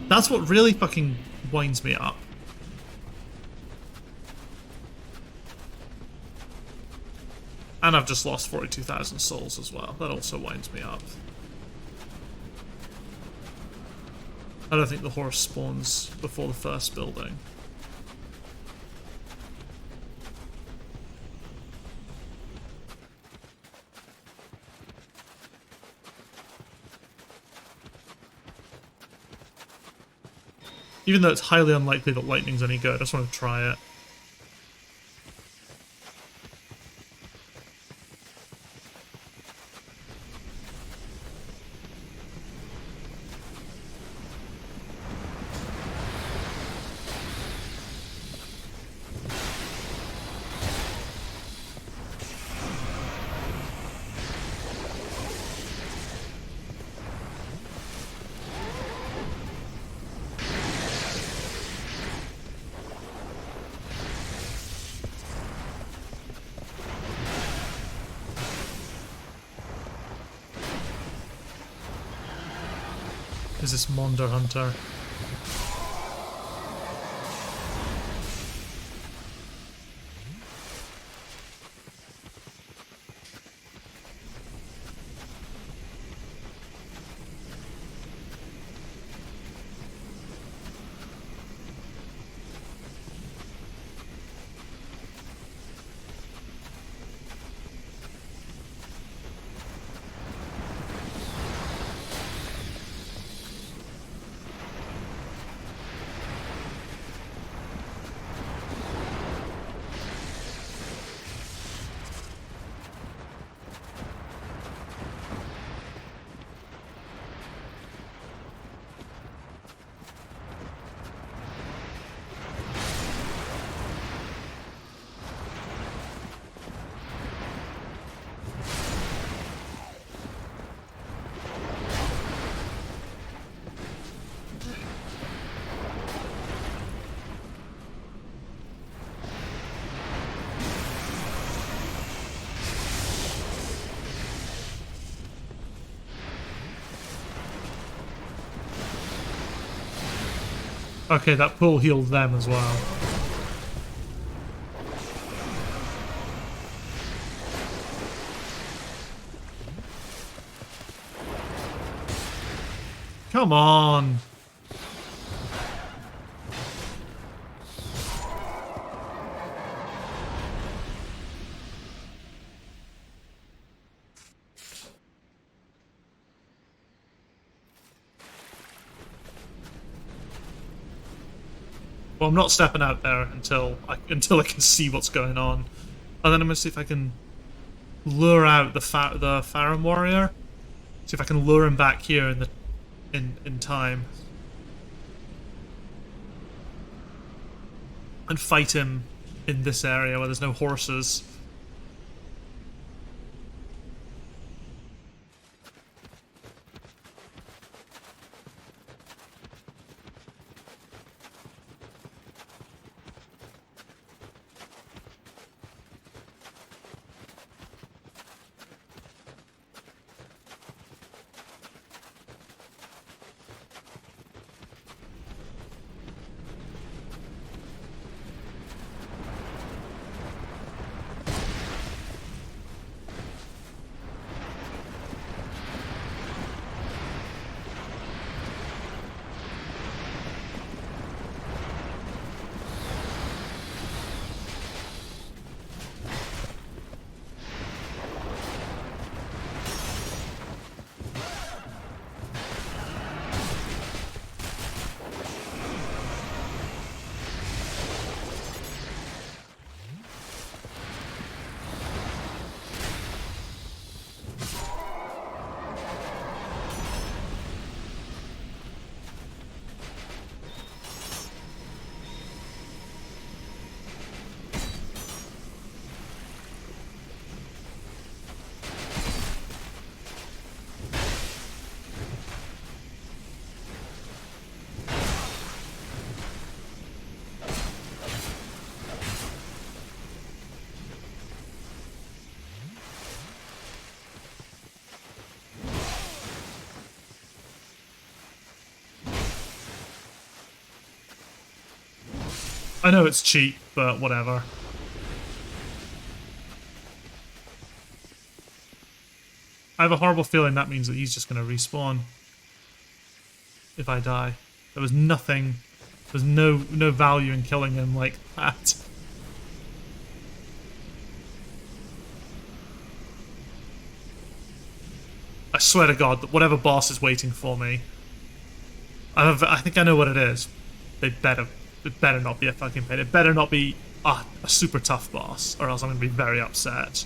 That's what really fucking winds me up. And I've just lost 42,000 souls as well. That also winds me up. I don't think the horse spawns before the first building. Even though it's highly unlikely that lightning's any good, I just want to try it. Is this Monder Hunter? Okay, that pool healed them as well. Come on! Well, I'm not stepping out there until I can see what's going on, and then I'm gonna see if I can lure out the Farum warrior. See if I can lure him back here in time, and fight him in this area where there's no horses. I know it's cheap, but whatever. I have a horrible feeling that means that he's just going to respawn if I die. There was nothing, there's no value in killing him like that. I swear to God that whatever boss is waiting for me, I think I know what it is. It better not be a fucking pain. It better not be a super tough boss, or else I'm going to be very upset.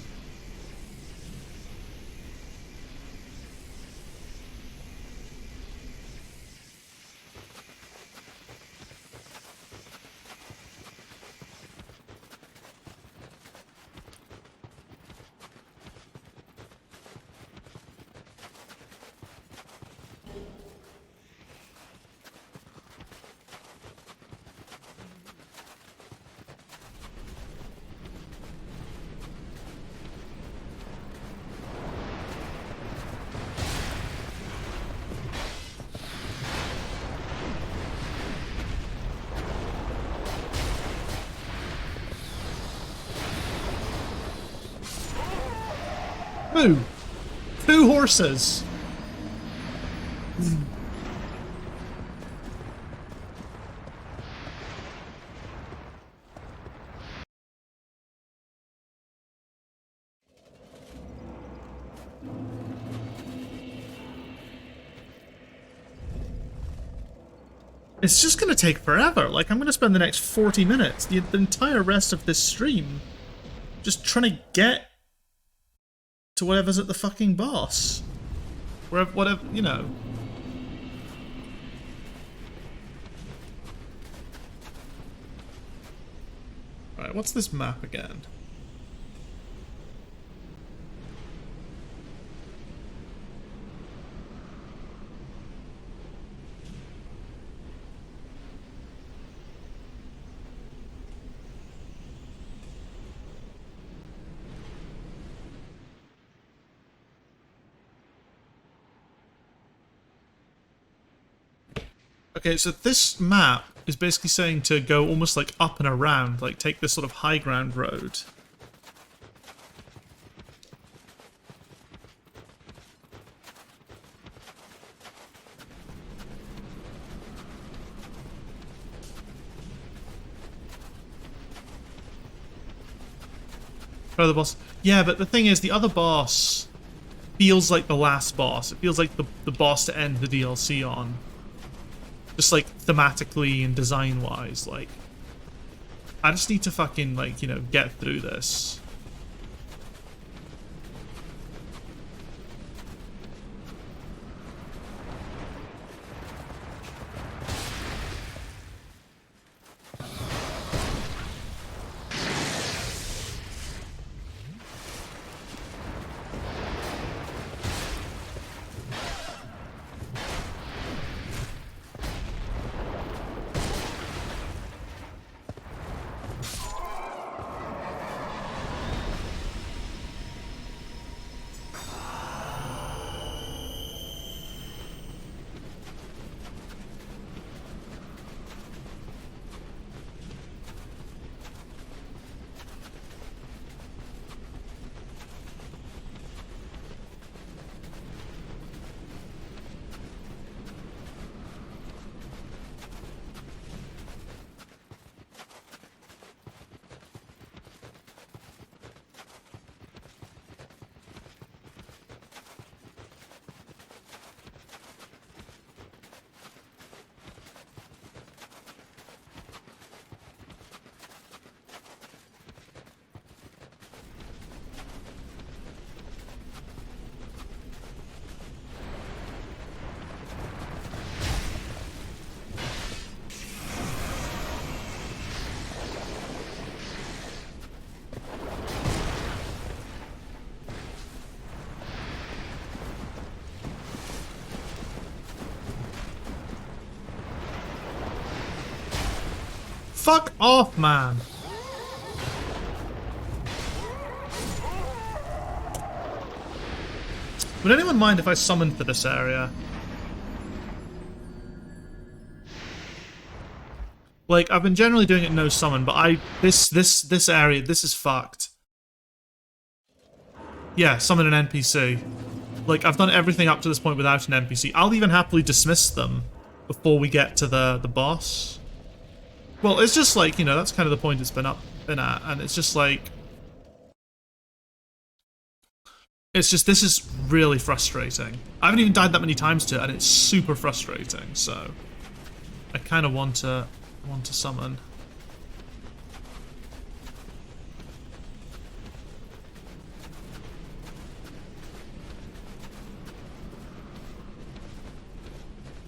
Ooh, 2 horses. It's just gonna take forever. Like, I'm gonna spend the next 40 minutes, the entire rest of this stream, just trying to get to whatever's at the fucking boss. Whatever, you know. Right, what's this map again? Okay, so this map is basically saying to go almost like up and around, like take this sort of high ground road. The boss. Yeah, but the thing is, the other boss feels like the last boss. It feels like the boss to end the DLC on. Just like thematically and design-wise, like I just need to fucking like, you know, get through this. Fuck off, man. Would anyone mind if I summoned for this area? Like, I've been generally doing it no summon, but this area, this is fucked. Yeah, summon an NPC. Like, I've done everything up to this point without an NPC. I'll even happily dismiss them before we get to the boss. Well, it's just like, you know, that's kind of the point it's been at, and it's just like... It's just, this is really frustrating. I haven't even died that many times to it, and it's super frustrating, so... I kind of want to summon.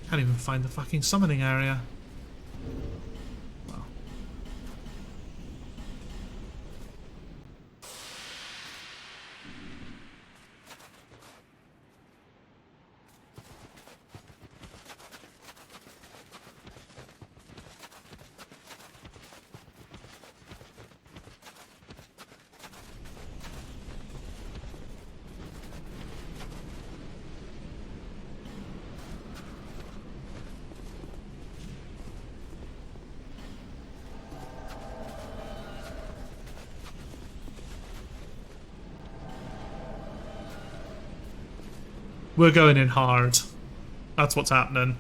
Can't even find the fucking summoning area. Wow. We're going in hard. That's what's happening.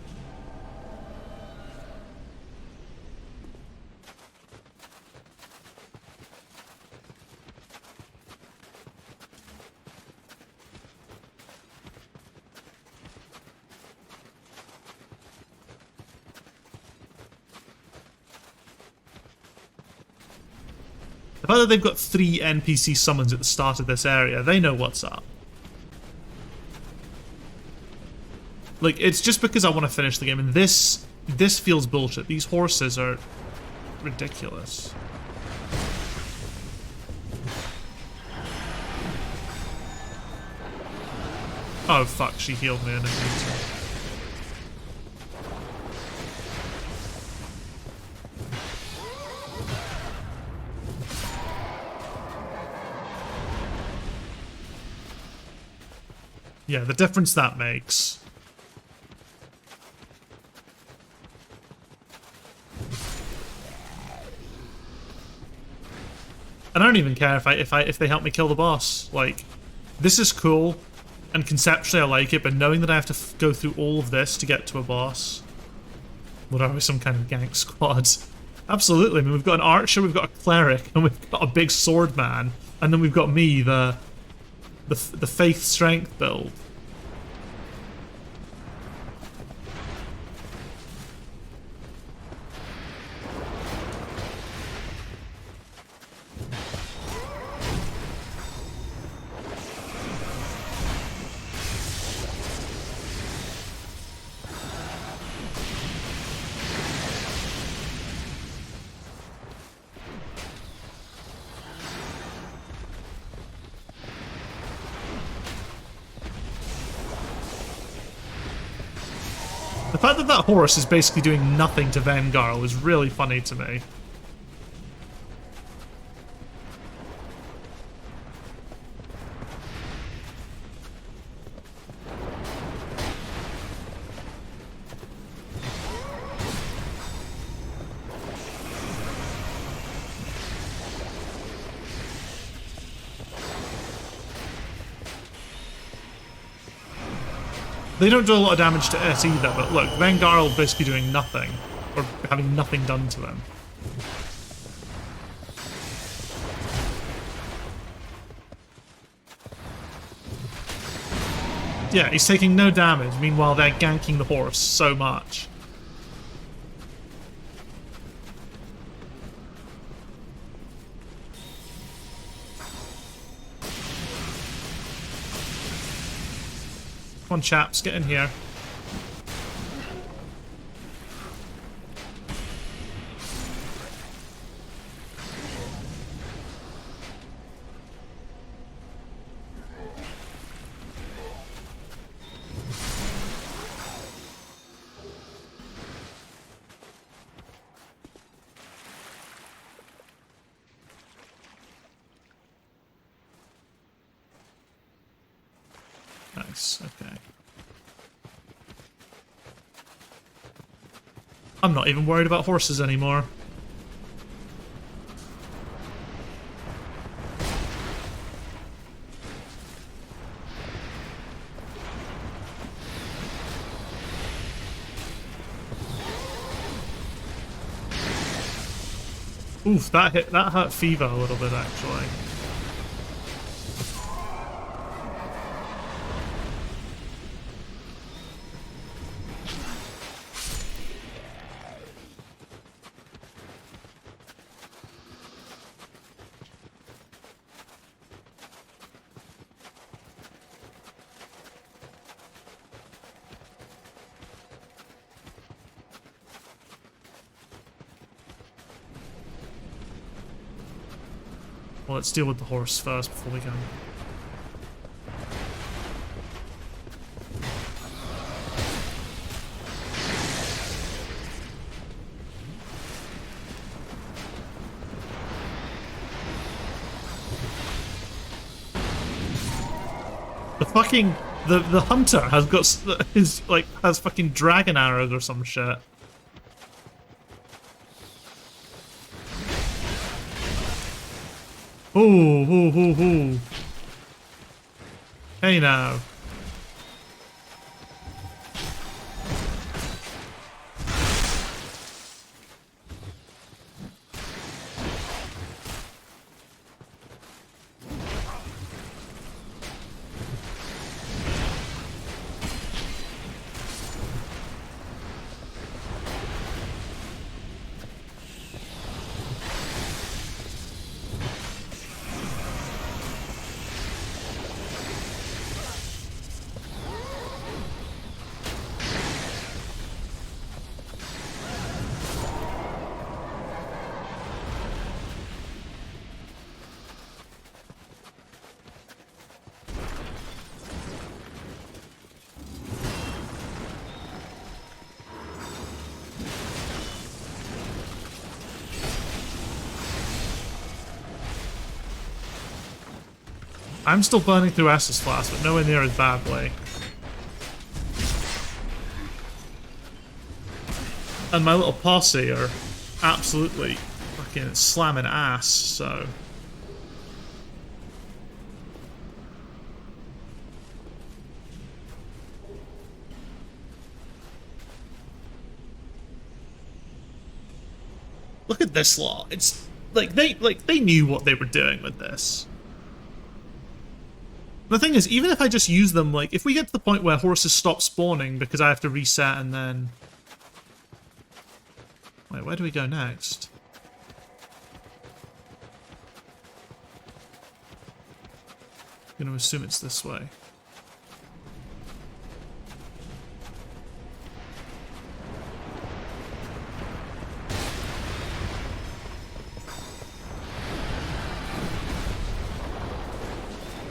The fact that they've got 3 NPC summons at the start of this area, they know what's up. Like, it's just because I want to finish the game, and this feels bullshit. These horses are ridiculous. Oh fuck, she healed me in a minute. Yeah, the difference that makes. And I don't even care if they help me kill the boss. Like, this is cool, and conceptually I like it, but knowing that I have to go through all of this to get to a boss, what are we, some kind of gank squad? Absolutely. I mean, we've got an archer, we've got a cleric, and we've got a big sword man, and then we've got me, the faith strength build. The fact that that horse is basically doing nothing to Vangarl is really funny to me. They don't do a lot of damage to it either, but look, Vangarl basically doing nothing, or having nothing done to him. Yeah, he's taking no damage, meanwhile they're ganking the horse so much. Come on, chaps, get in here. Nice, okay. I'm not even worried about horses anymore. Oof, that hurt Fever a little bit actually. Well, let's deal with the horse first before we go. The fucking the hunter has got has fucking dragon arrows or some shit. Ooh, ooh, ooh, ooh. Hey now. I'm still burning through Estus Flask, but nowhere near as badly. And my little posse are absolutely fucking slamming ass, so... Look at this lot. It's like they knew what they were doing with this. The thing is, even if I just use them, like, if we get to the point where horses stop spawning because I have to reset and then... Wait, where do we go next? I'm gonna assume it's this way.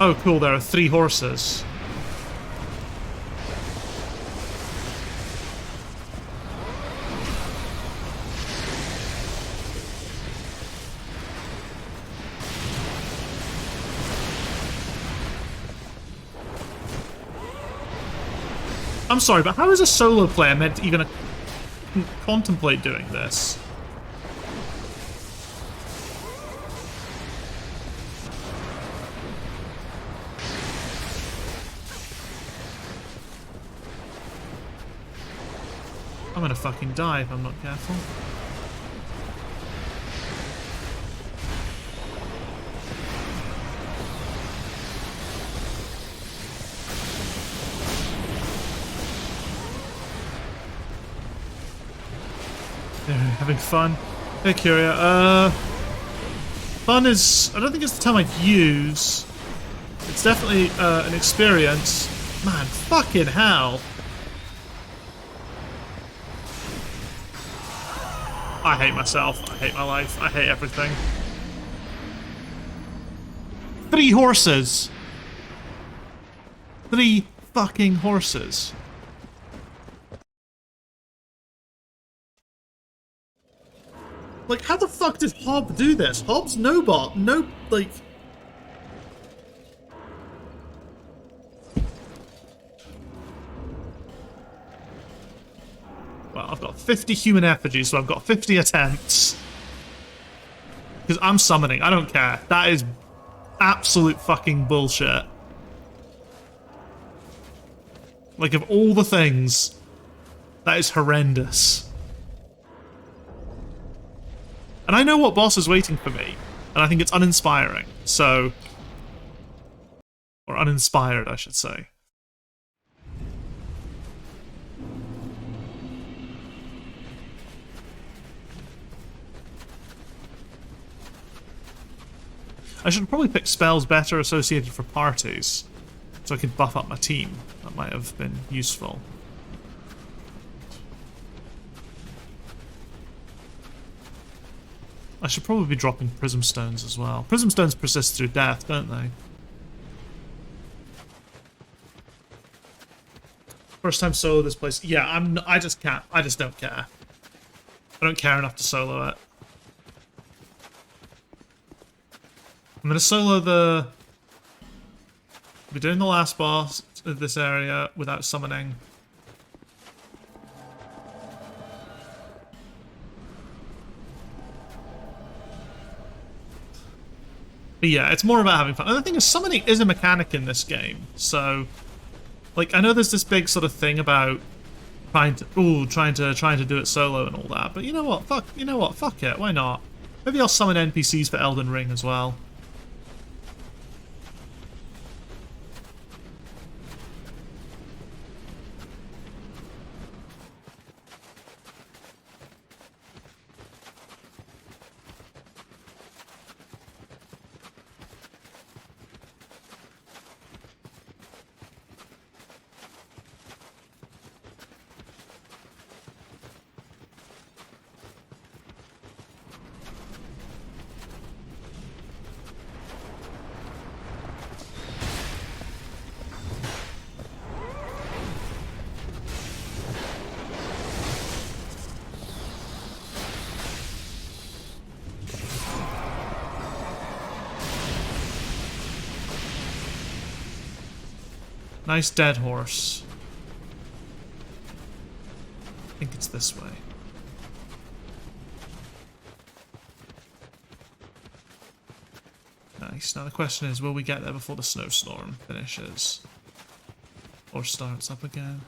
Oh, cool, there are 3 horses. I'm sorry, but how is a solo player meant to even contemplate doing this? I'm gonna fucking die if I'm not careful. They're having fun. Hey, Curia. Fun is... I don't think it's the term I'd use. It's definitely an experience. Man, fucking hell. I hate myself. I hate my life. I hate everything. 3 horses. 3 fucking horses. Like, how the fuck did Hob do this? Hob's no bot. No, like... Well, I've got 50 human effigies, so I've got 50 attempts. Because I'm summoning, I don't care. That is absolute fucking bullshit. Like, of all the things, that is horrendous. And I know what boss is waiting for me, and I think it's uninspiring, so... Or uninspired, I should say. I should probably pick spells better associated for parties, so I could buff up my team. That might have been useful. I should probably be dropping Prism Stones as well. Prism Stones persist through death, don't they? First time solo this place. Yeah, I just can't. I just don't care. I don't care enough to solo it. I'm gonna solo the... We're doing the last boss of this area without summoning. But yeah, it's more about having fun. And the thing is, summoning is a mechanic in this game, so... Like, I know there's this big sort of thing about trying to do it solo and all that, but you know what? Fuck it, why not? Maybe I'll summon NPCs for Elden Ring as well. Nice dead horse. I think it's this way. Nice. Now the question is, will we get there before the snowstorm finishes? Or starts up again?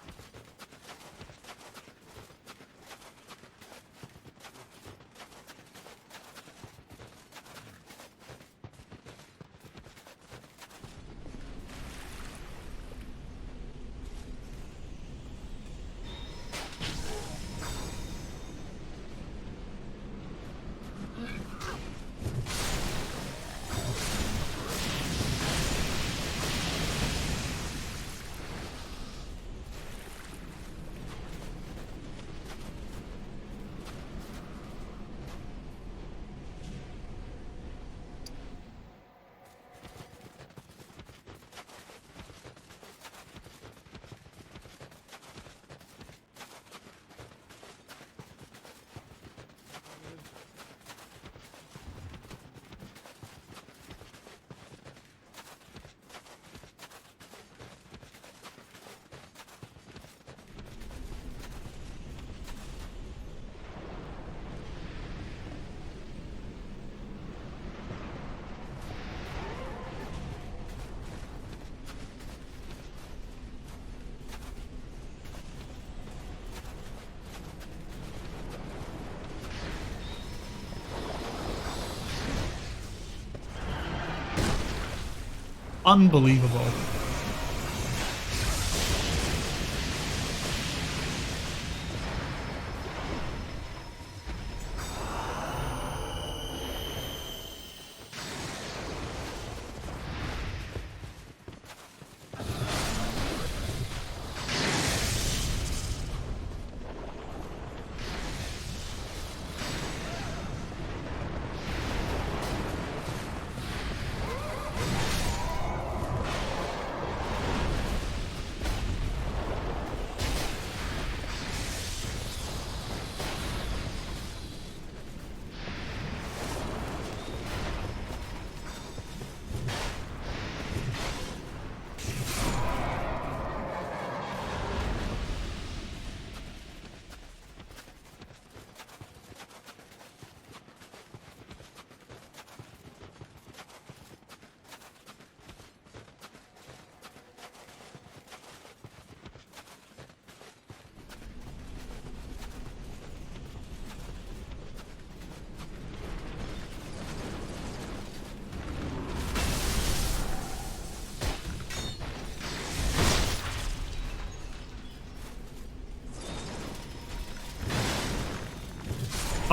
Unbelievable.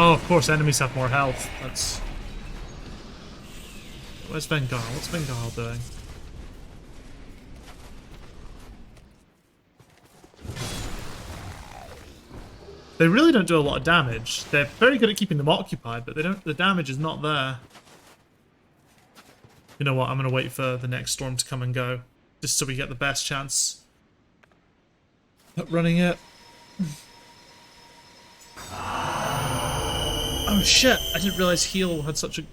Oh, of course, enemies have more health. That's... Where's Vengar? What's Vengar doing? They really don't do a lot of damage. They're very good at keeping them occupied, but they don't. The damage is not there. You know what? I'm gonna wait for the next storm to come and go, just so we get the best chance at running it. Oh shit! I didn't realize heal had such a...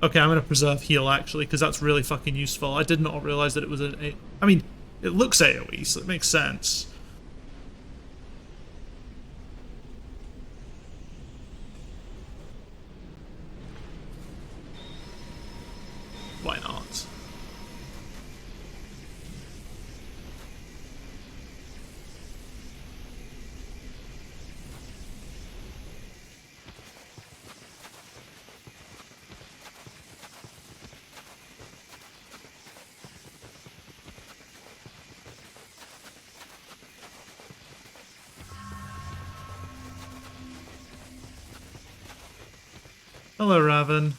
Okay, I'm gonna preserve heal actually, because that's really fucking useful. I did not realize that it was an... I mean, it looks AoE, so it makes sense. Why not? Hello, Raven.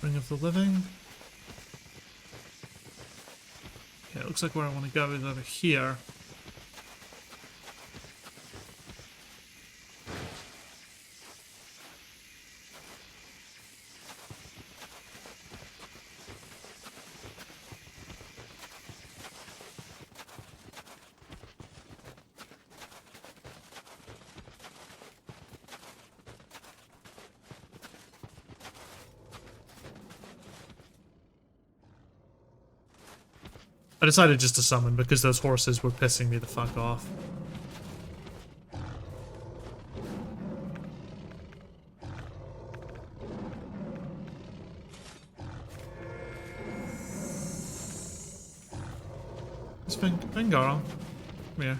Ring of the Living. Okay, it looks like where I want to go is over here. I decided just to summon because those horses were pissing me the fuck off. It's Vengar. Come here.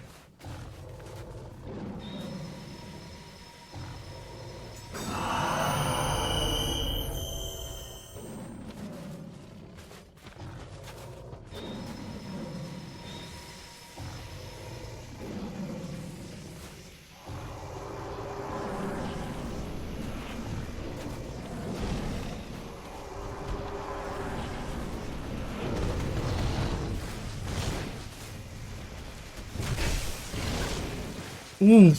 Ooh.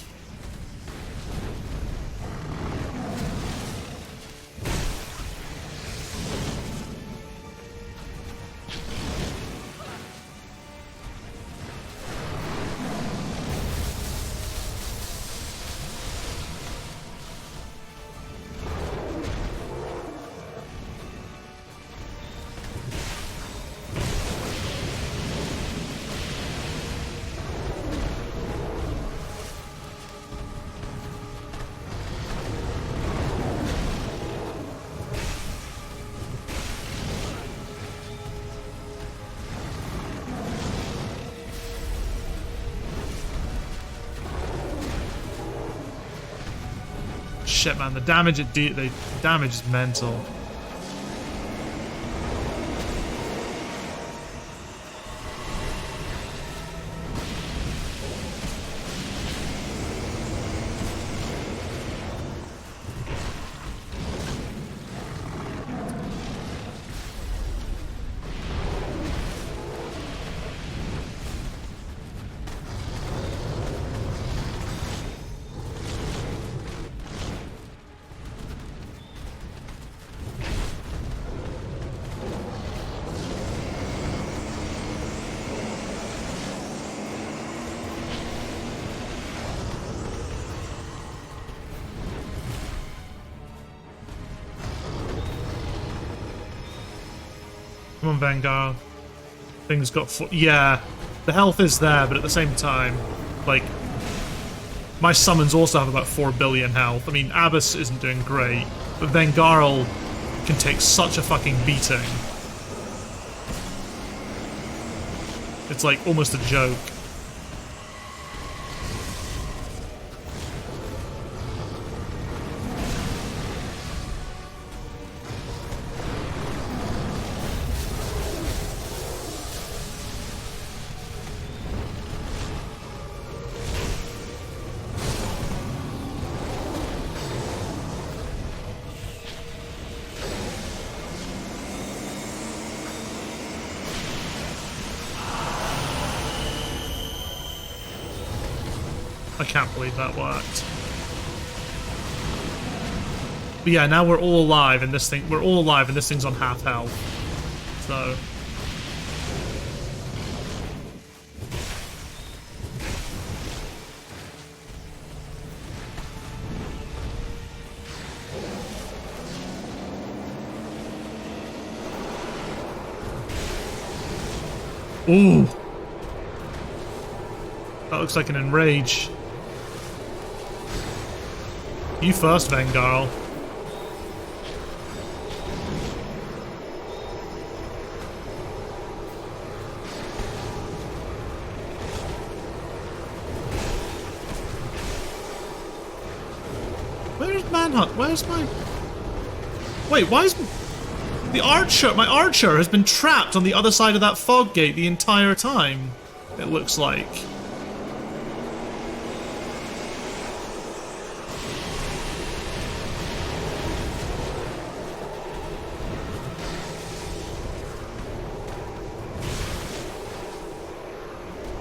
Shit, man, the damage the damage is mental. Come on, Vanguard. Things got... Yeah, the health is there, but at the same time, like, my summons also have about 4 billion health. I mean, Abyss isn't doing great, But Vengarl can take such a fucking beating. It's like almost a joke. I can't believe that worked. But yeah, now we're all alive and this thing, we're all alive and this thing's on half health. So. Ooh. That looks like an enrage. You first, Vengarl. Where's Manhunt? Where's my... Wait, why is... The archer... My archer has been trapped on the other side of that fog gate the entire time, it looks like.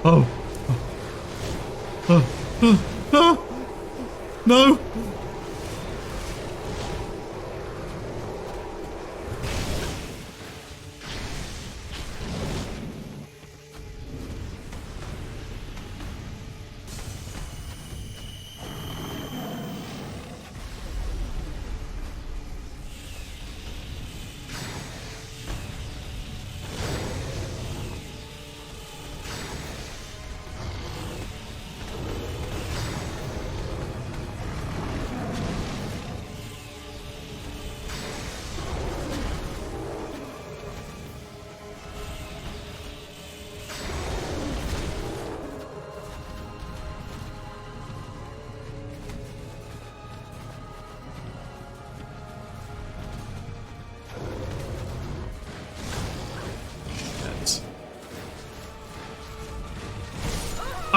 Oh. No.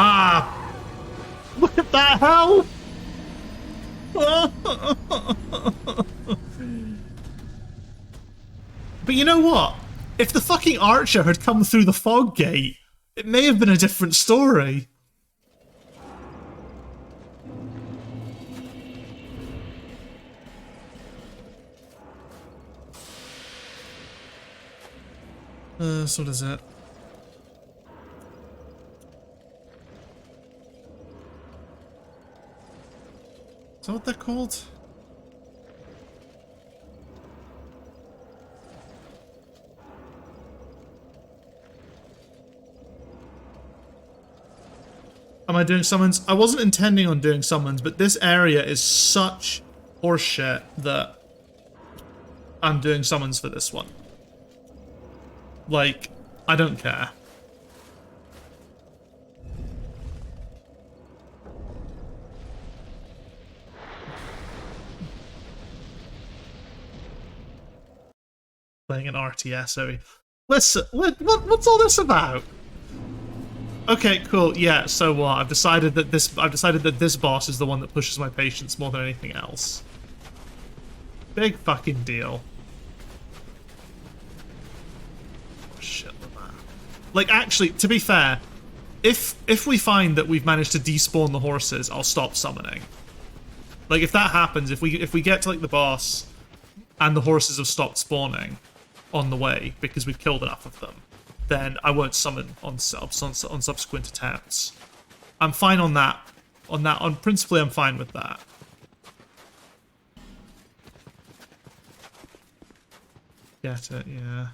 Ah! Look at that hell! But you know what? If the fucking archer had come through the fog gate, it may have been a different story. So what is it? Is that what they're called? Am I doing summons? I wasn't intending on doing summons, but this area is such horseshit that I'm doing summons for this one. Like, I don't care. Playing an RTS area. Listen, what's all this about? Okay, cool. Yeah. So what? I've decided that this boss is the one that pushes my patience more than anything else. Big fucking deal. Oh, shit, man. Like, actually, to be fair, if we find that we've managed to despawn the horses, I'll stop summoning. Like, if that happens, if we get to like the boss and the horses have stopped spawning on the way because we've killed enough of them, then I won't summon on subsequent attempts. I'm fine on that. On principally, I'm fine with that. Get it? Yeah.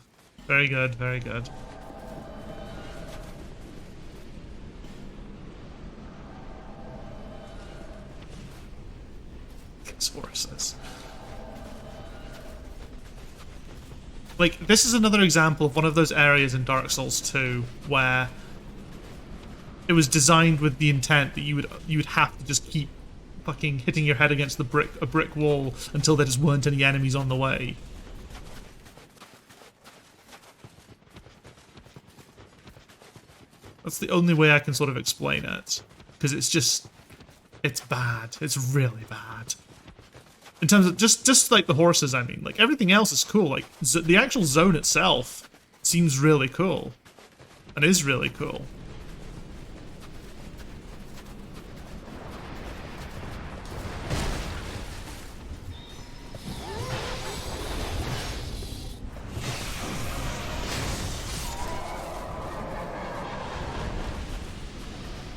Very good. Very good. These horses. Like, this is another example of one of those areas in Dark Souls 2 where it was designed with the intent that you would have to just keep fucking hitting your head against a brick wall until there just weren't any enemies on the way. That's the only way I can sort of explain it, because it's bad. It's really bad. In terms of just like the horses, I mean, like everything else is cool. Like the actual zone itself seems really cool, and is really cool.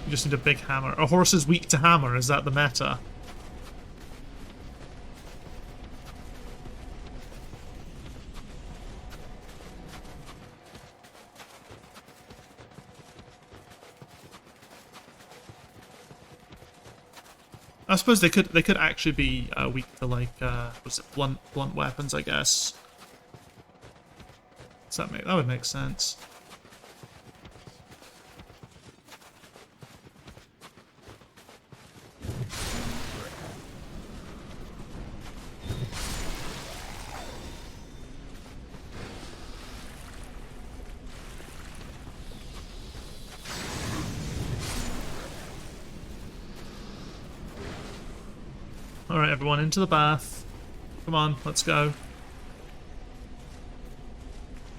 You just need a big hammer. A horse is weak to hammer. Is that the meta? I suppose they could actually be weak to like what's it, blunt weapons, I guess. Does that would make sense. Alright, everyone, into the bath. Come on, let's go.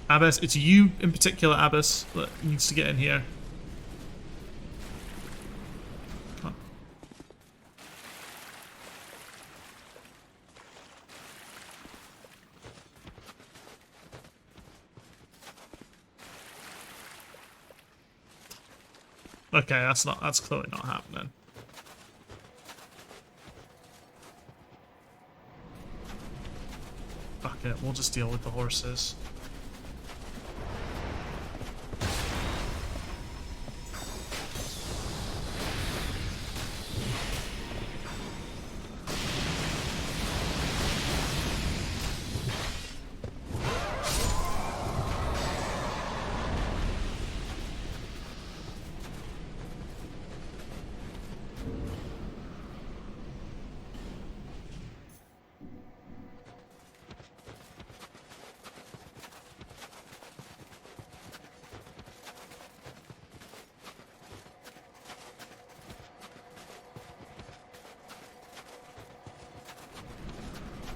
Abbas, it's you in particular, Abbas, that needs to get in here. Come on. Okay, that's clearly not happening. Fuck it, we'll just deal with the horses.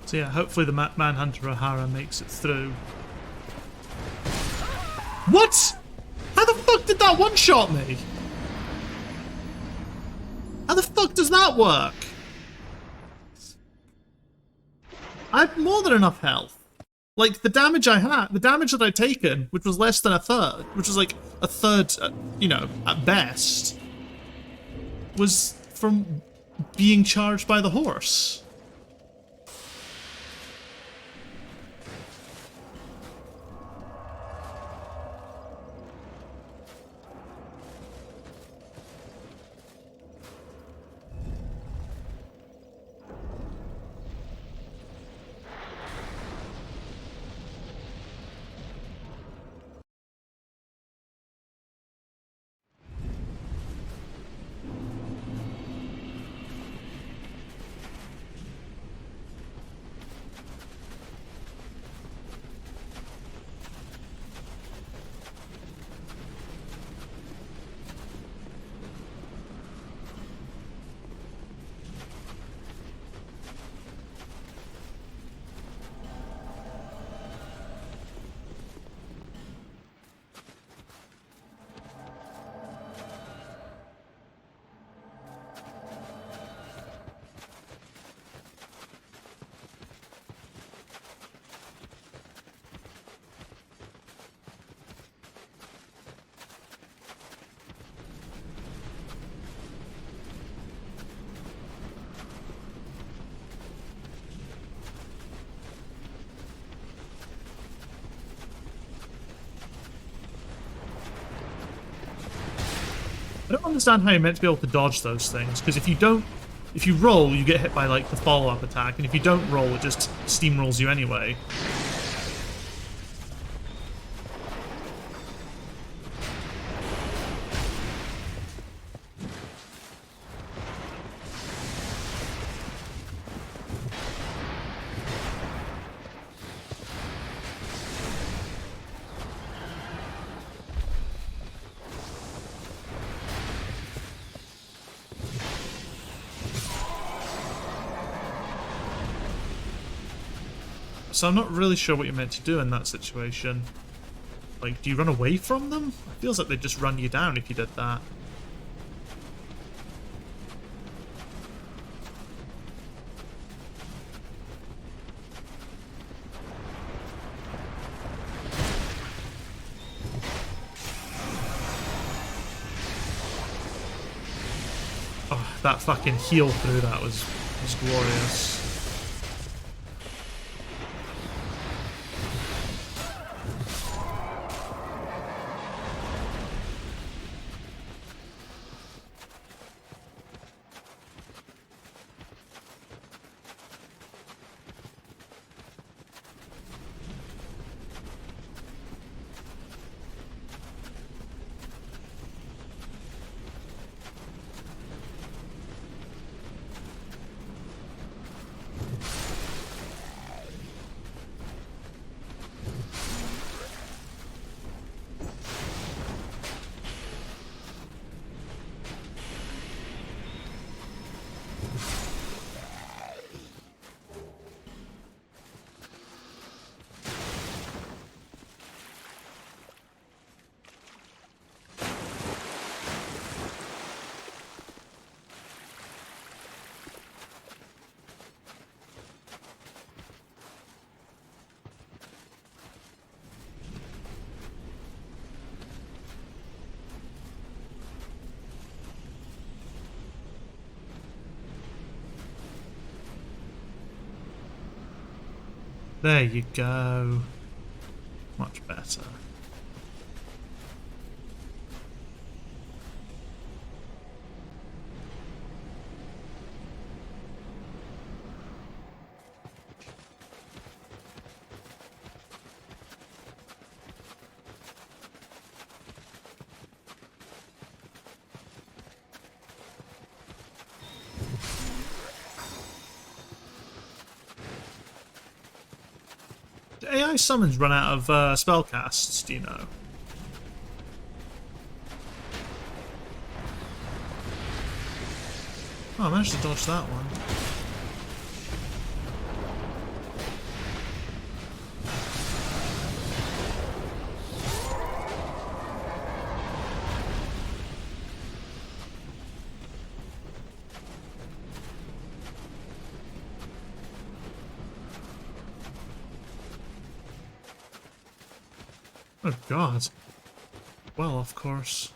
So yeah, hopefully the Manhunter O'Hara makes it through. What? How the fuck did that one-shot me? How the fuck does that work? I have more than enough health. Like, the damage I had, the damage that I'd taken, which was less than a third, which was like a third, you know, at best, was from being charged by the horse. I don't understand how you're meant to be able to dodge those things, because if you roll, you get hit by like the follow-up attack, and if you don't roll, it just steamrolls you anyway. so I'm not really sure what you're meant to do in that situation. Like, do you run away from them? It feels like they'd just run you down if you did that. Oh, that fucking heal through that was glorious. There you go. Much better. Do AI summons run out of spellcasts, do you know? Oh, I managed to dodge that one. Oh god. Well, of course.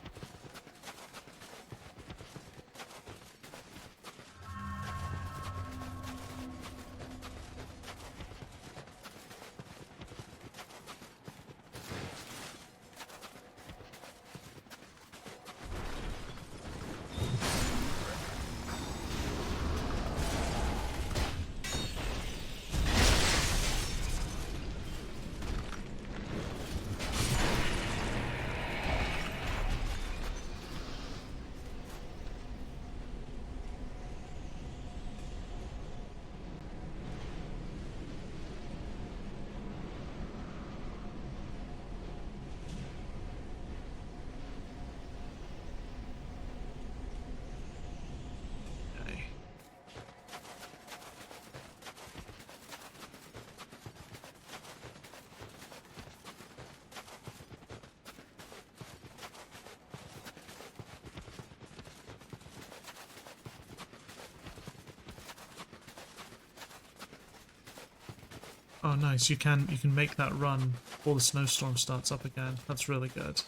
Oh nice, you can make that run before the snowstorm starts up again. That's really good.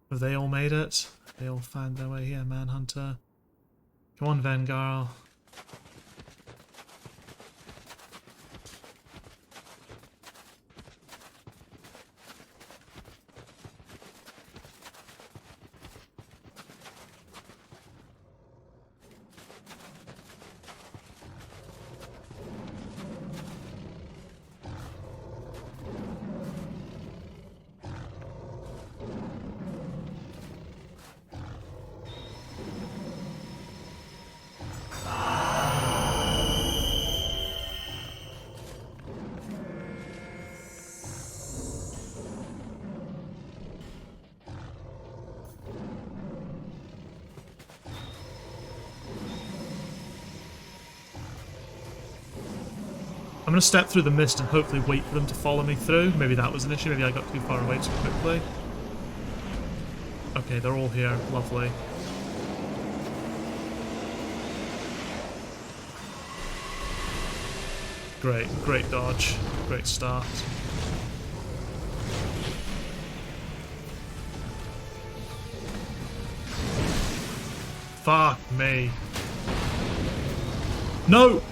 Have they all made it? They all found their way here, Manhunter. Come on, Vengarl. I'm going to step through the mist and hopefully wait for them to follow me through. Maybe that was an issue. Maybe I got too far away too quickly. Okay, they're all here. Lovely. Great. Great dodge. Great start. Fuck me. No!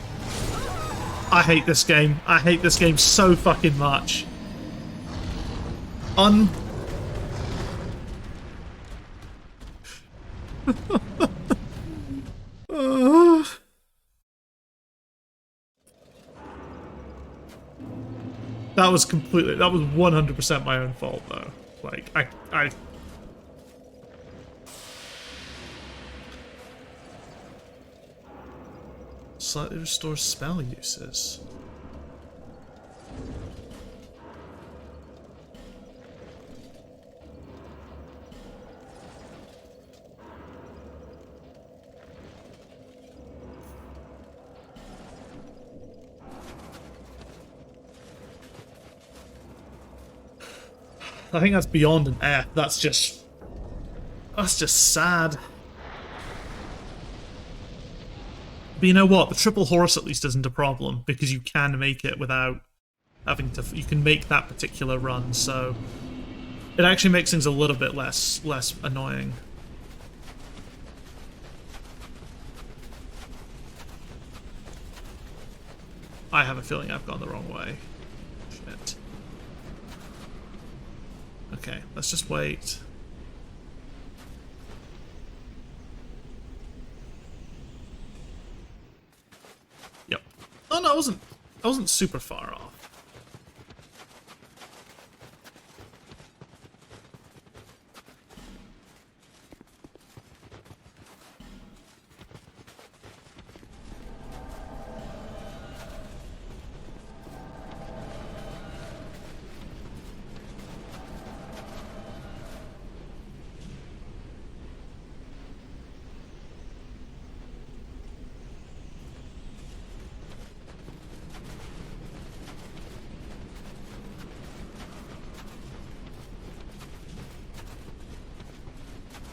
I hate this game. I hate this game so fucking much. That was 100% my own fault though. Like, I slightly restores spell uses. I think that's beyond an F. That's just sad. But you know what? The triple horse at least isn't a problem, because you can make it without having to... You can make that particular run, so... It actually makes things a little bit less annoying. I have a feeling I've gone the wrong way. Shit. Okay, let's just wait. Yep. Oh no, I wasn't super far off.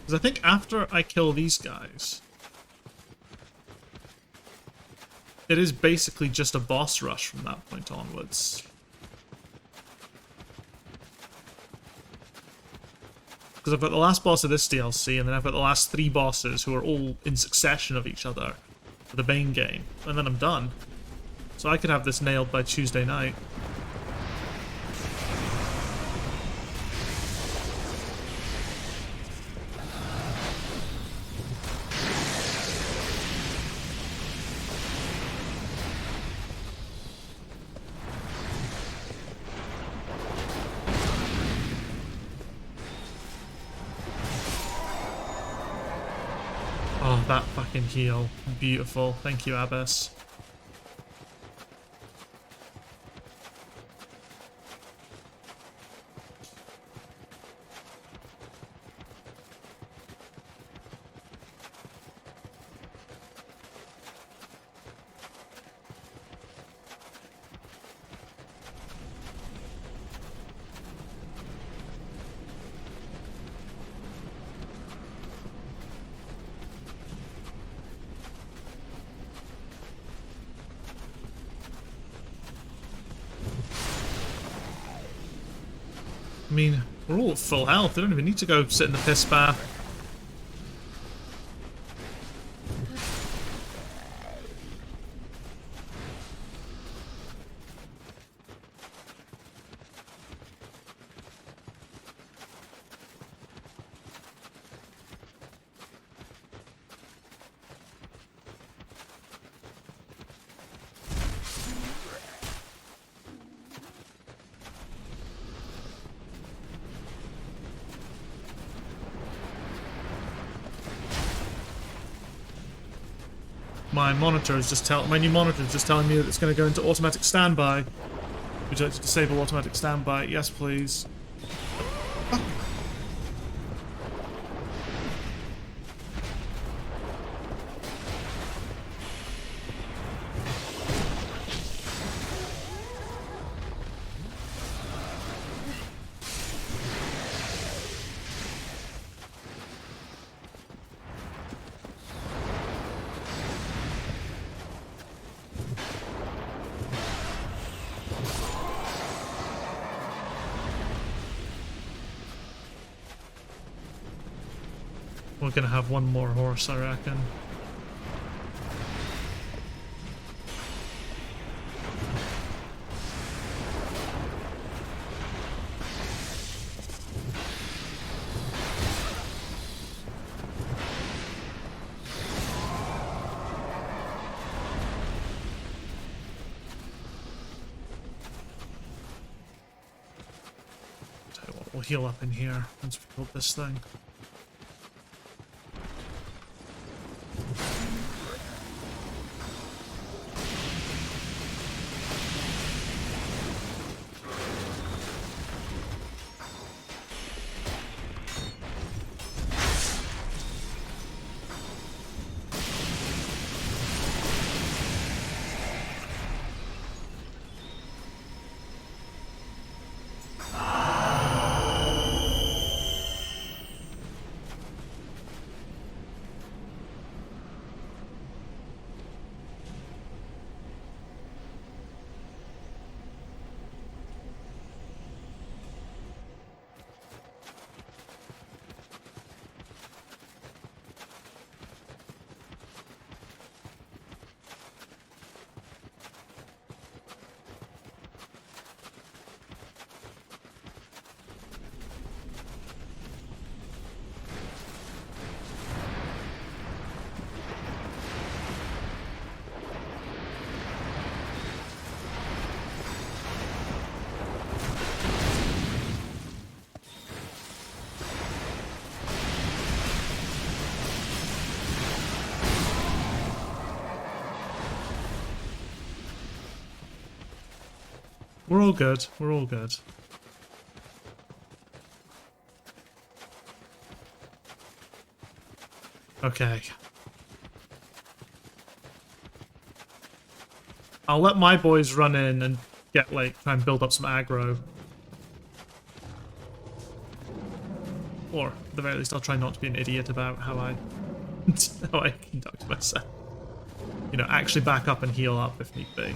Because I think after I kill these guys, it is basically just a boss rush from that point onwards. Because I've got the last boss of this DLC, and then I've got the last 3 bosses who are all in succession of each other for the main game, and then I'm done. So I could have this nailed by Tuesday night. Oh, that fucking heal. Beautiful. Thank you, Abbas. I mean, we're all at full health. We don't even need to go sit in the piss bath. My new monitor is just telling me that it's going to go into automatic standby. Would you like to disable automatic standby? Yes, please. we're gonna have one more horse, I reckon. We'll heal up in here once we build this thing. We're all good. We're all good. Okay. I'll let my boys run in and get, like, try and build up some aggro. Or, at the very least, I'll try not to be an idiot about how I how I conduct myself. You know, actually back up and heal up if need be.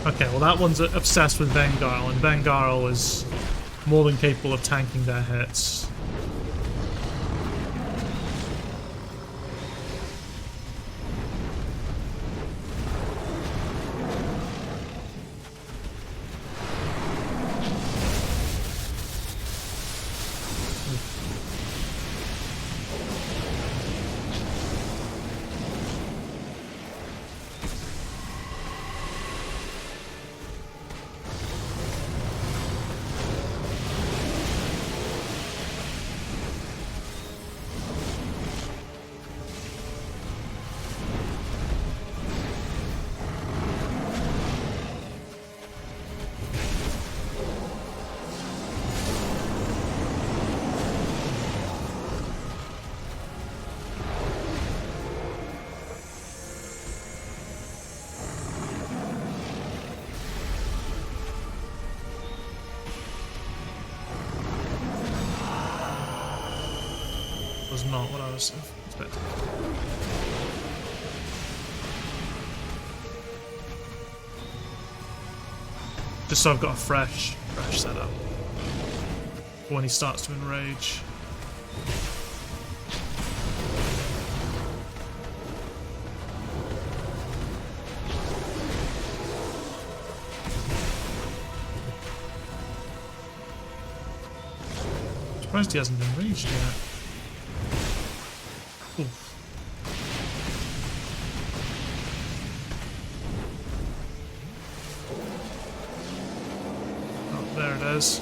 Okay, well that one's obsessed with Vengarl, and Vengarl is more than capable of tanking their hits. Was not what I was expecting. Just so I've got a fresh setup for when he starts to enrage. Surprised he hasn't enraged yet. Oof. Oh, there it is.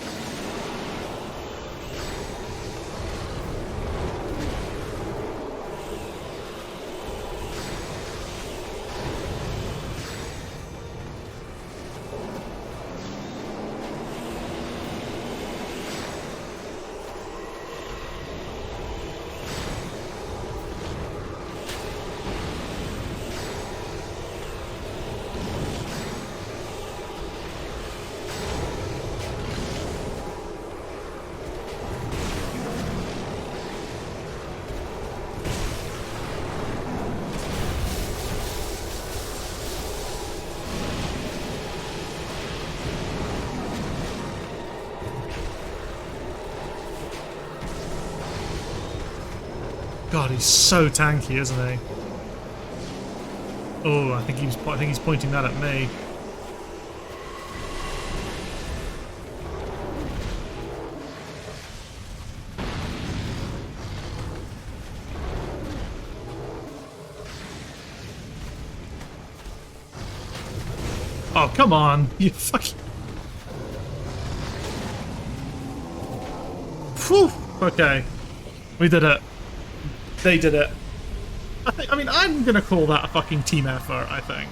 God, he's so tanky, isn't he? Oh, I think he's pointing that at me. Oh, come on, you fucking. Whew. Okay, we did it. They did it. I mean, I'm gonna call that a fucking team effort, I think.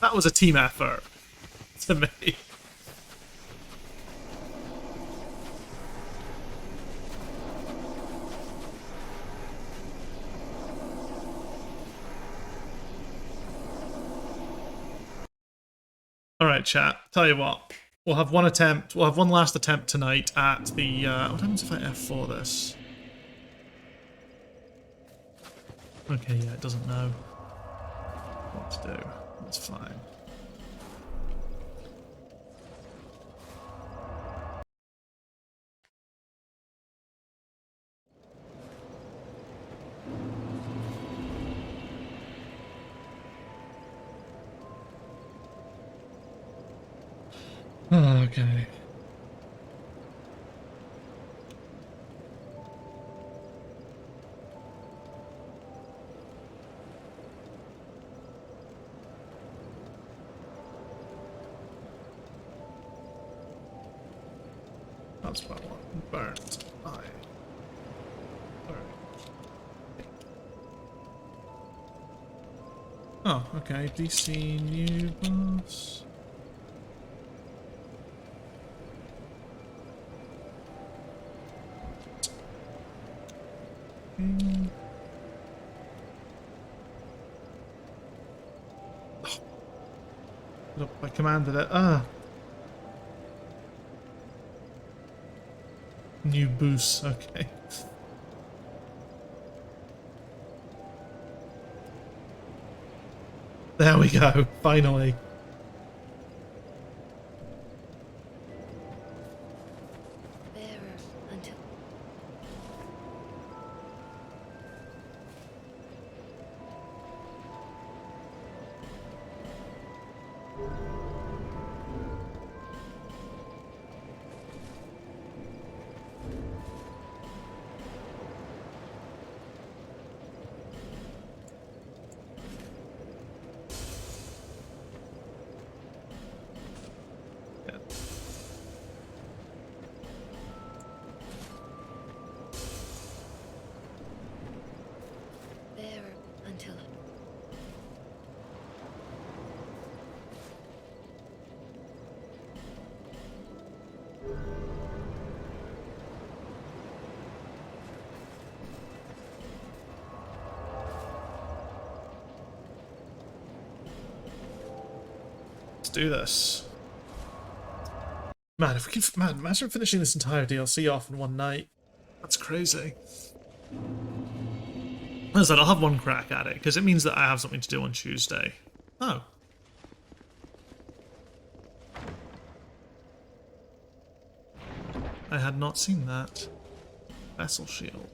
That was a team effort to me. Alright, chat. Tell you what. We'll have one attempt. We'll have one last attempt tonight at the. What happens if I F4 this? Okay, yeah, it doesn't know what to do. That's fine. Oh, okay. That's what I want. Burnt. Oh, okay. DC new boss. Oh, I commanded it. New boost. Okay. There we go. Finally. Do this. Man, if we can, man, imagine finishing this entire DLC off in one night. That's crazy. As I said, I'll have one crack at it, because it means that I have something to do on Tuesday. Oh. I had not seen that. Vessel shield.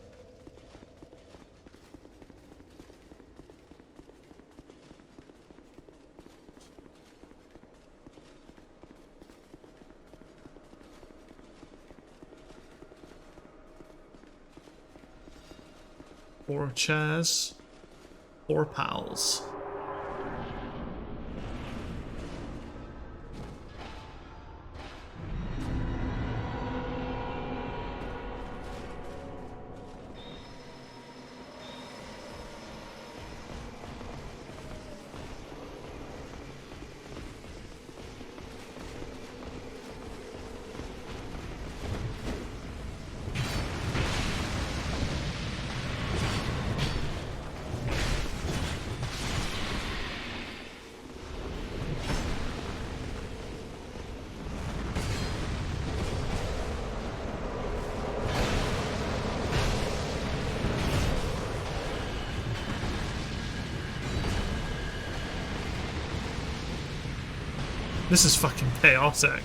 Four chairs. Four pals. This is fucking chaotic.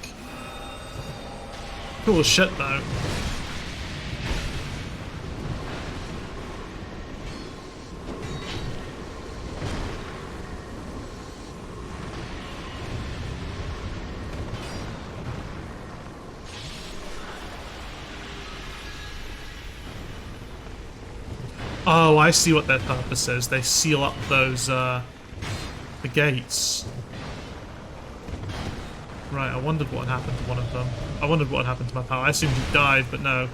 Cool as shit though. Oh, I see what their purpose is. They seal up those, the gates. Right, I wondered what had happened to one of them. I wondered what had happened to my pal. I assumed he died, but no.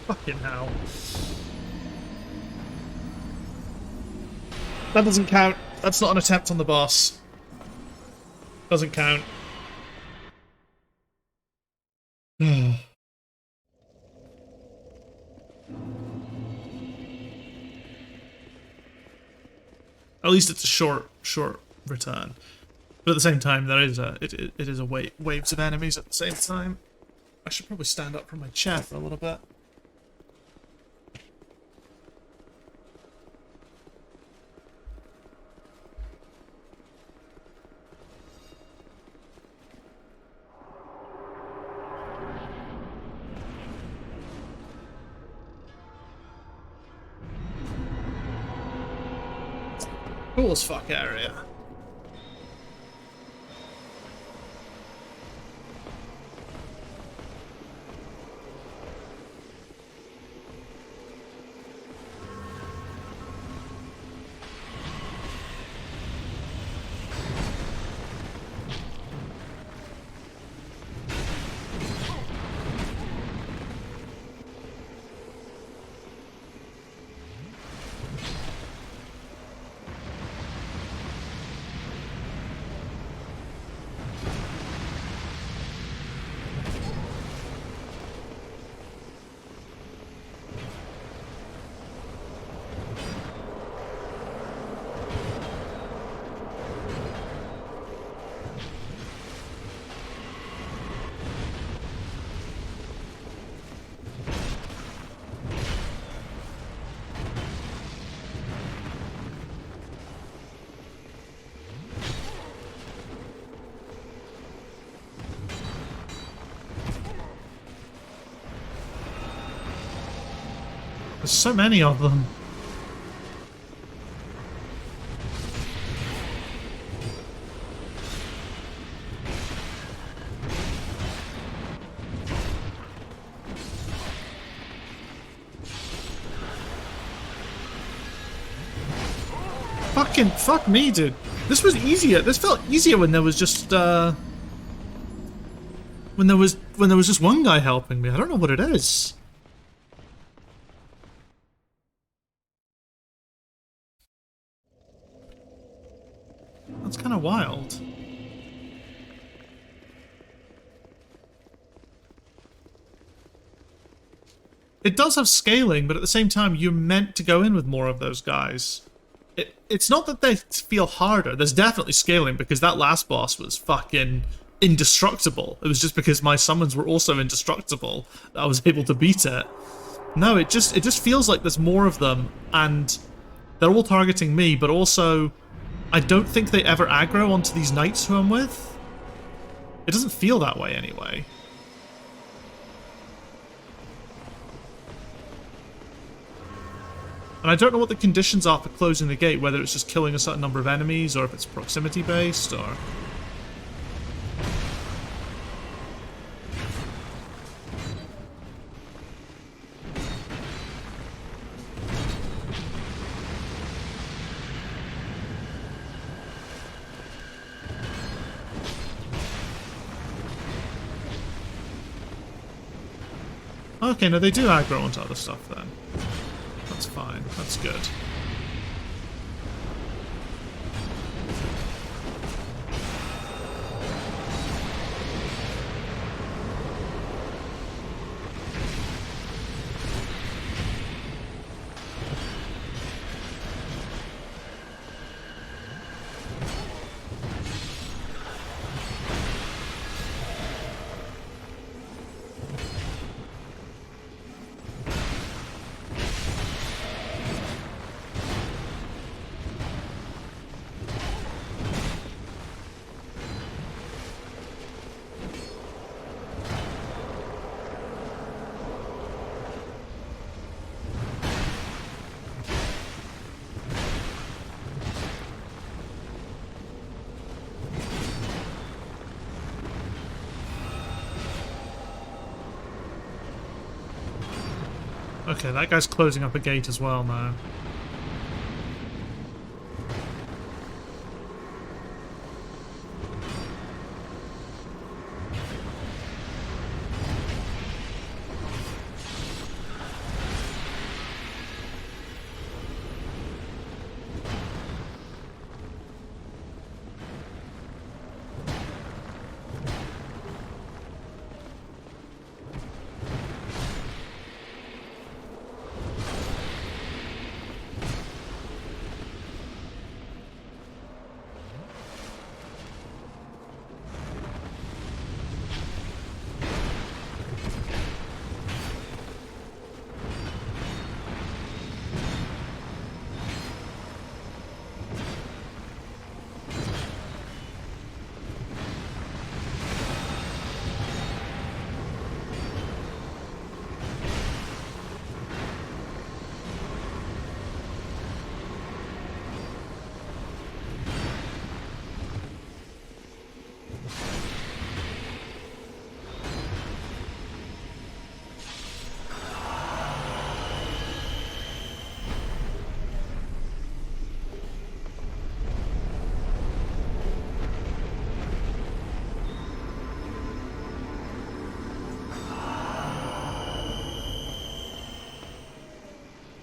Fucking hell. That doesn't count. That's not an attempt on the boss. Doesn't count. At least it's a short return. But at the same time, there is it is a waves of enemies at the same time. I should probably stand up from my chair for a little bit. Cool as fuck area. There's so many of them. Fuck me, dude. This was easier. This felt easier when there was just when there was just one guy helping me. I don't know what it is. That's kind of wild. It does have scaling, but at the same time, you're meant to go in with more of those guys. It's not that they feel harder. There's definitely scaling, because that last boss was fucking indestructible. It was just because my summons were also indestructible that I was able to beat it. No, it just feels like there's more of them, and they're all targeting me, but also I don't think they ever aggro onto these knights who I'm with. It doesn't feel that way anyway. And I don't know what the conditions are for closing the gate, whether it's just killing a certain number of enemies, or if it's proximity based, or... Okay, no, they do aggro onto other stuff then. That's fine, that's good. Okay, that guy's closing up a gate as well now.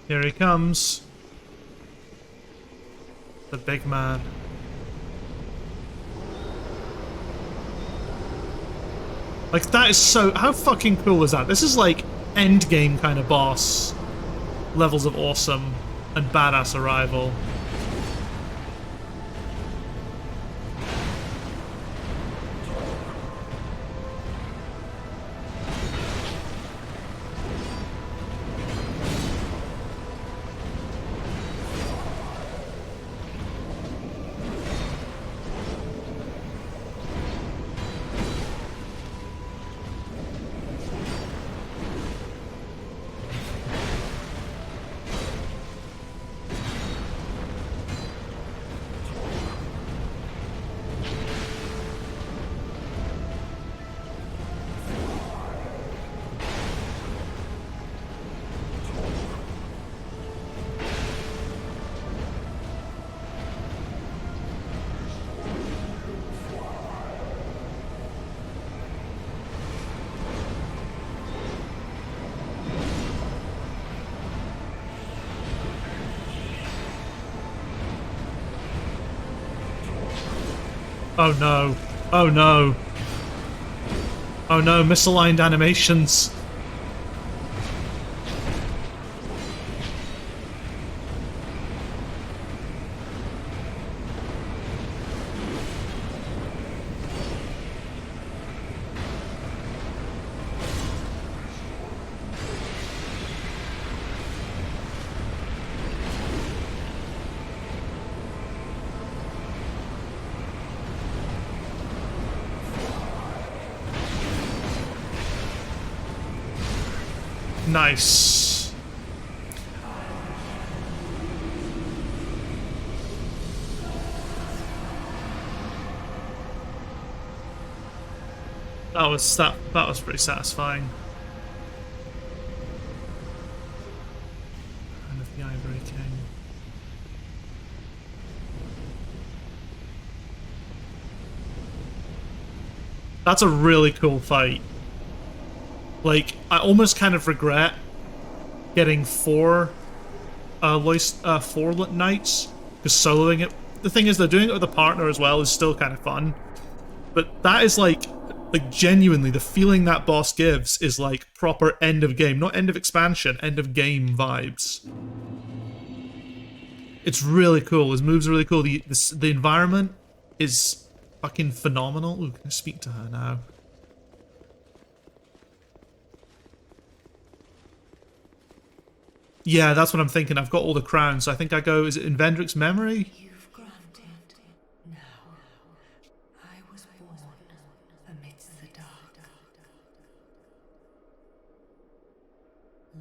Here he comes. The big man. Like, that is so... How fucking cool is that? This is like endgame kind of boss levels of awesome and badass arrival. Oh no. Oh no. Oh no, misaligned animations. Nice. That was pretty satisfying. Kind of the Ivory King. That's a really cool fight. Like, I almost kind of regret getting four Loyce, four knights, because soloing it. The thing is, though, doing it with a partner as well is still kind of fun. But that is like genuinely, the feeling that boss gives is like proper end of game, not end of expansion, end of game vibes. It's really cool. His moves are really cool. The environment is fucking phenomenal. Ooh, can I speak to her now? Yeah, that's what I'm thinking. I've got all the crowns. So I think I go, is it in Vendrick's memory? You've granted. Now, I was born amidst the dark.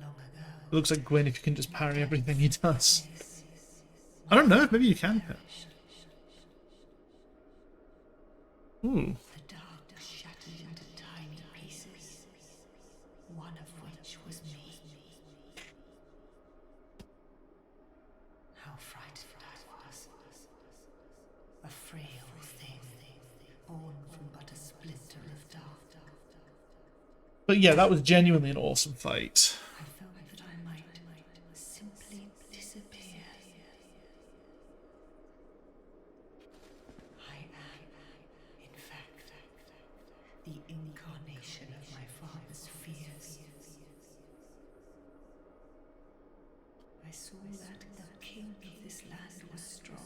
Long ago. It looks like Gwyn if you can just parry everything he does. I don't know, maybe you can. Ooh. The dark shattered into tiny pieces, one of which was me. How frightened I was. A frail thing, born from but a splinter of dark. But yeah, that was genuinely an awesome fight. I felt that I might simply disappear. I am, in fact, the incarnation of my father's fears. I saw that the king of this land was strong.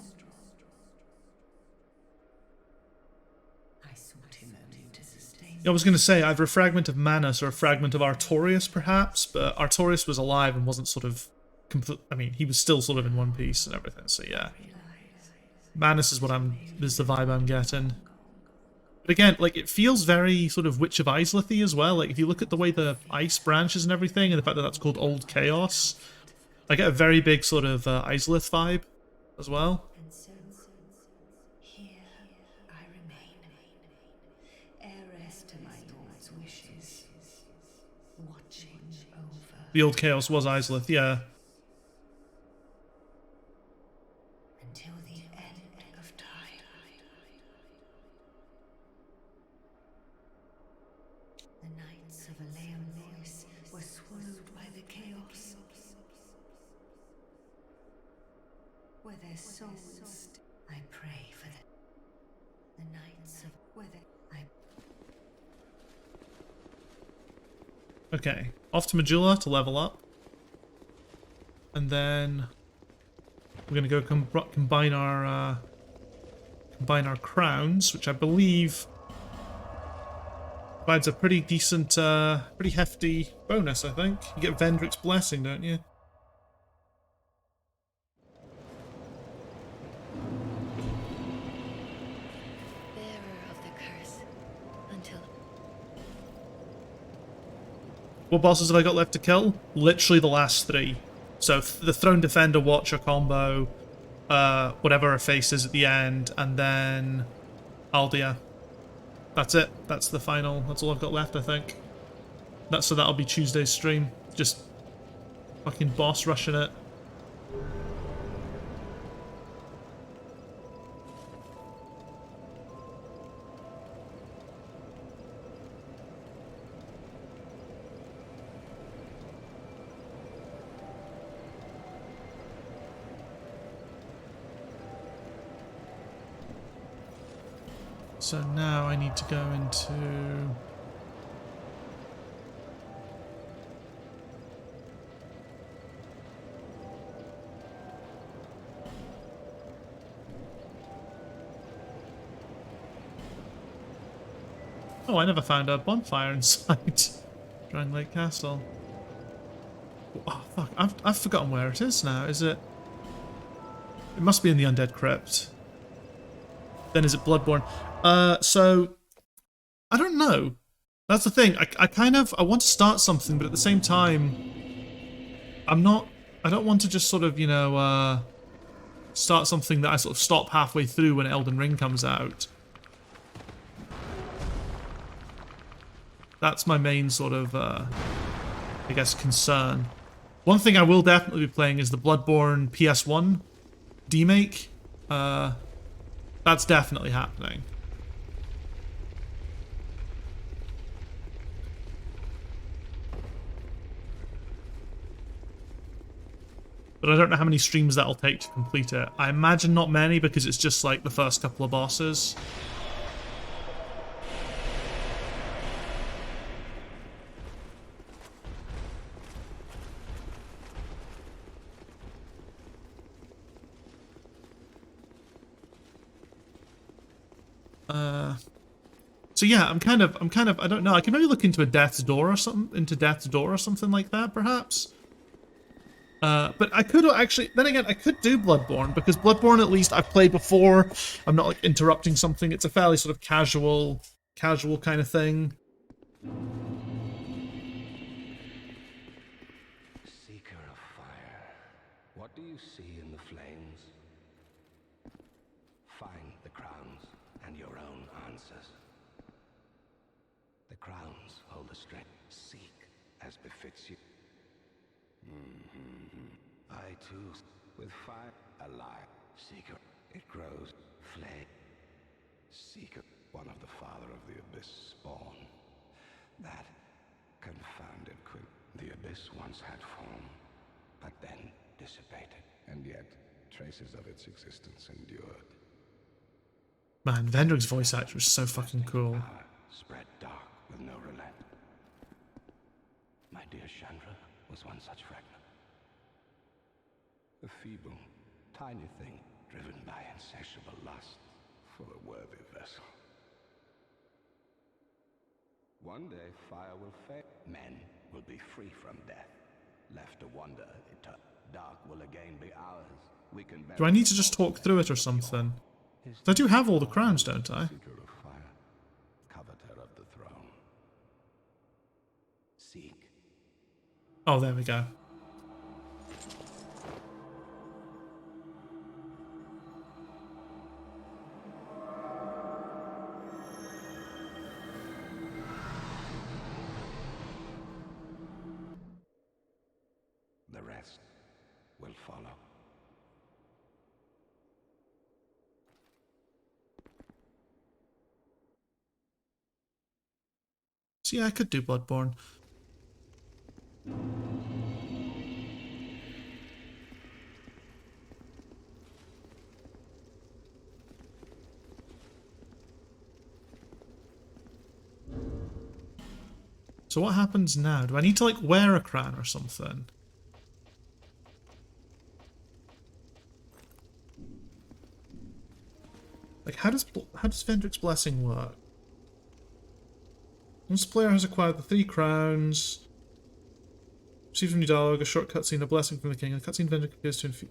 I sought him only to sustain. I was going to say, either a fragment of Manus or a fragment of Artorias, perhaps, but Artorias was alive and wasn't sort of complete. I mean, he was still sort of in one piece and everything, so yeah. Manus is is the vibe I'm getting. But again, like, it feels very sort of Witch of Islith-y as well. Like, if you look at the way the ice branches and everything, and the fact that that's called Old Chaos, I get a very big sort of Islith vibe as well. And so, here I remain, heiress to my lord's wishes, watching over. The Old Chaos was Islith, yeah. Until the end of time. The knights of Eleum Loyce were swallowed by the chaos. Where their souls, I pray for them. The knights of Okay, off to Majula to level up. And then we're going to go combine our crowns, which I believe provides a pretty decent, pretty hefty bonus, I think. You get Vendrick's Blessing, don't you? Bearer of the curse, until What bosses have I got left to kill? Literally the last three. So the Throne Defender Watcher combo, whatever her face is at the end, and then Aldia. That's it. That's the final. That's all I've got left, I think. So that'll be Tuesday's stream. Just fucking boss rushing it. So now I need to go into... Oh, I never found a bonfire inside Dragon Lake Castle. Oh, fuck. I've forgotten where it is now. Is it... It must be in the Undead Crypt. Then is it Bloodborne? So... I don't know. That's the thing. I want to start something, but at the same time, I don't want to just sort of, you know, start something that I sort of stop halfway through when Elden Ring comes out. That's my main sort of, I guess, concern. One thing I will definitely be playing is the Bloodborne PS1 demake. That's definitely happening. But I don't know how many streams that'll take to complete it. I imagine not many because it's just like the first couple of bosses. So yeah, I'm kind of, I don't know. I can maybe look into Death's Door or something like that, perhaps. But I could actually, then again, I could do Bloodborne, because Bloodborne, at least, I've played before. I'm not, like, interrupting something. It's a fairly sort of casual kind of thing. Seeker of fire, what do you see in the flames? Find the crowns and your own answers. The crowns hold the strength. Seek as befits you. I too, with fire, alive. Seeker, it grows. Flame. Seeker, one of the father of the abyss spawn. That confounded quick. The abyss once had form, but then dissipated, and yet traces of its existence endured. Man, Vendrick's voice actor is so fucking cool. Spread dark with no relent. My dear Chandra was one such fragment. A feeble, tiny thing driven by insatiable lust for a worthy vessel. One day fire will fade. Men will be free from death. Left to wander, dark will again be ours. We can Do I need to just talk through it or something? I do have all the crowns, don't I? Seeker of fire, coveter of the throne. Seek. Oh, there we go. The rest will follow. So yeah, I could do Bloodborne. So what happens now? Do I need to, like, wear a crown or something? Like, how does Vendrick's Blessing work? Once the player has acquired the 3 crowns, received from your dialogue, a short cutscene, a blessing from the king. A cutscene Vendrick appears to infuse.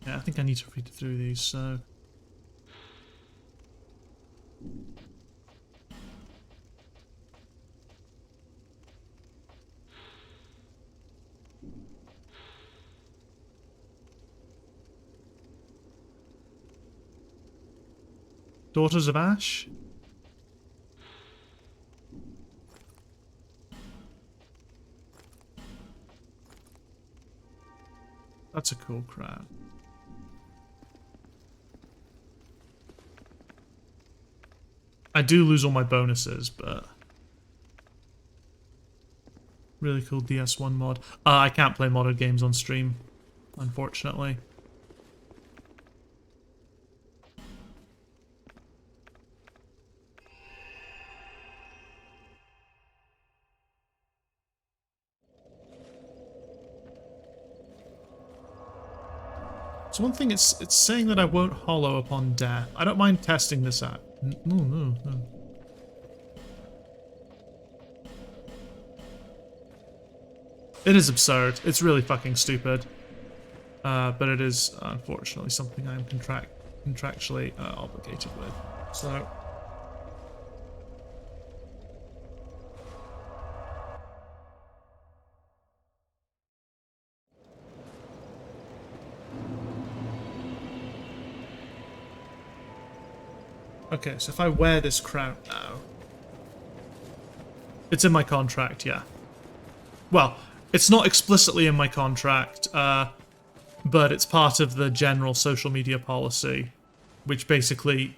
Okay, I think I need to read through these, so... Daughters of Ash? That's a cool crown. I do lose all my bonuses, but... Really cool DS1 mod. I can't play modded games on stream, unfortunately. So one thing, it's saying that I won't hollow upon death. I don't mind testing this out. No. It is absurd. It's really fucking stupid. But it is, unfortunately, something I'm contractually obligated with. So... Okay, so if I wear this crown now... It's in my contract, yeah. Well, it's not explicitly in my contract, but it's part of the general social media policy, which basically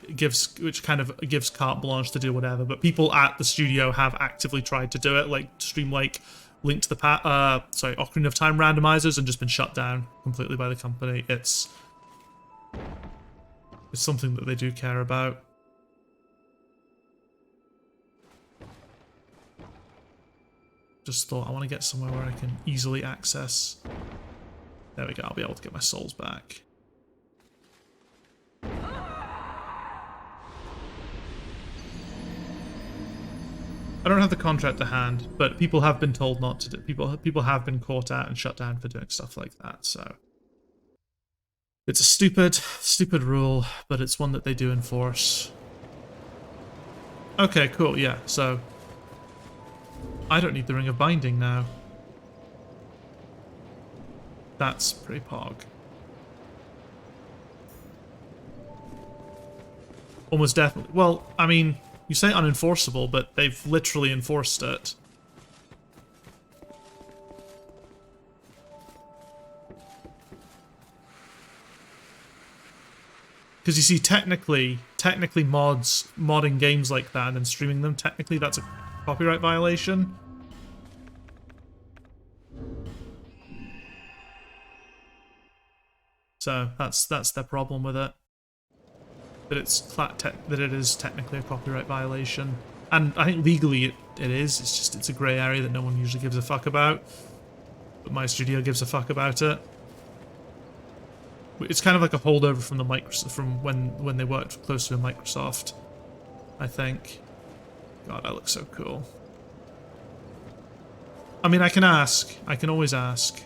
kind of gives carte blanche to do whatever. But people at the studio have actively tried to do it, like stream like Link to the Ocarina of Time randomizers, and just been shut down completely by the company. It's something that they do care about. Just thought I want to get somewhere where I can easily access. There we go, I'll be able to get my souls back. I don't have the contract to hand, but people have been told not to do. People have been caught out and shut down for doing stuff like that, so it's a stupid rule, but it's one that they do enforce. Okay, cool, yeah, so I don't need the Ring of Binding now. That's pretty pog. Almost definitely. Well, I mean, you say unenforceable, but they've literally enforced it. Because you see, technically modding games like that and then streaming them, technically that's a copyright violation. So that's their problem with it. That it is technically a copyright violation, and I think legally it is. It's just it's a grey area that no one usually gives a fuck about, but my studio gives a fuck about it. It's kind of like a holdover from the from when they worked closely with Microsoft, I think. God, that looks so cool. I mean, I can always ask,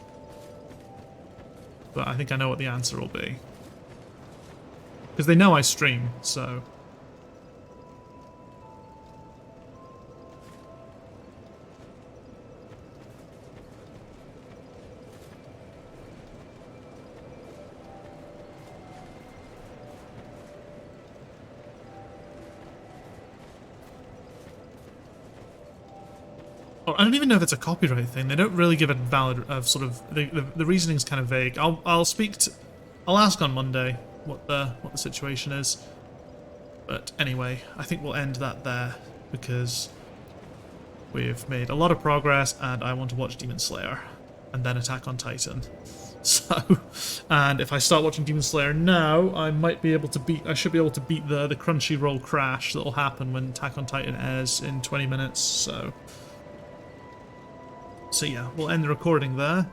but I think I know what the answer will be. Because they know I stream, so... Oh, I don't even know if it's a copyright thing. They don't really give a valid sort of... The reasoning's kind of vague. I'll ask on Monday what the situation is. But anyway, I think we'll end that there because we've made a lot of progress and I want to watch Demon Slayer and then Attack on Titan. So, and if I start watching Demon Slayer now, I should be able to beat the Crunchyroll crash that'll happen when Attack on Titan airs in 20 minutes, so yeah, we'll end the recording there.